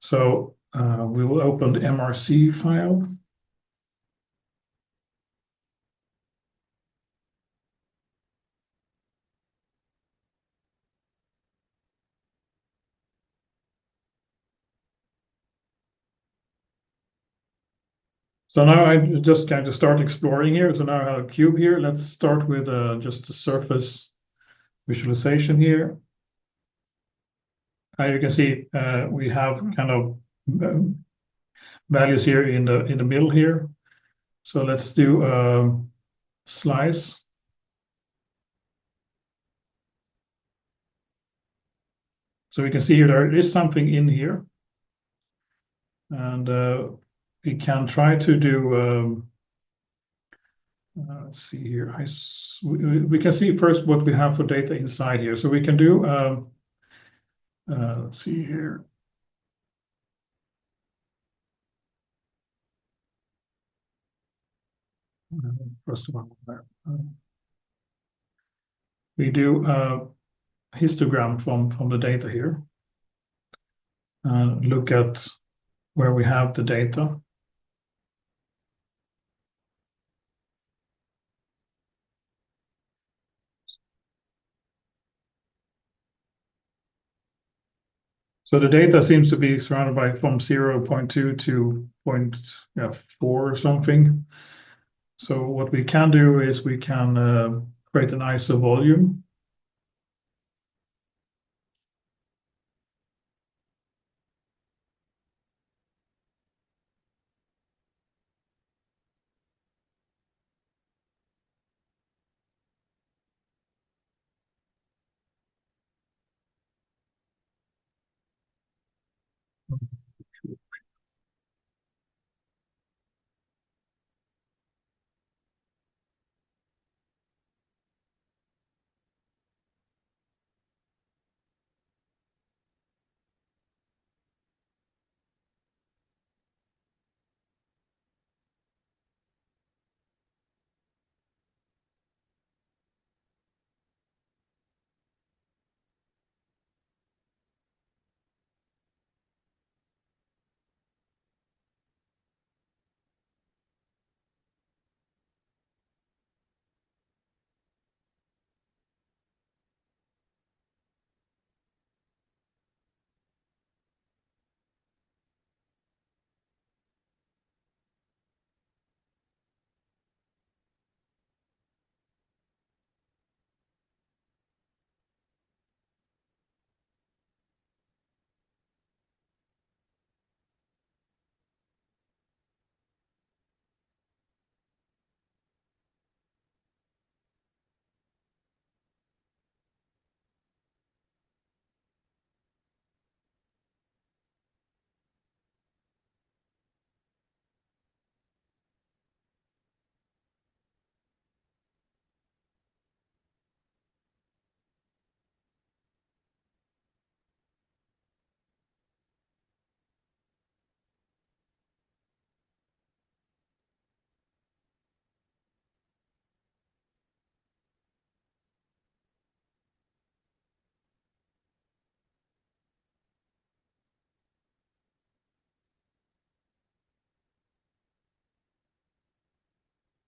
A: So we will open the MRC file. So now I'm just going to start exploring here. So now I have a cube here. Let's start with just a surface visualization here. You can see we have kind of values here in the middle here. So let's do a slice. So we can see here there is something in here. And we can try to do, let's see here. We can see first what we have for data inside here. So we can do, let's see here. First one, we do a histogram from the data here. And look at where we have the data. So the data seems to be surrounded by from 0.2 to 0.4 or something. So what we can do is we can create an ISO volume.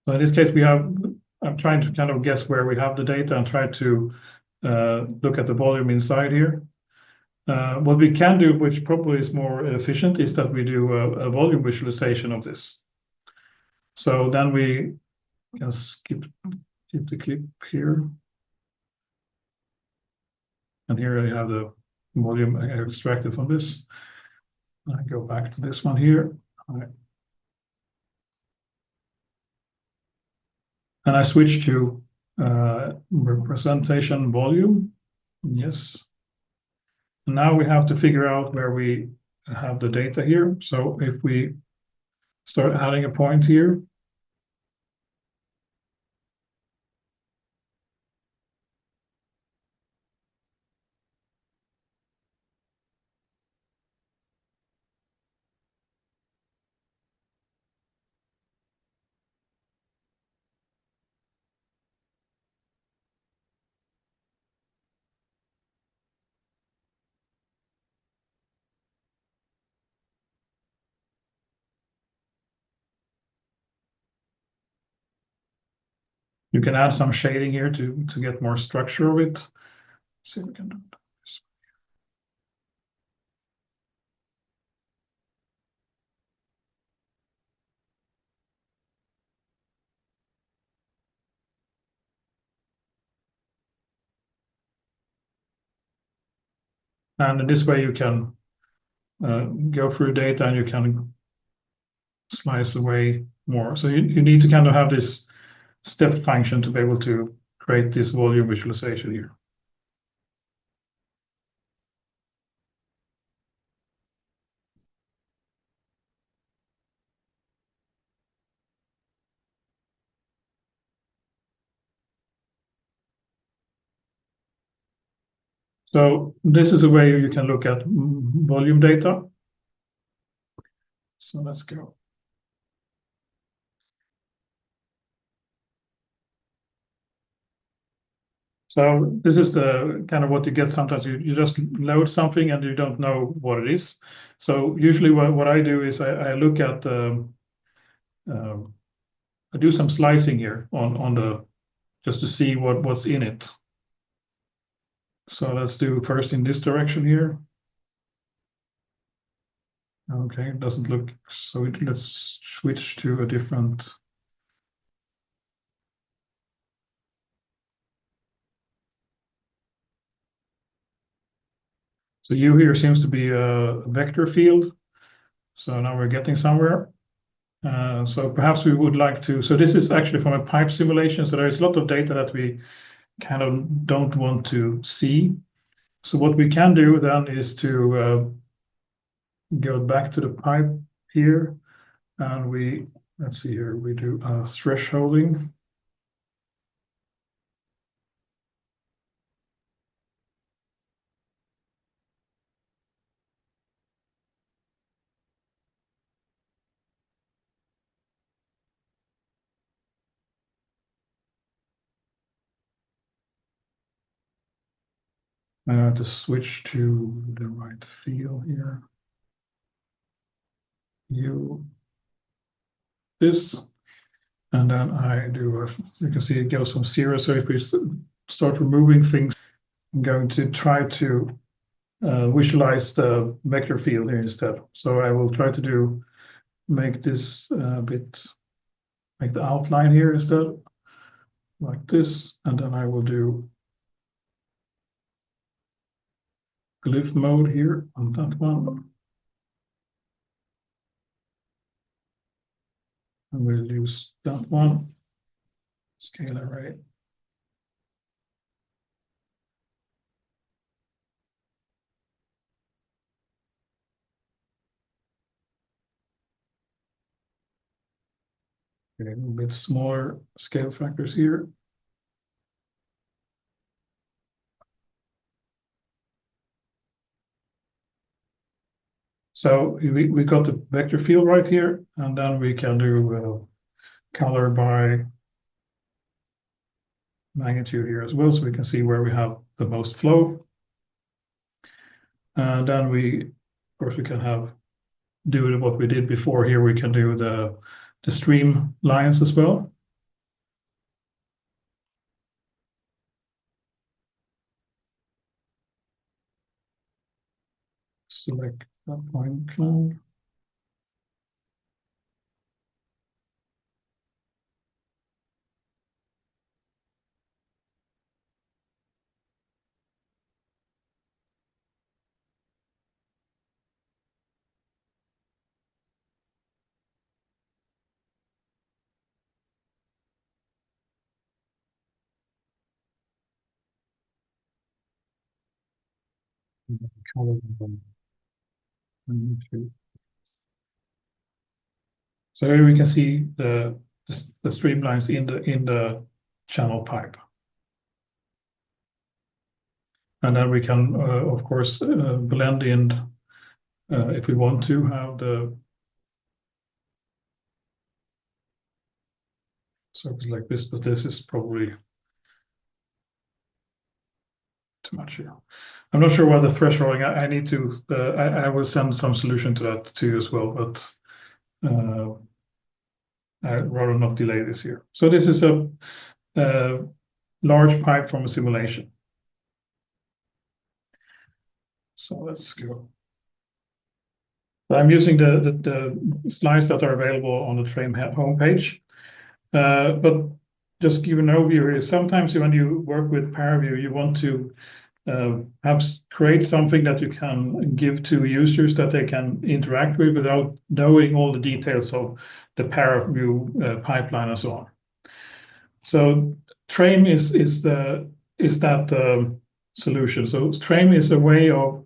A: So in this case, I'm trying to kind of guess where we have the data and try to look at the volume inside here. What we can do, which probably is more efficient, is that we do a volume visualization of this. So then we can skip the clip here. And here I have the volume I extracted from this. I go back to this one here. And I switch to representation volume. Yes. And now we have to figure out where we have the data here. So if we start adding a point here, you can add some shading here to get more structure of it. Let's see if we can do this. And in this way, you can go through data and you can slice away more. So you need to kind of have this step function to be able to create this volume visualization here. So this is a way you can look at volume data. So let's go. So this is the kind of what you get sometimes. You just load something and you don't know what it is. So usually what I do is I look at I do some slicing here on the just to see what's in it. So let's do first in this direction here. Okay, it doesn't look so. Let's switch to a different. So U here seems to be a vector field. So now we're getting somewhere. So perhaps we would like to. So this is actually from a pipe simulation. So there is a lot of data that we kind of don't want to see. So what we can do then is to go back to the pipe here, and let's see here, we do thresholding. To switch to the right field here. This, and then I do, you can see it goes from 0. So if we start removing things, I'm going to try to visualize the vector field here instead. So I will try to make this a bit, make the outline here instead, like this, and then I will do glyph mode here on that one. And we'll use that one, scale array. A little bit smaller scale factors here. So we got the vector field right here, and then we can do color by magnitude here as well, so we can see where we have the most flow. And then of course, we can do what we did before here. We can do the stream lines as well. select that point cloud. So here we can see the streamlines in the channel pipe. And then we can, of course, blend in, if we want to have the surface like this, but this is probably too much here. I'm not sure what the thresholding, I need to, I will send some solution to that too as well, but I'd rather not delay this here. So this is a large pipe from a simulation. So let's go. I'm using the slides that are available on the Trame homepage. But just give an overview here. Sometimes when you work with ParaView, you want to create something that you can give to users that they can interact with without knowing all the details of the ParaView pipeline and so on. So Trame is that solution. So Trame is a way of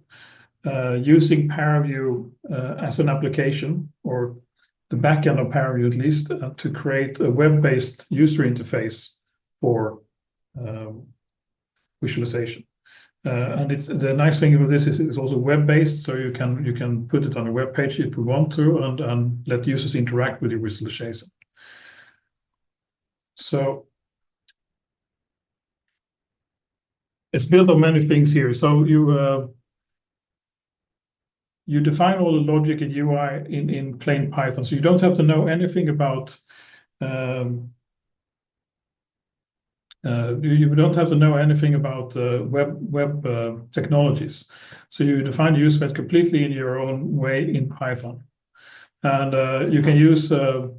A: using ParaView as an application, or the backend of ParaView at least, to create a web-based user interface for visualization. And it's the nice thing about this is it's also web-based, so you can put it on a web page if we want to, and let users interact with your visualization. So it's built on many things here. So you define all the logic and UI in plain Python, so you don't have to know anything about you don't have to know anything about web technologies. So you define the user space completely in your own way in Python, and you can use all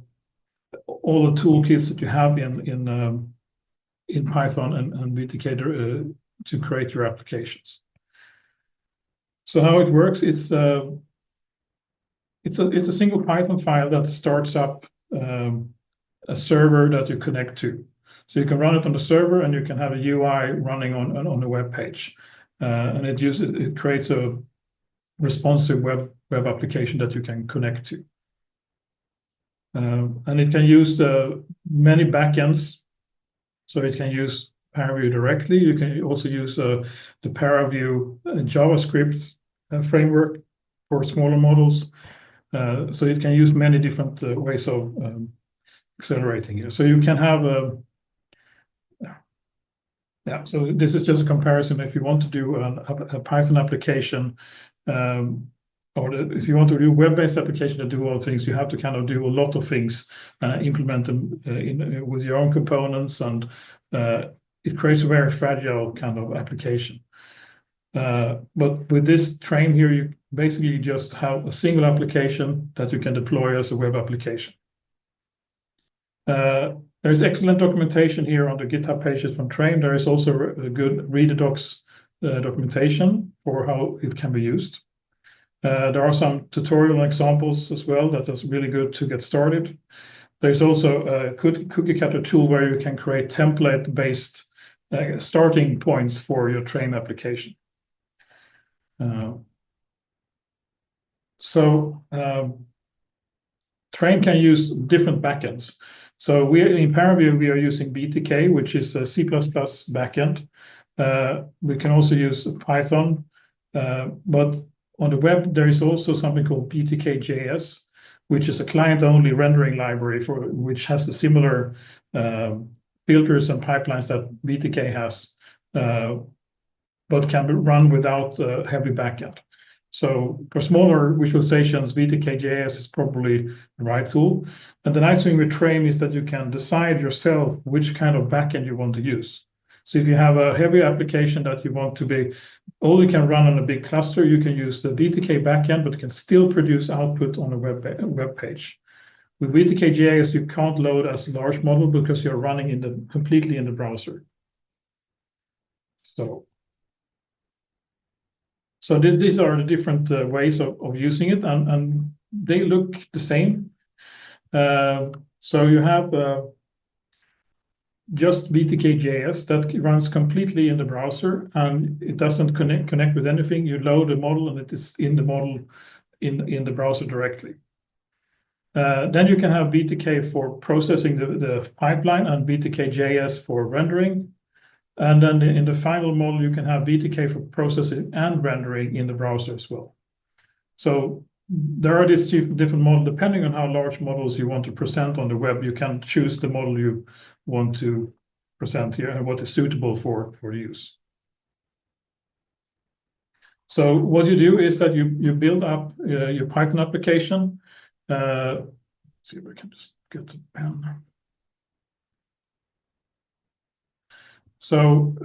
A: the toolkits that you have in Python and BTK to create your applications. So how it works, it's a single Python file that starts up a server that you connect to. So you can run it on the server, and you can have a UI running on the web page, and it creates a responsive web application that you can connect to, and it can use many backends. So it can use ParaView directly. You can also use the ParaView JavaScript framework for smaller models. So it can use many different ways of accelerating it. So you can have so this is just a comparison. If you want to do a Python application, or if you want to do a web-based application to do all things, you have to kind of do a lot of things, implement them with your own components, and it creates a very fragile kind of application. But with this Trame here, you basically just have a single application that you can deploy as a web application. There's excellent documentation here on the GitHub pages from Trame. There is also a good read the docs documentation for how it can be used. There are some tutorial examples as well that is really good to get started. There's also a cookie cutter tool where you can create template-based starting points for your Trame application. Trame can use different backends. So in ParaView, we are using BTK, which is a C++ backend. We can also use Python, but on the web, there is also something called BTK.js, which is a client-only rendering library which has the similar filters and pipelines that BTK has, but can be run without a heavy backend. So for smaller visualizations, BTK.js is probably the right tool. And the nice thing with Trame is that you can decide yourself which kind of backend you want to use. So if you have a heavy application that you want to be only can run on a big cluster, you can use the VTK backend, but can still produce output on a web page. With VTK.js, you can't load as a large model because you're running completely in the browser. So these are the different ways of using it, and they look the same. So you have just VTK.js that runs completely in the browser, and it doesn't connect with anything. You load a model, and it is in the model in the browser directly. Then you can have VTK for processing the pipeline and VTK.js for rendering. And then in the final model, you can have VTK for processing and rendering in the browser as well. So there are these different models. Depending on how large models you want to present on the web, you can choose the model you want to present here and what is suitable for use. So what you do is that you build up your Python application. Let's see if I can just get the pen. So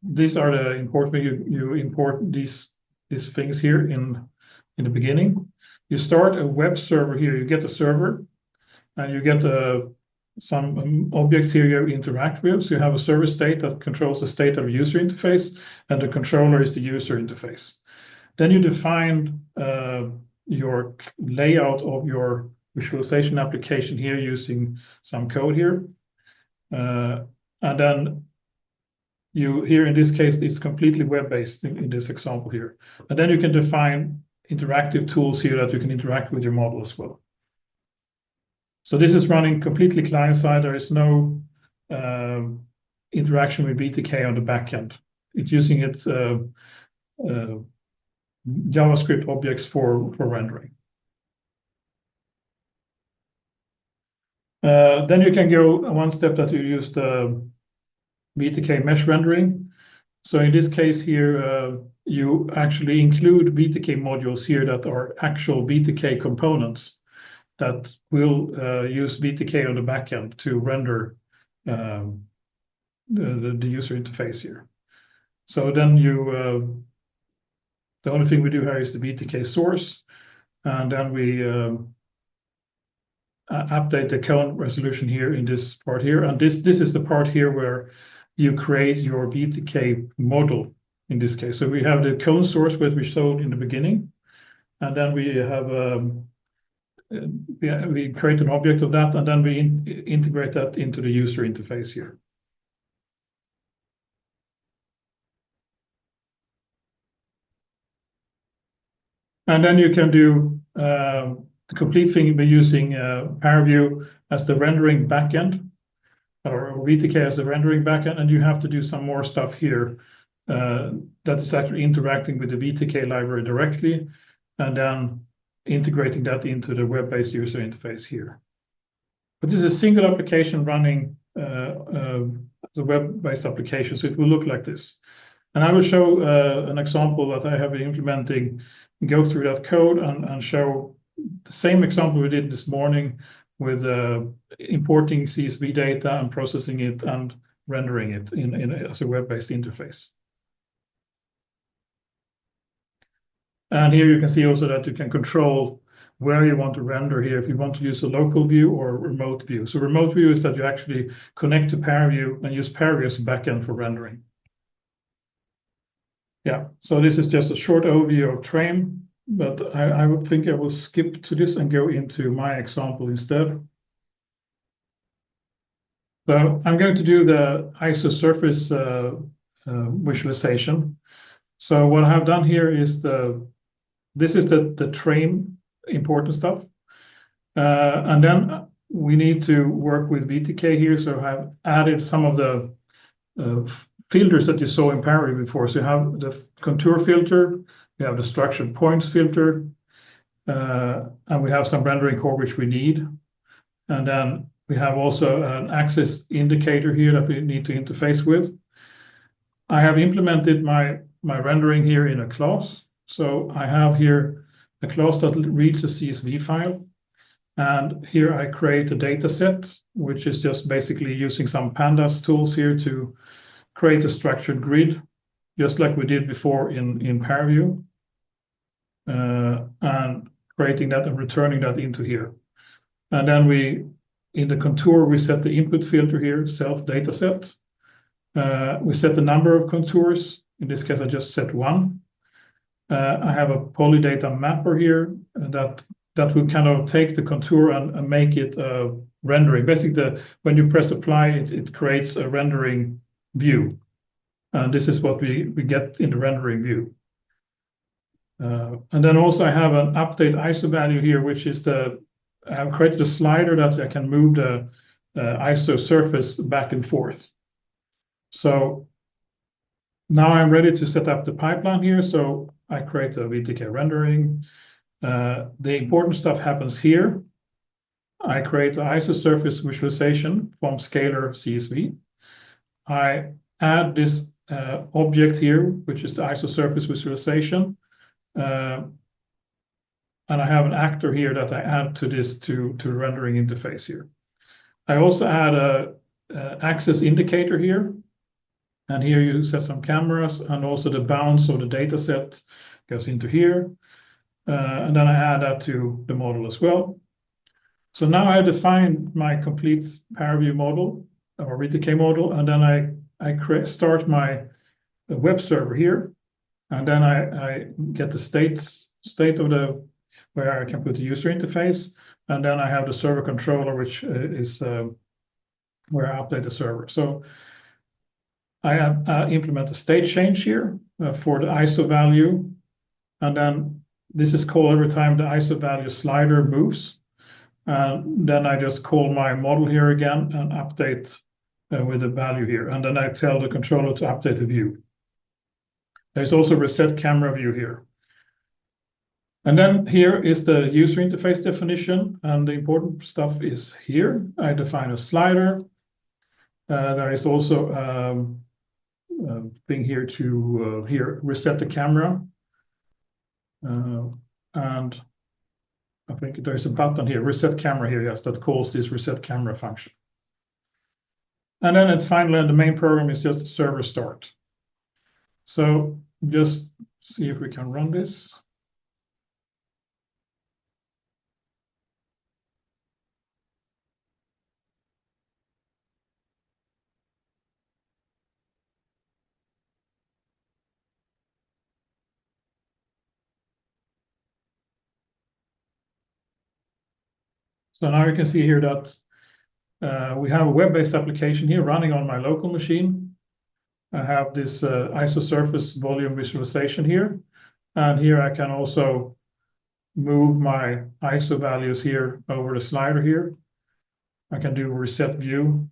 A: these are the important. You import these things here in the beginning. You start a web server here. You get a server, and you get some objects here you interact with. So you have a server state that controls the state of the user interface, and the controller is the user interface. Then you define your layout of your visualization application here using some code here, and then here in this case, it's completely web-based in this example here. And then you can define interactive tools here that you can interact with your model as well. So this is running completely client-side. There is no interaction with VTK on the backend. It's using its JavaScript objects for rendering. Then you can go one step that you use the VTK mesh rendering. So in this case here, you actually include VTK modules here that are actual VTK components that will use VTK on the backend to render the user interface here. So then the only thing we do here is the VTK source, and then we update the cone resolution here in this part here. And this is the part here where you create your VTK model in this case. So we have the cone source which we showed in the beginning, and then we have we create an object of that, and then we integrate that into the user interface here. And then you can do the complete thing by using ParaView as the rendering backend, or VTK as the rendering backend, and you have to do some more stuff here that is actually interacting with the VTK library directly, and then integrating that into the web-based user interface here. But this is a single application running the web-based application, so it will look like this. And I will show an example that I have been implementing, go through that code and show the same example we did this morning with importing CSV data and processing it and rendering it as a web-based interface. And here you can see also that you can control where you want to render here, if you want to use a local view or a remote view. So remote view is that you actually connect to ParaView and use ParaView as a backend for rendering. Yeah, so this is just a short overview of Trame, but I would think I will skip to this and go into my example instead. So I'm going to do the ISO surface visualization. So what I have done here is this is the Trame important stuff. And then we need to work with VTK here. So I've added some of the filters that you saw in ParaView before. So you have the contour filter, we have the structured points filter, and we have some rendering core which we need. And then we have also an axis indicator here that we need to interface with. I have implemented my rendering here in a class. So I have here a class that reads a CSV file. And here I create a data set, which is just basically using some pandas tools here to create a structured grid, just like we did before in ParaView, and creating that and returning that into here. And then in the contour, we set the input filter here, self dataset. We set the number of contours. In this case, I just set one. I have a polydata mapper here that will kind of take the contour and make it rendering. Basically, when you press apply, it creates a rendering view. And this is what we get in the rendering view. And then also I have an update ISO value here, which is I have created a slider that I can move the ISO surface back and forth. So now I'm ready to set up the pipeline here. So I create a VTK rendering. The important stuff happens here. I create the ISO surface visualization from scalar CSV. I add this object here, which is the ISO surface visualization. And I have an actor here that I add to this to rendering interface here. I also add a access indicator here. And here you set some cameras, and also the bounds of the data set goes into here. And then I add that to the model as well. So now I define my complete ParaView model or VTK model, and then I start my web server here, and then I get the state of where I can put the user interface, and then I have the server controller, which is where I update the server. So I implement a state change here for the ISO value, and then this is called every time the ISO value slider moves. Then I just call my model here again and update with the value here, and then I tell the controller to update the view. There's also reset camera view here. And then here is the user interface definition, and the important stuff is here. I define a slider. There is also a thing here to reset the camera. And I think there's a button here, reset camera here, yes, that calls this reset camera function. And then finally, the main program is just server start. So just see if we can run this. So now you can see here that we have a web-based application here running on my local machine. I have this ISO surface volume visualization here. And here I can also move my ISO values here over the slider here. I can do reset view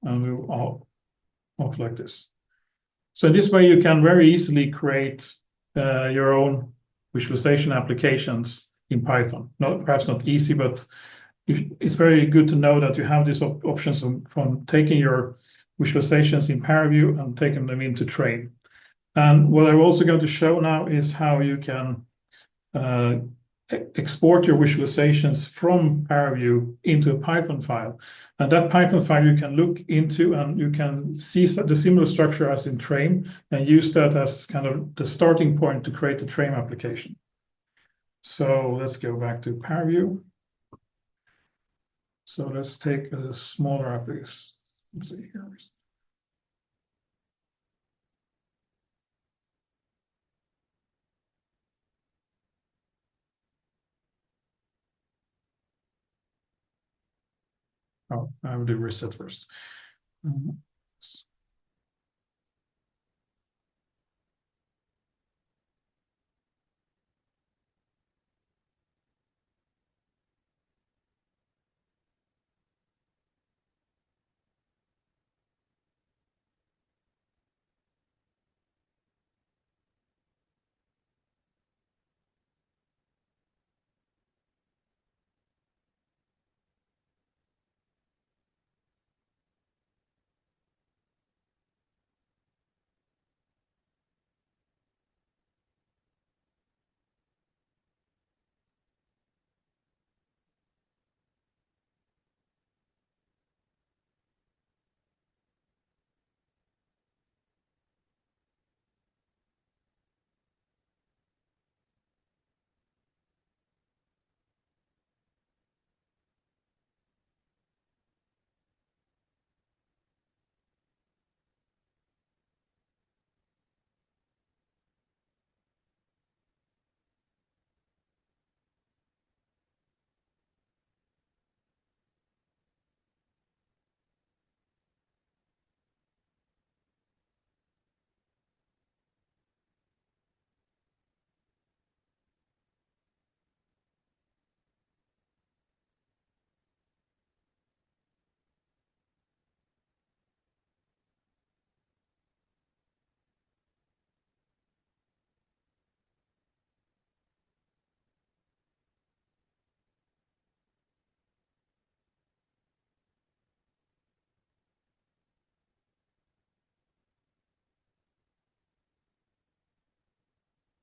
A: and move off like this. So in this way, you can very easily create your own visualization applications in Python. Perhaps not easy, but it's very good to know that you have these options from taking your visualizations in ParaView and taking them into Trame. And what I'm also going to show now is how you can export your visualizations from ParaView into a Python file. And that Python file you can look into, and you can see the similar structure as in Trame and use that as kind of the starting point to create the Trame application. So let's go back to ParaView. So let's take a smaller application. Let's see here. Oh, I will do reset first.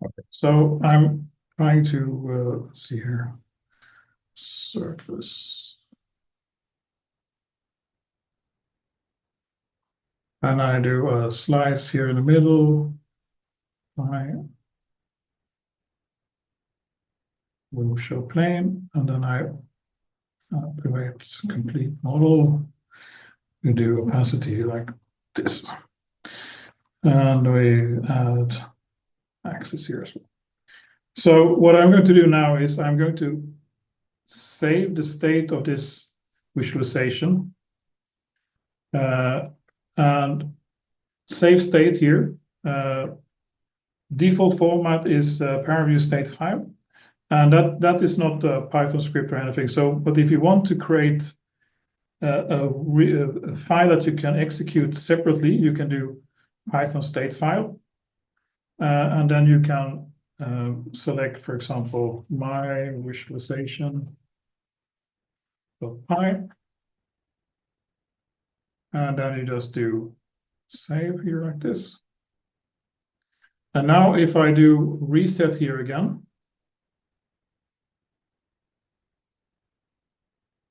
A: Okay. So I'm trying to let's see here, surface, and I do a slice here in the middle. I will show plane, and then I activate complete model. We do opacity like this, and we add axis here as well. So what I'm going to do now is I'm going to save the state of this visualization, and save state here. Default format is ParaView state file, and that is not a Python script or anything. So, but if you want to create a file that you can execute separately, you can do Python state file, and then you can select, for example, my visualization.py, and then you just do save here like this. And now if I do reset here again,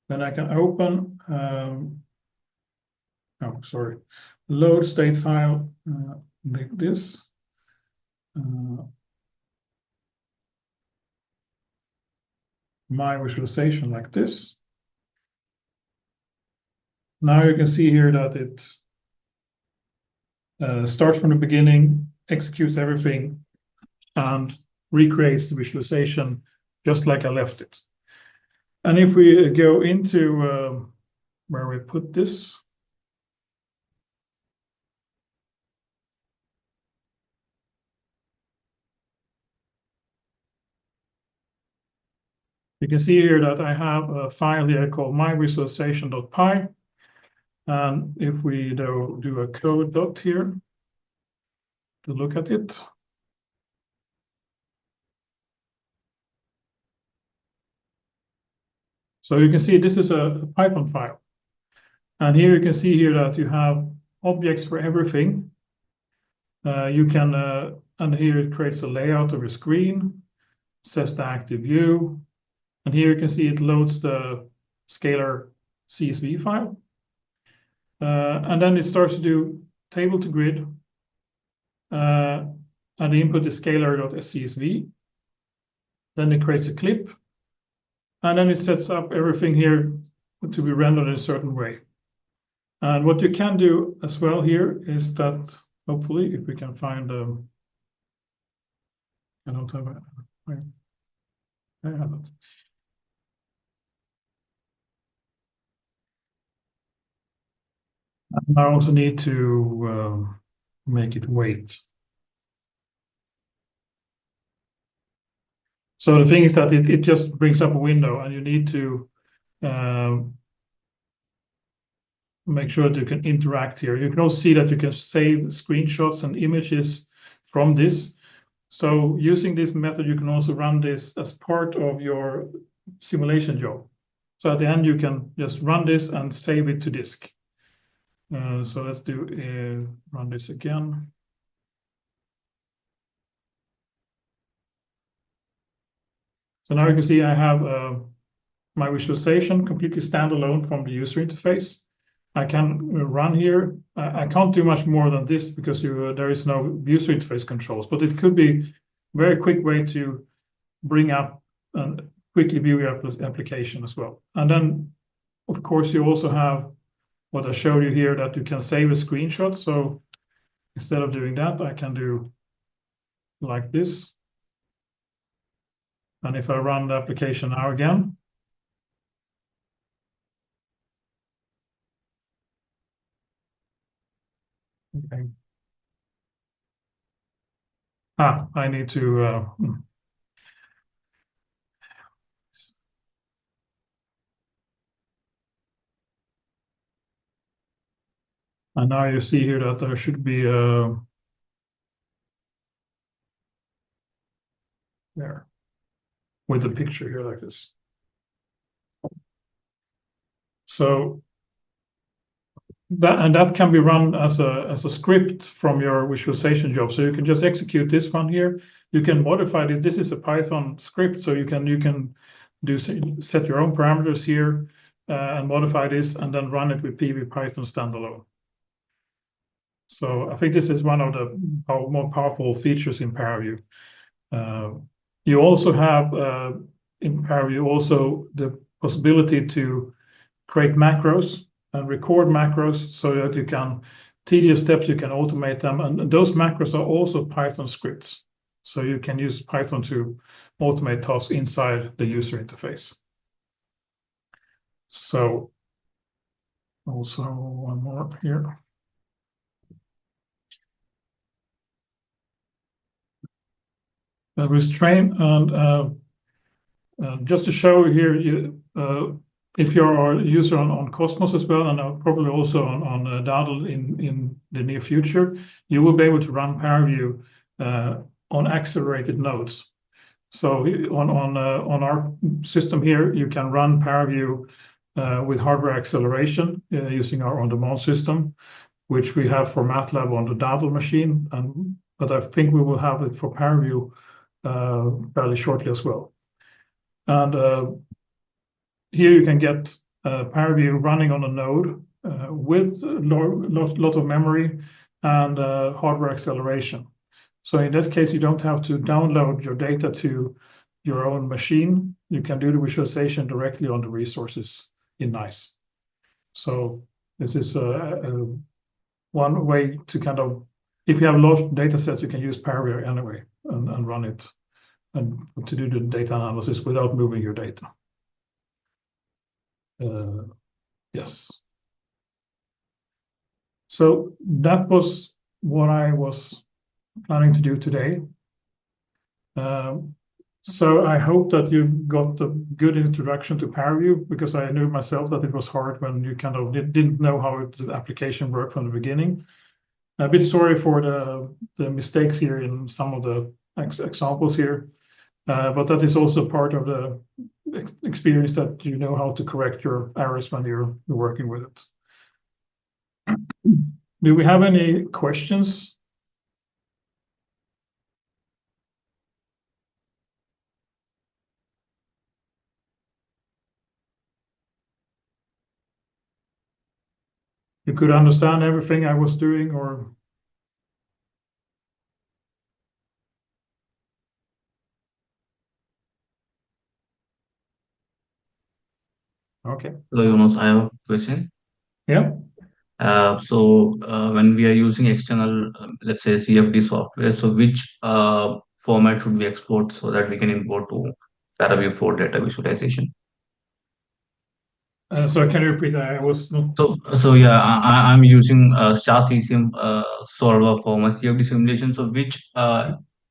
A: then I can open, load state file like this. My visualization like this. Now you can see here that it starts from the beginning, executes everything, and recreates the visualization just like I left it. And if we go into where we put this, you can see here that I have a file here called myvisualization.py. And if we do a code dot here to look at it, so you can see this is a Python file. And here you can see here that you have objects for everything. You can, and here it creates a layout of your screen, says the active view. And here you can see it loads the scalar CSV file. And then it starts to do table to grid. And the input is scalar.csv. Then it creates a clip. And then it sets up everything here to be rendered in a certain way. And what you can do as well here is that, hopefully, if we can find, I don't have it. I have it. I also need to make it wait. So the thing is that it just brings up a window, and you need to make sure that you can interact here. You can also see that you can save screenshots and images from this. So using this method, you can also run this as part of your simulation job. So at the end, you can just run this and save it to disk. So let's do run this again. So now you can see I have my visualization completely standalone from the user interface. I can run here. I can't do much more than this because there is no user interface controls, but it could be a very quick way to bring up and quickly view your application as well. And then, of course, you also have what I showed you here, that you can save a screenshot. So instead of doing that, I can do like this. And if I run the application now again, okay. I need to, and now you see here that there should be there with the picture here like this. So that can be run as a script from your visualization job. So you can just execute this one here. You can modify this. This is a Python script, so you can set your own parameters here and modify this, and then run it with PV Python standalone. So I think this is one of the more powerful features in ParaView. You also have in ParaView also the possibility to create macros and record macros so that you can tedious steps, you can automate them, and those macros are also Python scripts. So you can use Python to automate tasks inside the user interface. So also one more here. With Trame, and just to show here, if you're a user on Cosmos as well, and probably also on Dadel in the near future, you will be able to run ParaView on accelerated nodes. So on our system here, you can run ParaView with hardware acceleration using our on-demand system, which we have for MATLAB on the Dadel machine, but I think we will have it for ParaView fairly shortly as well. And here you can get ParaView running on a node with lot of memory and hardware acceleration. So in this case, you don't have to download your data to your own machine. You can do the visualization directly on the resources in NAISS. So this is one way to kind of, if you have large data sets, you can use ParaView anyway and run it and to do the data analysis without moving your data. Yes. So that was what I was planning to do today. So I hope that you got a good introduction to ParaView, because I knew myself that it was hard when you kind of didn't know how the application worked from the beginning. A bit sorry for the mistakes here in some of the examples here, but that is also part of the experience, that you know how to correct your errors when you're working with it. Do we have any questions? You could understand everything I was doing, or? Okay.
C: Hello, Jonas, I have a question.
A: Yeah.
C: When we are using external, let's say CFD software, so which format should we export so that we can import to ParaView for data visualization?
A: So can you repeat that? I was not.
C: So yeah, I'm using star CCM solver for my CFD simulation. So which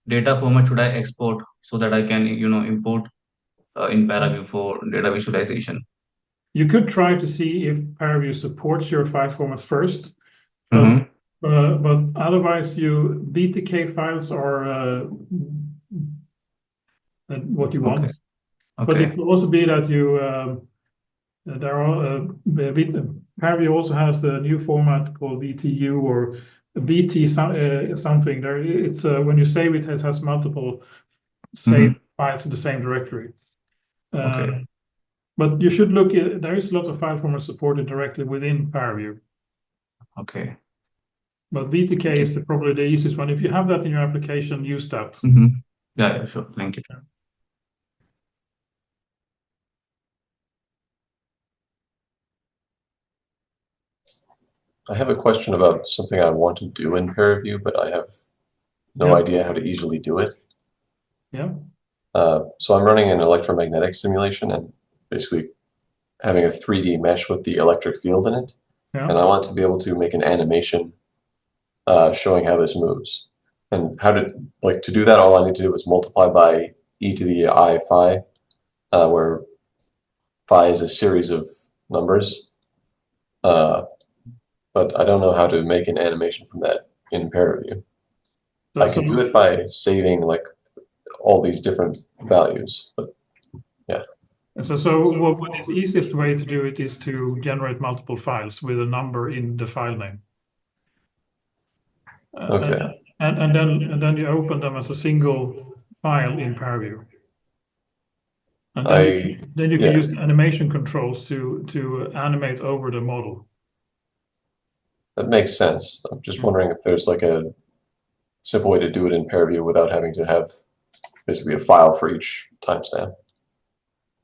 C: data format should I export so that I can import in ParaView for data visualization?
A: You could try to see if ParaView supports your file formats first,
C: Mm-hmm.
A: but otherwise, BTK files are what you want.
C: Okay.
A: But it
C: Okay.
A: could also be that there are ParaView also has a new format called VTU or VT something. There, it's when you save it, it has multiple save files in the same directory.
C: Okay.
A: But you should look at, there is a lot of file formats supported directly within ParaView.
C: Okay.
A: But VTK is probably the easiest one. If you have that in your application, use that.
C: Mm-hmm. Yeah, sure. Thank you.
D: I have a question about something I want to do in ParaView, but I have no idea how to easily do it.
A: Yeah.
D: So I'm running an electromagnetic simulation and basically having a 3D mesh with the electric field in it.
A: Yeah.
D: And I want to be able to make an animation showing how this moves. And to do that, all I need to do is multiply by e to the I phi, where phi is a series of numbers. But I don't know how to make an animation from that in ParaView. I can do it by saving like all these different values, but yeah.
A: So what is easiest way to do it is to generate multiple files with a number in the file name.
D: Okay.
A: And then you open them as a single file in ParaView. And then you can use animation controls to animate over the model.
D: That makes sense. I'm just wondering if there's like a simple way to do it in ParaView without having to have basically a file for each timestamp.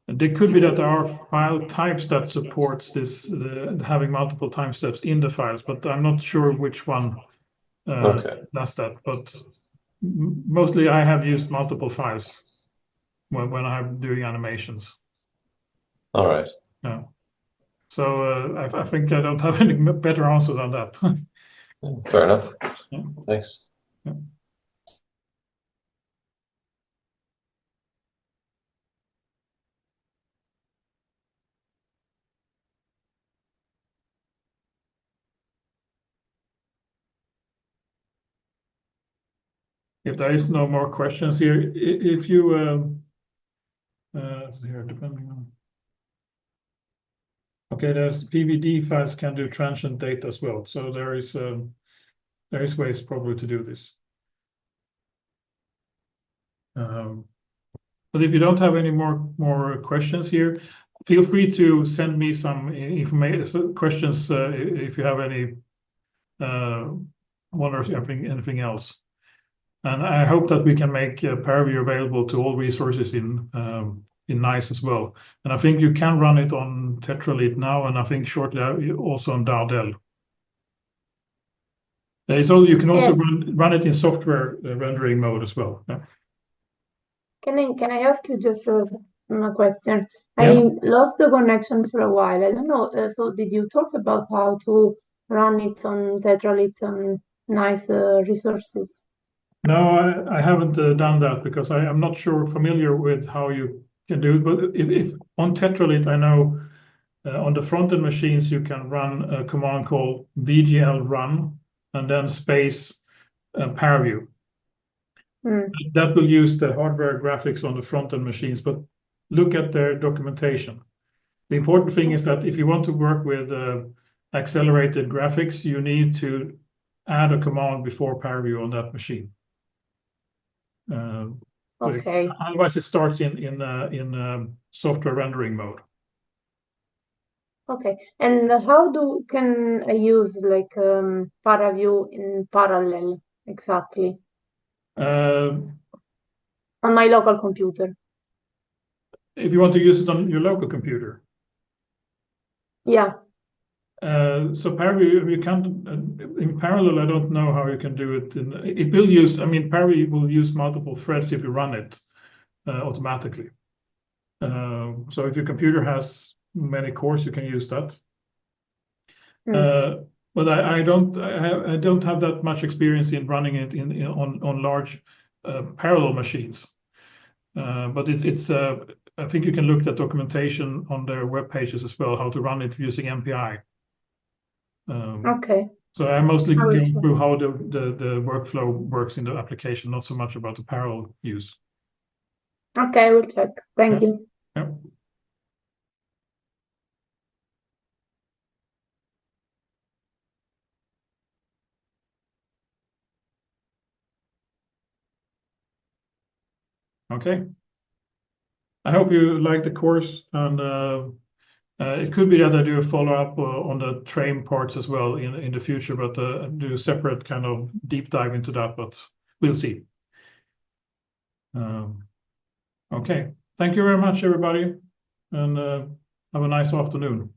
A: There could be that there are file types that supports this, having multiple timestamps in the files, but I'm not sure which one does that. But mostly I have used multiple files when I'm doing animations.
D: All right.
A: Yeah. So I think I don't have any better answer than that.
D: Fair enough.
A: Yeah.
D: Thanks.
A: Yeah. If there is no more questions here, if you so here, depending on. Okay, there's PVD files can do transient data as well. So there is ways probably to do this. But if you don't have any more questions here, feel free to send me some information questions if you have any wonders anything else. And I hope that we can make ParaView available to all resources in NAISS as well. And I think you can run it on Tetralit now, and I think shortly also on Dardel. So you can also run it in software rendering mode as well. Yeah.
E: Can I ask you just a question?
A: Yeah.
E: I lost the connection for a while. I don't know. So did you talk about how to run it on Tetralit and NAISS resources?
A: No, I haven't done that because I'm not familiar with how you can do it. But if on Tetralit, I know on the front-end machines, you can run a command called VGL run and then space ParaView. That will use the hardware graphics on the front-end machines, but look at their documentation. The important thing is that if you want to work with accelerated graphics, you need to add a command before ParaView on that machine.
E: Okay.
A: Otherwise, it starts in software rendering mode.
E: Okay. And how can I use like ParaView in parallel exactly on my local computer?
A: If you want to use it on your local computer.
E: Yeah.
A: So ParaView, you can't in parallel. I don't know how you can do it. It will use. I mean, ParaView will use multiple threads if you run it automatically. So if your computer has many cores, you can use that. But I don't have that much experience in running it on large parallel machines. But it's I think you can look at documentation on their web pages as well, how to run it using MPI.
E: Okay.
A: So I mostly go through how the workflow works in the application, not so much about the parallel use.
E: Okay, I will check. Thank you.
A: Yeah. Okay. I hope you like the course, and it could be that I do a follow-up on the Trame parts as well in the future, but do a separate kind of deep dive into that, but we'll see. Okay. Thank you very much, everybody, and have a nice afternoon.